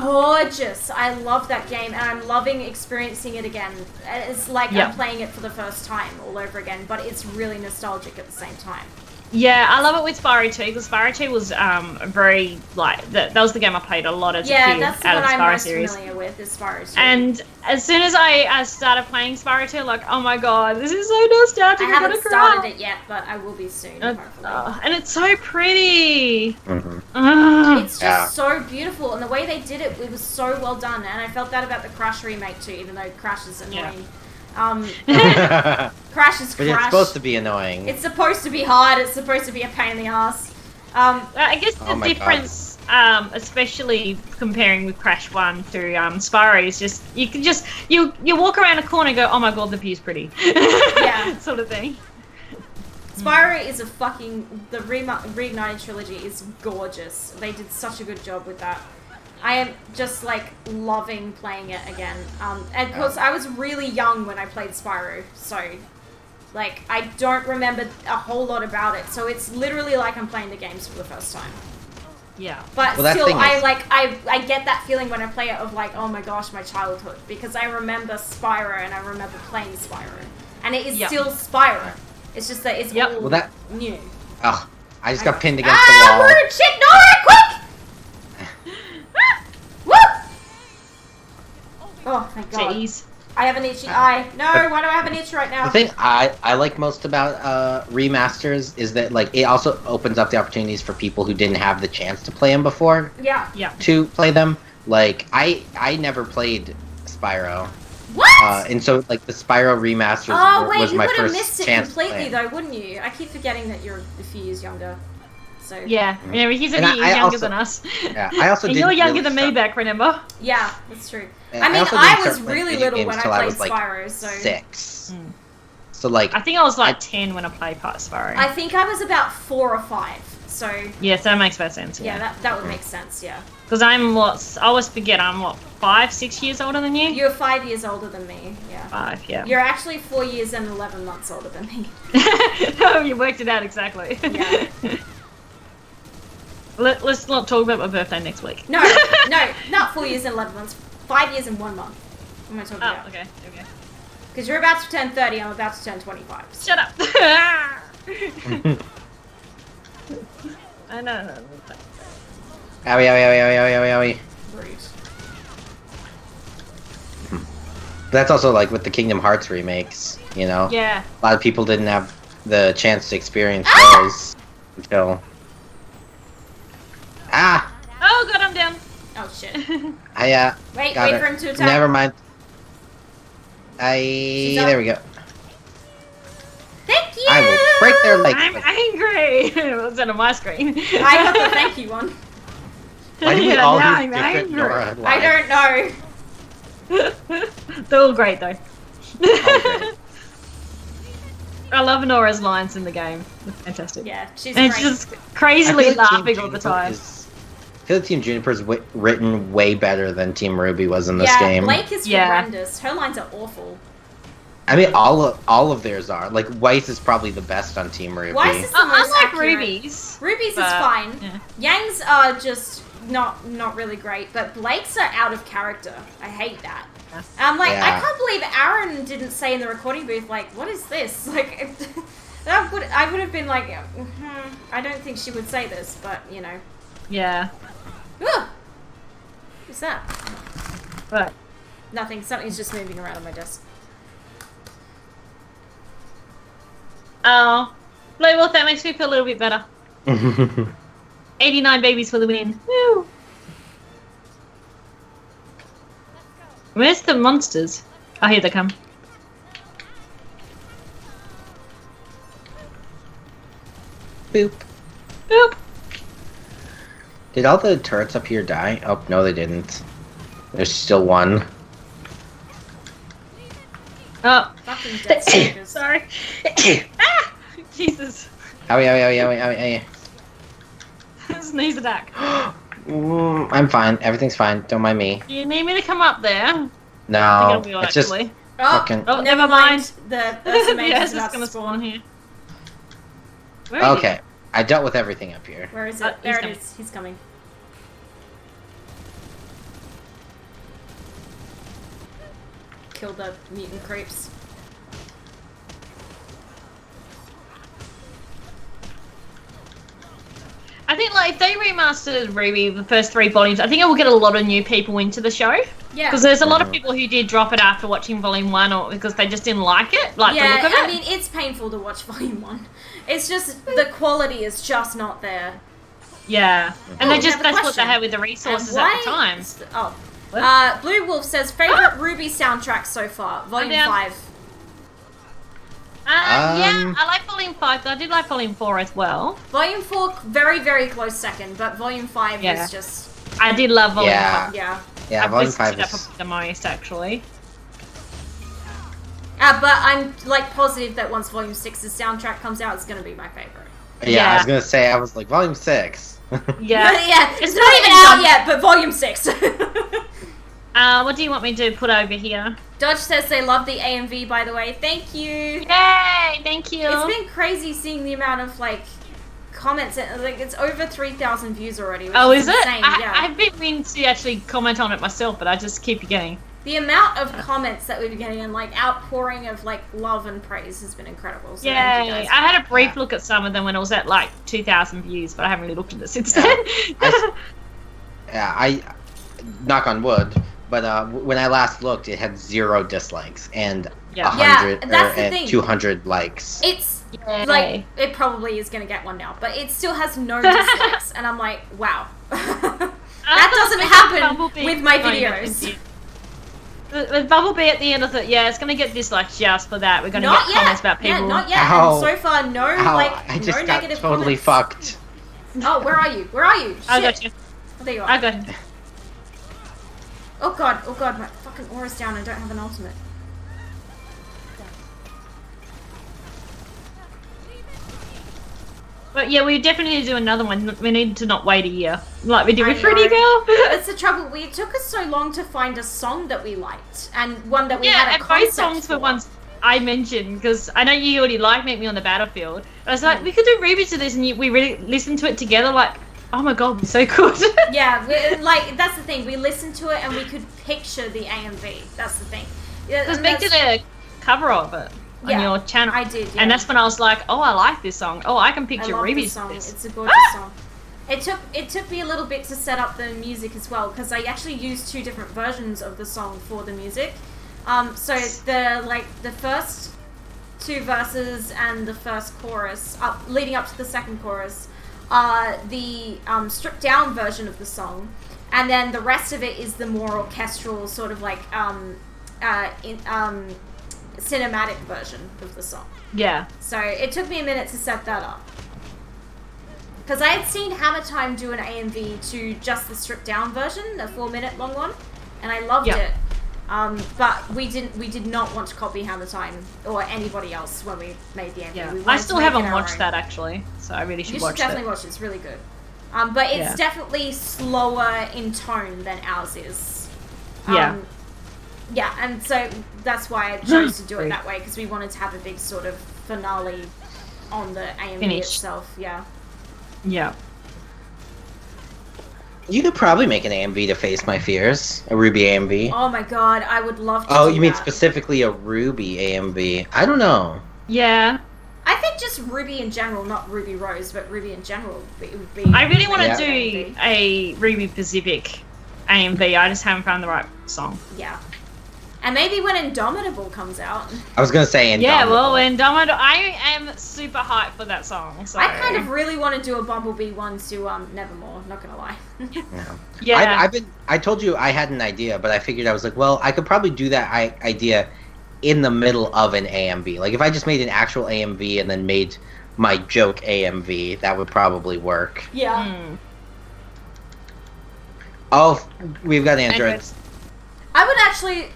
Gorgeous. I love that game, and I'm loving experiencing it again. It's like I'm playing it for the first time all over again, but it's really nostalgic at the same time. Yeah, I love it with Spyro 2, because Spyro 2 was very, like, that was the game I played a lot as a kid out of the Spyro series. Yeah, that's the one I'm most familiar with, is Spyro 2. And as soon as I started playing Spyro 2, like, oh my god, this is so nostalgic. I haven't started it yet, but I will be soon, hopefully. And it's so pretty. It's just so beautiful, and the way they did it, it was so well done, and I felt that about the Crash remake too, even though Crash is annoying. Crash is But Crash. it's supposed to be annoying. It's supposed to be hard. It's supposed to be a pain in the ass. I guess the Oh my difference, especially comparing with Crash 1 to Spyro, is just you can just you walk around a corner and go, oh my god, the view's pretty. Yeah. Sort of thing. Spyro is a fucking... The Reignited trilogy is gorgeous. They did such a good job with that. I am just, like, loving playing it again. And of course, I was really young when I played Spyro, so... Like, I don't remember a whole lot about it, so it's literally like I'm playing the games for the first time. Yeah. But Well, still, that thing I get that feeling when I play it of like, oh my gosh, my childhood. Because I remember Spyro and I remember playing Spyro. And it is still Spyro. It's just that it's all Well, that... new. Ugh. I just got pinned against the wall. Rude shit! No, quick! Woo! Oh, thank God. Jeez. I have an itchy eye. No, why do I have an itch right now? The thing I like most about remasters is that like it also opens up the opportunities for people who didn't have the chance to play them before. Yeah. Yeah. To play them. Like I never played Spyro. What? And so like the Spyro remasters was you my would have first missed it chance to completely play though, wouldn't you? I keep forgetting that you're a few years younger. So Yeah. Yeah, he's a And few years I younger also- than us. Yeah, I also And didn't you're younger really than me, start- Beck, remember? yeah, that's true. and I mean, also I didn't was start playing really video little games when I till played was, like, Spyro, so 6. Mm. So like I think I was like 10 when I played part of Spyro. I think I was about 4 or 5. So Yes, that makes better sense. yeah, that would make sense. Yeah, Because I always forget, I'm 5, 6 years older than you? you're 5 years older than me. Yeah, 5, yeah. you're actually 4 years and 11 months older than me. Oh, you worked it out exactly. Yeah. Let's not talk about my birthday next week. No, not 4 years and 11 months. 5 years and 1 month. What am I talking Oh, about? okay. Because you're about to turn 30, I'm about to turn 25. So. Shut up. I know. owie, owie. Rude. That's also like with the Kingdom Hearts remakes, you know? Yeah. A lot of people didn't have the chance to experience those until... Ah! Oh god, I'm down. Oh shit. I, Wait got for him to attack. Never mind. She's up. There we go. Thank you! I will break their legs. I'm angry. What's that on my screen? I got the thank you one. Why do we Yeah, all now use I'm different angry. Nora I lines? don't know. They're all great though. Okay. I love Nora's lines in the game. They're fantastic. Yeah, she's And great. it's just I feel crazily like laughing Team all the Juniper time. I feel like Team Juniper's written way better than Team Ruby was in this yeah, game. Blake is Yeah. horrendous. Her lines are awful. I mean, all of theirs are. Like, Weiss is probably the best on Team Ruby. Weiss is the I most like accurate. Ruby's. Ruby's is but- fine. yeah. Yang's are just not really great, but Blake's are out of character. I hate that. Yeah. I'm like, I Yeah. can't believe Aaron didn't say in the recording booth, like, what is this? Like, I would have been like, I don't think she would say this, but, you know. Yeah. Ugh! What's that? But Nothing. Something's just moving around on my desk. oh, well, that makes me feel a little bit better. 89 babies for the win. Woo! Where's the monsters? Oh, here they come. Boop. Boop. Did all the turrets up here die? Oh, no, they didn't. There's still one. Oh, Fucking dead stalkers. sorry. Ah! Jesus. Owie. Sneeze attack. I'm fine. Everything's fine. Don't mind me. Do you need me to come up there? I think No, it'll be alright, it's just actually. Oh, fucking... Oh, never mind. The Ursa Yeah, is it's about just to gonna spawn. spawn here. Where are you? Okay, I dealt with everything up here. Where is Oh, it? he's There it coming. is. He's coming. Kill the mutant creeps. I think like if they remastered Ruby the first 3 volumes, I think it will get a lot of new people into the show. Yeah. Because there's a lot of people who did drop it after watching Volume 1 or because they just didn't like it, like the Yeah, look of it. I mean, it's painful to watch Volume 1. It's just, the quality is just not there. Yeah. And Oh, they we just, have a that's what question. they had with the resources And at the why- time. Oh. What? Blue Wolf says, favorite Ruby soundtrack so far? Volume down. 5. Yeah, I like Volume 5, but I did like Volume 4 as well. Volume 4, very, very close second, but Volume 5 was just... I did love Volume 5. Yeah. Yeah, Volume 5 is... probably the most, actually. But I'm, like, positive that once Volume 6's soundtrack comes out, it's going to be my favourite. Yeah, I was going to say, I was like, Volume 6. Yeah. Yeah, it's not even out yet, but Volume 6. What do you want me to put over here? Dodge says they love the AMV, by the way. Thank you. Yay! Thank you. It's been crazy seeing the amount of, like, comments. Like, it's over 3,000 views already. Which is it? Insane. Yeah. I've been meaning to actually comment on it myself, but I just keep forgetting. The amount of comments that we've been getting and, like, outpouring of, like, love and praise has been incredible. So Yay! I had a brief look at some of them when it was at, like, 2,000 views, but I haven't really looked at it since then. I knock on wood. But when I last looked, it had 0 dislikes and 100 and 200 likes. It's like it probably is going to get one now, but it still has no dislikes, and I'm like, wow, that doesn't happen with my videos. With Bumblebee at the end, I thought, it's going to get dislikes just for that. We're going to get comments about people. Yeah, not yet. And so far, I just got negative totally comments. fucked. Oh, where are you? Where are you? Shit. I got you. Oh, there you are. I got you. Oh god, my fucking aura's down. I don't have an ultimate. But yeah, we definitely need to do another one. We need to not wait a year. Like we did with Pretty Girl. That's the trouble. It took us so long to find a song that we liked. And one that we had a concept both songs were ones I mentioned. Because I know you already like Meet Me on the Battlefield. I was like, we could do rebeats of this and we really listened to it together like, oh my god, it's so good. Yeah, like, that's the thing. We listened to it and we could picture the AMV. That's the thing. Because Meg did a cover of it on your channel. I did, And that's when I was like, oh, I like this song. Oh, I can picture Ruby's song. this. It's a gorgeous song. It took me a little bit to set up the music as well, because I actually used 2 different versions of the song for the music. So the first 2 verses and the first chorus, leading up to the second chorus, the stripped down version of the song, and then the rest of it is the more orchestral sort of like cinematic version of the song. Yeah. So it took me a minute to set that up, because I had seen Hammer Time do an AMV to just the stripped down version, a 4-minute long one, and I loved it. But we did not want to copy Hammer Time or anybody else when we made the AMV. Yeah. I still haven't watched that actually, so I really should watch it. You should definitely watch it. It's really good. But it's definitely slower in tone than ours is. Yeah, and so that's why I chose to do it that way, because we wanted to have a big sort of finale on the AMV itself. Yeah. Yeah. You could probably make an AMV to Face My Fears, a Ruby AMV. Oh my god, I would love to. Oh, you mean specifically a Ruby AMV? I don't know. Yeah. I think just Ruby in general, not Ruby Rose, but Ruby in general would be. I really want to do a Ruby Pacific AMV. I just haven't found the right song. Yeah. And maybe when Indomitable comes out. I was gonna say Indomitable. Yeah, well, Indomitable. I am super hyped for that song. So. I kind of really want to do a Bumblebee one to Nevermore. Not gonna lie. Yeah. I told you I had an idea, but I figured I was like, well, I could probably do that idea in the middle of an AMV. Like if I just made an actual AMV and then made my joke AMV, that would probably work. Yeah. Oh, we've got androids. I would actually,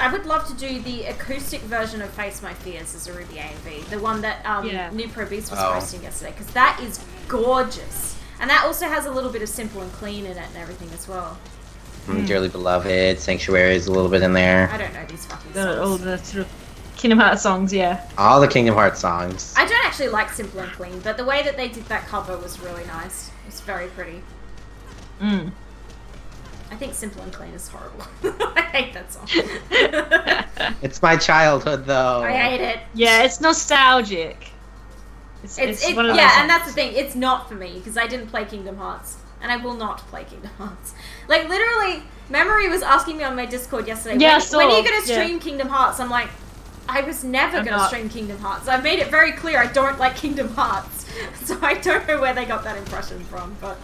I would love to do the acoustic version of Face My Fears as a Ruby AMV, the one that New Pro Beast was posting yesterday, because that is gorgeous, and that also has a little bit of Simple and Clean in it and everything as well. Dearly Beloved, Sanctuary is a little bit in there. I don't know these fucking songs. All the sort of Kingdom Hearts songs, all the Kingdom Hearts songs. I don't actually like Simple and Clean, but the way that they did that cover was really nice. It's very pretty. I think Simple and Clean is horrible. I hate that song. It's my childhood, though. I hate it. Yeah, it's nostalgic. It's one of those and that's the thing. It's not for me, because I didn't play Kingdom Hearts. And I will not play Kingdom Hearts. Like, literally, Memory was asking me on my Discord yesterday, when are you going to stream Kingdom Hearts? I'm like, I was never going to stream Kingdom Hearts. I've made it very clear I don't like Kingdom Hearts. So I don't know where they got that impression from, but...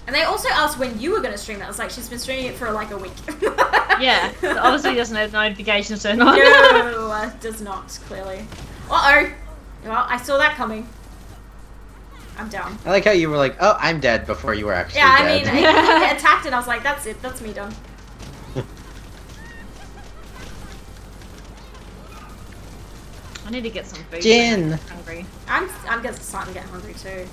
And they also asked when you were going to stream that. I was like, she's been streaming it for like a week. Yeah, so obviously doesn't have notifications turned on. No, does not, clearly. Uh-oh. Well, I saw that coming. I'm down. I like how you were like, oh, I'm dead before you were actually Yeah, dead. I mean, I attacked and I was like, that's it. That's me done. I need to get some food. Jin. I'm hungry. I'm starting to get hungry too.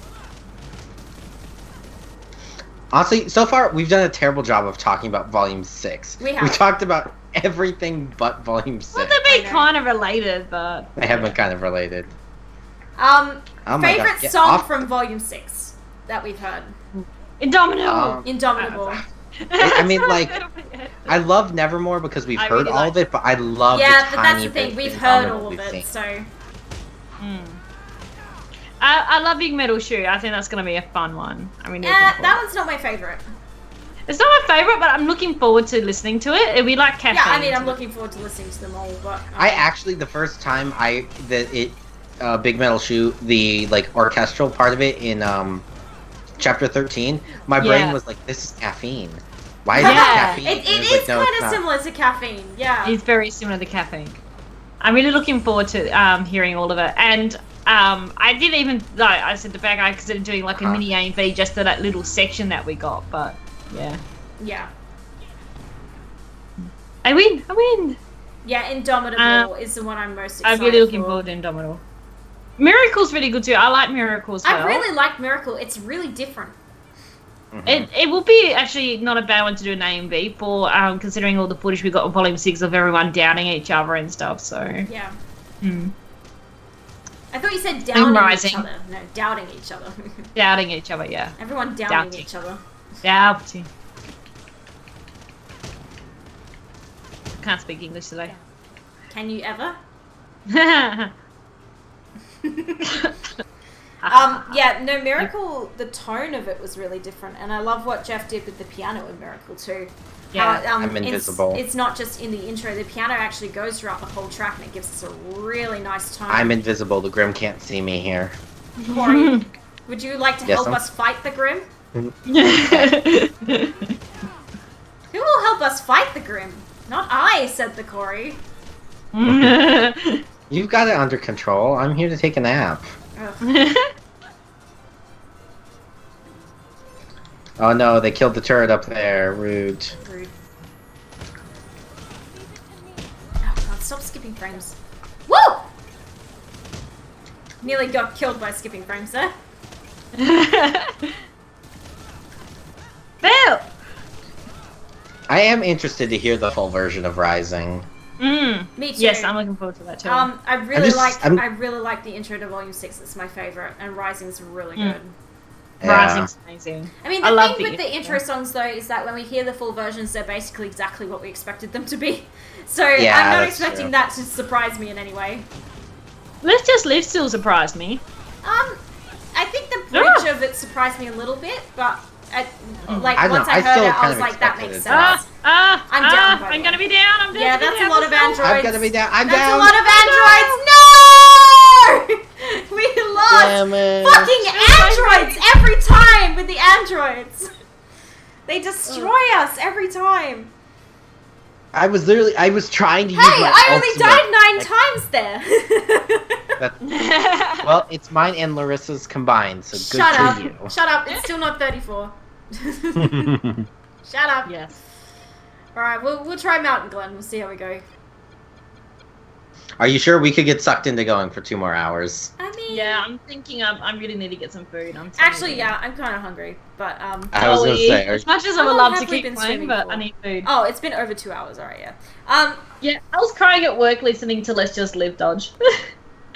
Honestly, so far, we've done a terrible job of talking about Volume 6. We have. We talked about everything but Volume 6. Well, they'd be kind of related, but... They have been kind of related. Oh my favorite God, get song off. from Volume 6 that we've heard? Indomitable! Indomitable. I mean, like, I love Nevermore because we've heard really all like of it, but I love Yeah, the but that's tiny the thing. bit We've in heard Indomitable all of we've it, seen. so... I love Big Metal Shoe. I think that's going to be a fun one. I mean, that one's not my favorite. it's not my favorite, but I'm looking forward to listening to it. It'll be like caffeine. Yeah, I mean, I'm looking forward to listening to them all, but... I actually, the first time Big Metal Shoe, the, like, orchestral part of it in, Chapter 13, my brain was like, this is caffeine. Why is this caffeine? It And is like, no, kind it's of not. similar to caffeine, yeah. It's very similar to caffeine. I'm really looking forward to hearing all of it. And I did even, like I said, the back I considered doing like a mini AMV just for that little section that we got, but yeah. Yeah. I win! Yeah, Indomitable is the one I'm most excited I'm really looking for. forward to Indomitable. Miracle's really good too. I like Miracle as well. I really like Miracle. It's really different. It will be actually not a bad one to do an AMV for, considering all the footage we got on Volume 6 of everyone downing each other and stuff, so... Yeah. Hmm. I thought you said downing Rising. each other. No, doubting each other. Doubting each other, yeah. Everyone downing Doubting. each other. Doubting. Can't speak English today. Can you ever? Yeah. Yeah, no, Miracle, the tone of it was really different, and I love what Jeff did with the piano in Miracle too. Yeah, I'm invisible. It's not just in the intro, the piano actually goes throughout the whole track, and it gives us a really nice tone. I'm invisible. The Grimm can't see me here. Cory, would you like to Yes, help I'm- us fight the Grimm? Who will help us fight the Grimm? Not I, said the Cory. You've got it under control. I'm here to take a nap. Ugh. Oh no, they killed the turret up there. Rude. Rude. Oh god, stop skipping frames. Woo! Nearly got killed by skipping frames there. Bill! I am interested to hear the full version of Rising. Me too. Yes, I'm looking forward to that too. I really I'm- I really like the intro to Volume 6. It's my favorite, and Rising's really good. Yeah. Rising's amazing. I mean, I the love thing the with the intro songs though is that when we hear the full versions, they're basically exactly what we expected them to be. So Yeah, I'm not that's expecting true. that to surprise me in any way. Let's Just Live still surprised me. I think the bridge of it surprised me a little bit, but like I don't once know, I I heard still it, I kind was of like, that expected makes it. sense. I'm down, by the I'm way. gonna be down. I'm Yeah, that's a lot of androids. I'm gonna be down. I'm That's down. a lot of androids. No! We lost Damn it. fucking androids every time with the androids. They destroy us every time. I was trying to use Hey, my I only ultimate. died 9 times there. That- well, it's mine and Larissa's combined, so good Shut for up. you. Shut up. It's still not 34. Shut up. Yes. Alright, we'll try Mountain Glen. We'll see how we go. Are you sure we could get sucked into going for 2 more hours? I mean... Yeah, I'm thinking I really need to get some food. Actually, yeah, I'm kind of hungry, but I was gonna say, As much as I How would long love to have we keep been playing, streaming but for? I need food. Oh, it's been over 2 hours, alright, yeah. Yeah, I was crying at work listening to Let's Just Live Dodge.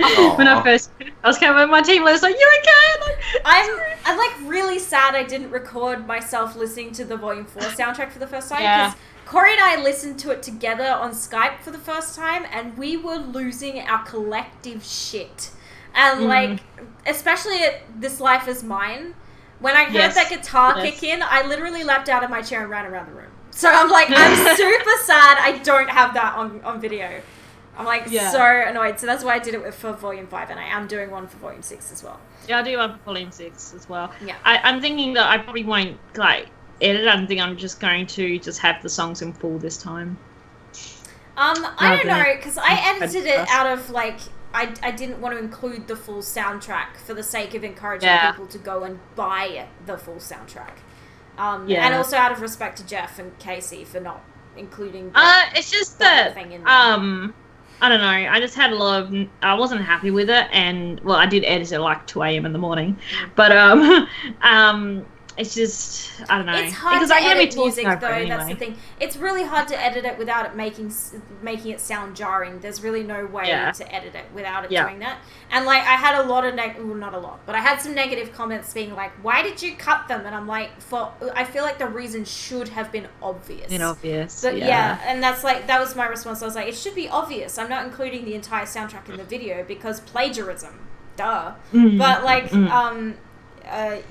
Aw. When I was coming with my team, I was like, "You okay?" I'm like really sad I didn't record myself listening to the Volume 4 soundtrack for the first time, Yeah. because Cory and I listened to it together on Skype for the first time, and we were losing our collective shit. And like, especially at This Life Is Mine, when I heard Yes. that guitar Yes. kick in, I literally leapt out of my chair and ran around the room. So I'm like, I'm super sad I don't have that on video. I'm like so annoyed. So that's why I did it for Volume 5, and I am doing one for Volume 6 as well. Yeah, I do one for Volume 6 as well. Yeah. I'm thinking that I probably won't, like, edit. I think I'm just going to just have the songs in full this time. I don't know, because I edited it out of, like, I didn't want to include the full soundtrack for the sake of encouraging people to go and buy the full soundtrack. And also out of respect to Jeff and Casey for not including it's just that, thing in there. I don't know, I just had a lot of, I wasn't happy with it, and, well, I did edit it at like 2 a.m. in the morning, but, it's just, I don't know. It's hard because to I'm edit music, though, anyway. that's the thing. It's really hard to edit it without it making it sound jarring. There's really no way to edit it without it doing that. And, like, I had a lot of, well, not a lot, but I had some negative comments being like, why did you cut them? And I'm like, I feel like the reason should have been obvious. But, and that's, like, that was my response. I was like, it should be obvious. I'm not including the entire soundtrack in the video because plagiarism. Duh. But, like, I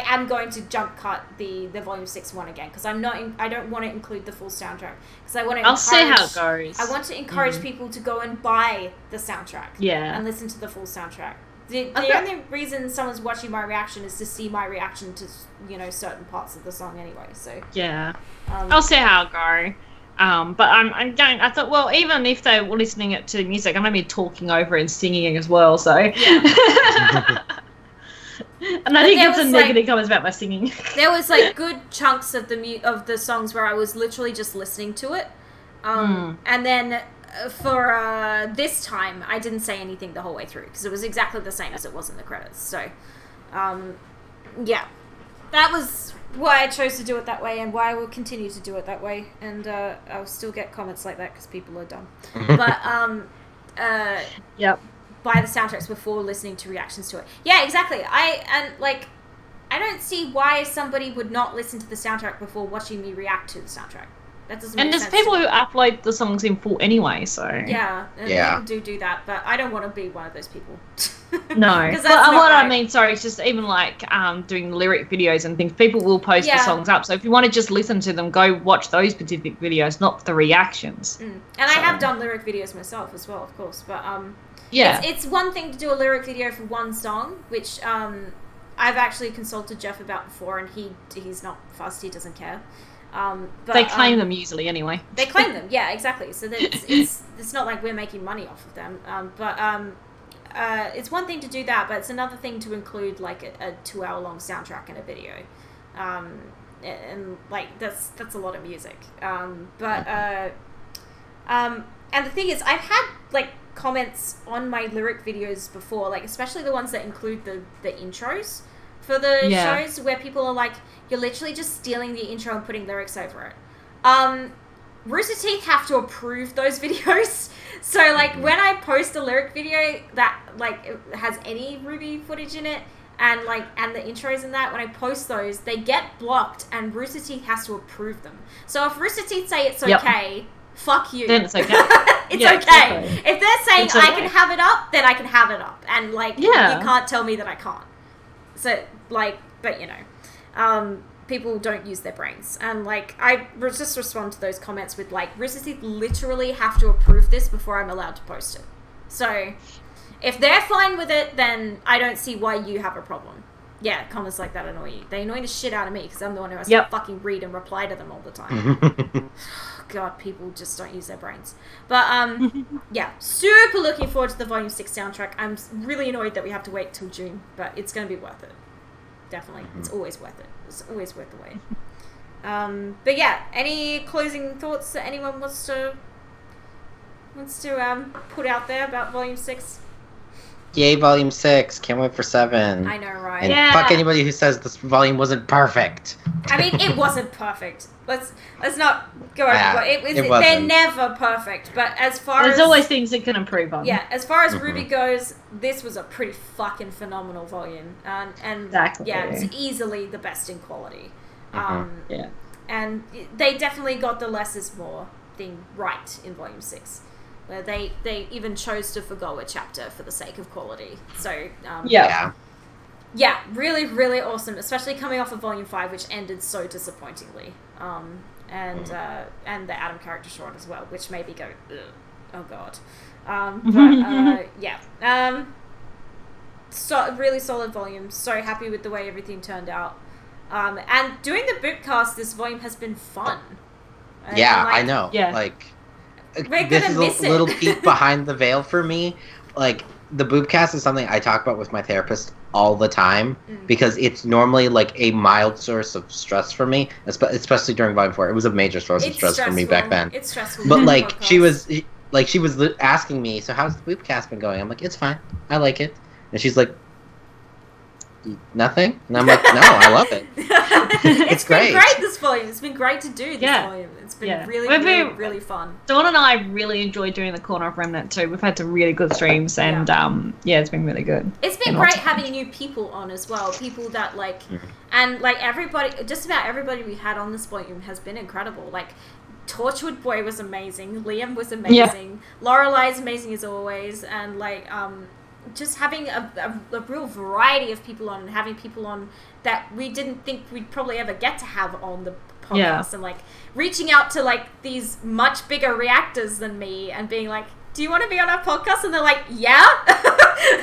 am going to jump cut the Volume 6 one again because I don't want to include the full soundtrack because I want to. I'll see how it goes. I want to encourage people to go and buy the soundtrack. Yeah. And listen to the full soundtrack. The only reason someone's watching my reaction is to see my reaction to certain parts of the song anyway. So yeah, I'll see how it goes. But I'm going. I thought, well, even if they were listening it to music, I'm gonna be talking over and singing as well. So. Yeah. And I did get some negative comments about my singing. There was like good chunks of the songs where I was literally just listening to it, and then for this time I didn't say anything the whole way through because it was exactly the same as it was in the credits. So, yeah, that was why I chose to do it that way and why I will continue to do it that way. And I'll still get comments like that because people are dumb. But yep. Buy the soundtracks before listening to reactions to it. Yeah, exactly. I don't see why somebody would not listen to the soundtrack before watching me react to the soundtrack. That doesn't make sense. And there's people who upload the songs in full anyway, so... Yeah, people do that, but I don't want to be one of those people. No. But what I mean, sorry, it's just even like doing lyric videos and things, people will post the songs up, so if you want to just listen to them, go watch those specific videos, not the reactions. And I have done lyric videos myself as well, of course, but... Yeah. It's one thing to do a lyric video for one song, which I've actually consulted Jeff about before, and he's not fussed, he doesn't care. But, they claim them usually anyway. They claim them, yeah, exactly. So it's not like we're making money off of them. It's one thing to do that, but it's another thing to include like a 2-hour-long soundtrack in a video. And like that's a lot of music. And the thing is, I've had like comments on my lyric videos before, like especially the ones that include the intros for the shows where people are like, you're literally just stealing the intro and putting lyrics over it. Rooster Teeth have to approve those videos. So like when I post a lyric video that like it has any Ruby footage in it and the intros and that, when I post those, they get blocked and Rooster Teeth has to approve them. So if Rooster Teeth say it's okay, fuck you. Then it's okay. It's okay. Exactly. If they're saying I can have it up, then I can have it up. And like you can't tell me that I can't. So like, but people don't use their brains. And like I just respond to those comments with like, Rooster Teeth literally have to approve this before I'm allowed to post it. So if they're fine with it, then I don't see why you have a problem. Yeah, comments like that annoy you. They annoy the shit out of me because I'm the one who has to fucking read and reply to them all the time. God, people just don't use their brains. But, yeah, super looking forward to the Volume 6 soundtrack. I'm really annoyed that we have to wait till June, but it's going to be worth it. Definitely. It's always worth it. It's always worth the wait. But yeah, any closing thoughts that anyone wants to put out there about Volume 6? Yay, Volume 6. Can't wait for 7. I know, right? And fuck anybody who says this volume wasn't perfect. I mean, it wasn't perfect. Let's not go over it. They're never perfect, but as far There's always things that can improve on. Yeah, as far as Ruby goes, this was a pretty fucking phenomenal volume. And exactly. Yeah, it's easily the best in quality. And they definitely got the less is more thing right in Volume 6. Where they even chose to forgo a chapter for the sake of quality. So, yeah, really, really awesome, especially coming off of Volume 5, which ended so disappointingly. And the Adam character short as well, which made me go, ugh. Oh god. But yeah. So really solid volume. So happy with the way everything turned out. And doing the Boopcast, this volume has been fun. Yeah, I know. Yeah. Like, We're this gonna is miss a it. little peek behind the veil for me. Like, the Boopcast is something I talk about with my therapist all the time because it's normally like a mild source of stress for me, especially during Volume 4. It was a major source of stress for me back then. It's stressful. But doing like, podcasts. she was asking me, so how's the Boopcast been going? I'm like, it's fine. I like it. And she's like, nothing? And I'm like, no, I love it. It's great. been great this volume. It's been great to do this volume. It's been really fun. Dawn and I really enjoyed doing the Corner of Remnant too. We've had some really good streams, and it's been really good. It's been great having new people on as well. People that like, and like everybody, just about everybody we had on this volume has been incredible. Like, Torchwood Boy was amazing. Liam was amazing. Lorelai's amazing as always, and like just having a real variety of people on, and having people on that we didn't think we'd probably ever get to have on the podcast, and like reaching out to like these much bigger reactors than me and being like, do you want to be on our podcast? And they're like, yeah.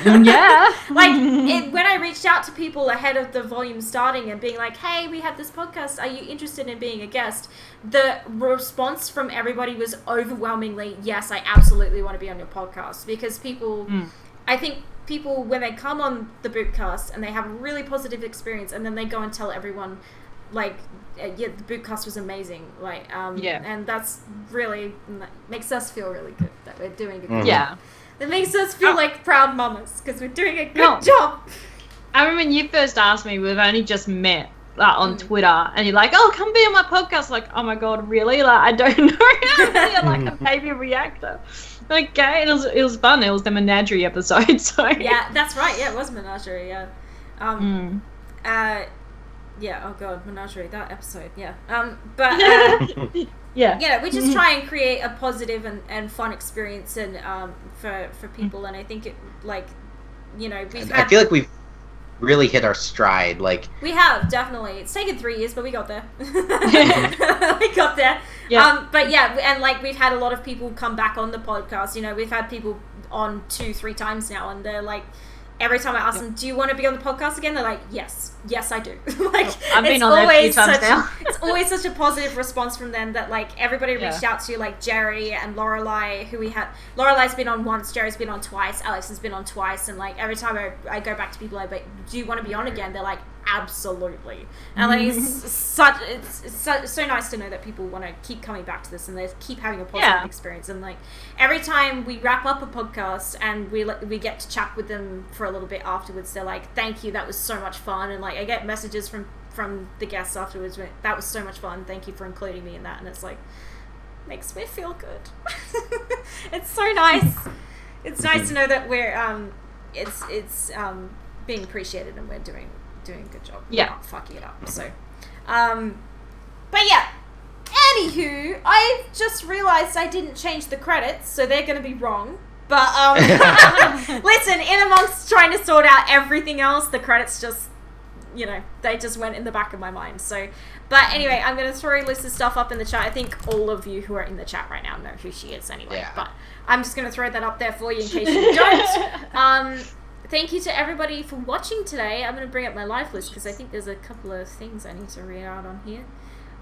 Yeah. Like, when I reached out to people ahead of the volume starting and being like, hey, we have this podcast, are you interested in being a guest? The response from everybody was overwhelmingly, yes, I absolutely want to be on your podcast. Because people, I think people, when they come on the Boopcast and they have a really positive experience and then they go and tell everyone, like, the Boopcast was amazing. Like, and that's really, makes us feel really good that we're doing a good job. That makes us feel like proud mamas because we're doing a good job. I remember when you first asked me, we've only just met on Twitter, and you're like, oh, come be on my podcast. Like, oh my god, really? Like, I don't know how to be like a baby reactor. Okay, it was fun. It was the menagerie episode. So yeah, that's right. Yeah, it was menagerie. Yeah. Yeah. Oh god, menagerie. That episode. Yeah. But yeah, we just try and create a positive and fun experience and for people, and I think it, like, you know, I feel like we've really hit our stride. Like, we have, definitely. It's taken 3 years, but we got there. We got there. Yeah. But yeah, and like, we've had a lot of people come back on the podcast. You know, we've had people on 2-3 times now, and they're like, every time I ask them, do you want to be on the podcast again? They're like, yes, I do. Like, I've been on there a few times now. It's always such a positive response from them that, like, everybody reached out to, like, Jerry and Lorelai, who we had. Lorelai's been on once, Jerry's been on twice, Alex has been on twice, and, like, every time I go back to people, I'm like, do you want to be on again? They're like, absolutely. And like, it's so nice to know that people want to keep coming back to this and they keep having a positive experience. And like, every time we wrap up a podcast and we get to chat with them for a little bit afterwards, they're like, thank you, that was so much fun. And like, I get messages from the guests afterwards, that was so much fun, thank you for including me in that. And it's like, makes me feel good. It's so nice. It's nice to know that we're it's being appreciated and we're doing a good job. We're not fucking it up. So but yeah, anywho, I just realized I didn't change the credits, so they're gonna be wrong. But listen, in amongst trying to sort out everything else, the credits just, you know, they just went in the back of my mind. So, but anyway, I'm going to throw Lisa's stuff up in the chat. I think all of you who are in the chat right now know who she is anyway. Yeah. But I'm just going to throw that up there for you in case you don't. Thank you to everybody for watching today. I'm going to bring up my live list because I think there's a couple of things I need to read out on here.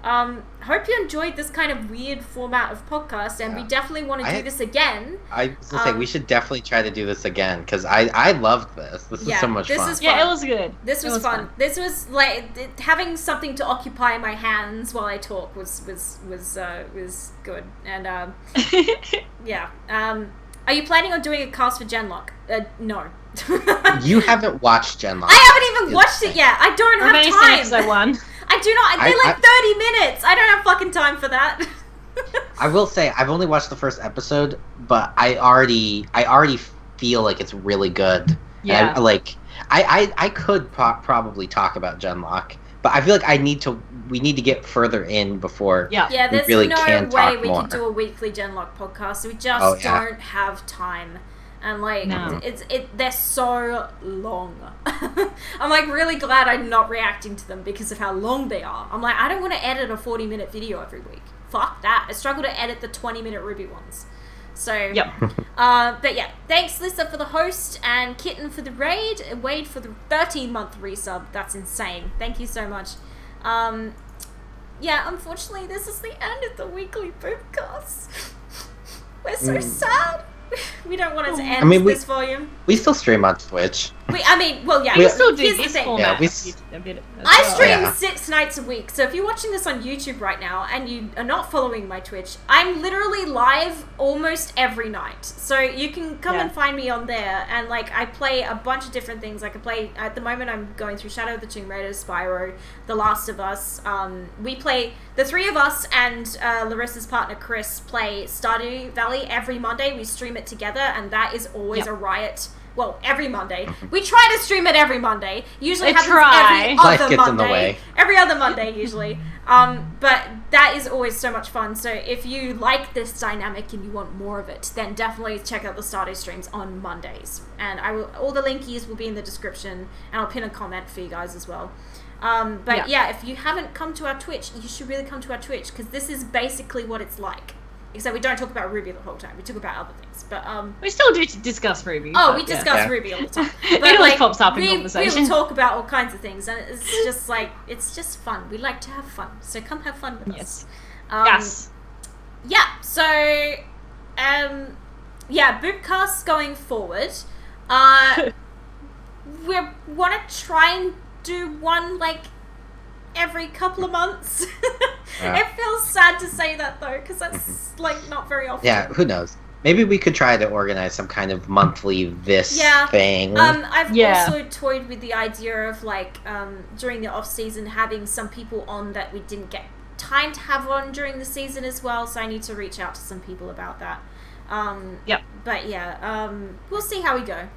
Hope you enjoyed this kind of weird format of podcast, and we definitely want to do this again. I was going to say, we should definitely try to do this again, because I loved this. This was so much fun. Was fun. Yeah, it was good. This was fun. This was like, having something to occupy my hands while I talk was good. And yeah. Are you planning on doing a cast for Genlock? No. You haven't watched Genlock. I haven't even watched it yet. I don't have time. Episode 1. I do not. They're like 30 minutes. I don't have fucking time for that. I will say, I've only watched the first episode, but I already feel like it's really good. Yeah. And I could probably talk about Genlock, but I feel like we need to get further in before we there's really no can way talk we more. can do a weekly Genlock podcast. We just don't have time. And like, they're so long. I'm like really glad I'm not reacting to them because of how long they are. I'm like, I don't want to edit a 40-minute video every week. Fuck that. I struggle to edit the 20-minute Ruby ones. So, Yep. but yeah, thanks Lisa for the host and Kitten for the raid, and Wade for the 13-month resub. That's insane. Thank you so much. Yeah, unfortunately, this is the end of the weekly Boopcast. We're so sad. We don't want it to end this volume. We still stream on Twitch. We still do this format. I stream 6 nights a week, so if you're watching this on YouTube right now and you are not following my Twitch, I'm literally live almost every night. So you can come and find me on there, and like I play a bunch of different things. Like I play, at the moment I'm going through Shadow of the Tomb Raider, Spyro, The Last of Us. We play, the three of us and Larissa's partner Chris play Stardew Valley every Monday. We stream it together, and that is always a riot. Well, every Monday. We try to stream it every Monday. Usually happens every Life other gets Monday. in the way. Every other Monday, usually. But that is always so much fun. So if you like this dynamic and you want more of it, then definitely check out the Stardew streams on Mondays. And all the linkies will be in the description, and I'll pin a comment for you guys as well. But if you haven't come to our Twitch, you should really come to our Twitch, because this is basically what it's like. Except we don't talk about Ruby the whole time. We talk about other things. But we still do discuss Ruby. Oh, we discuss Ruby all the time. But it always pops up in conversation. We will talk about all kinds of things, and it's just like, it's just fun. We like to have fun, so come have fun with us. Yes. Yeah. So, Boopcast going forward. We want to try and do one like every couple of months. It feels sad to say that though, because that's like not very often. Yeah, who knows? Maybe we could try to organize some kind of monthly thing. I've also toyed with the idea of like during the off season having some people on that we didn't get time to have on during the season as well. So I need to reach out to some people about that. But we'll see how we go.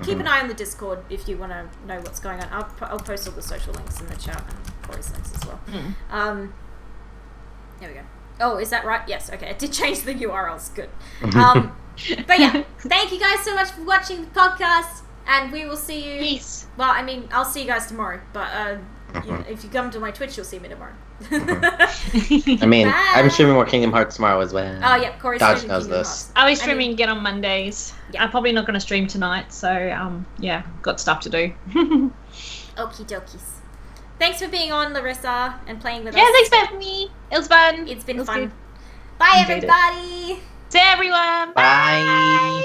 Keep an eye on the Discord if you want to know what's going on. I'll post all the social links in the chat and Cory's links as well. There we go. Oh, is that right? Yes, okay. I did change the URLs. Good. But yeah, thank you guys so much for watching the podcast, and we will see you. Peace. Well, I mean, I'll see you guys tomorrow, but if you come to my Twitch, you'll see me tomorrow. I mean, Bye. I'm streaming more Kingdom Hearts tomorrow as well. Oh, yeah, Cory's Dodge streaming knows Kingdom this. Hearts. I'll be streaming again on Mondays. Yeah. I'm probably not going to stream tonight, so got stuff to do. Okie dokies. Thanks for being on, Larissa, and playing with us. Yeah, thanks for having me. It was fun. It's been It was fun. good. Bye, Enjoyed it. everybody. See everyone. Bye.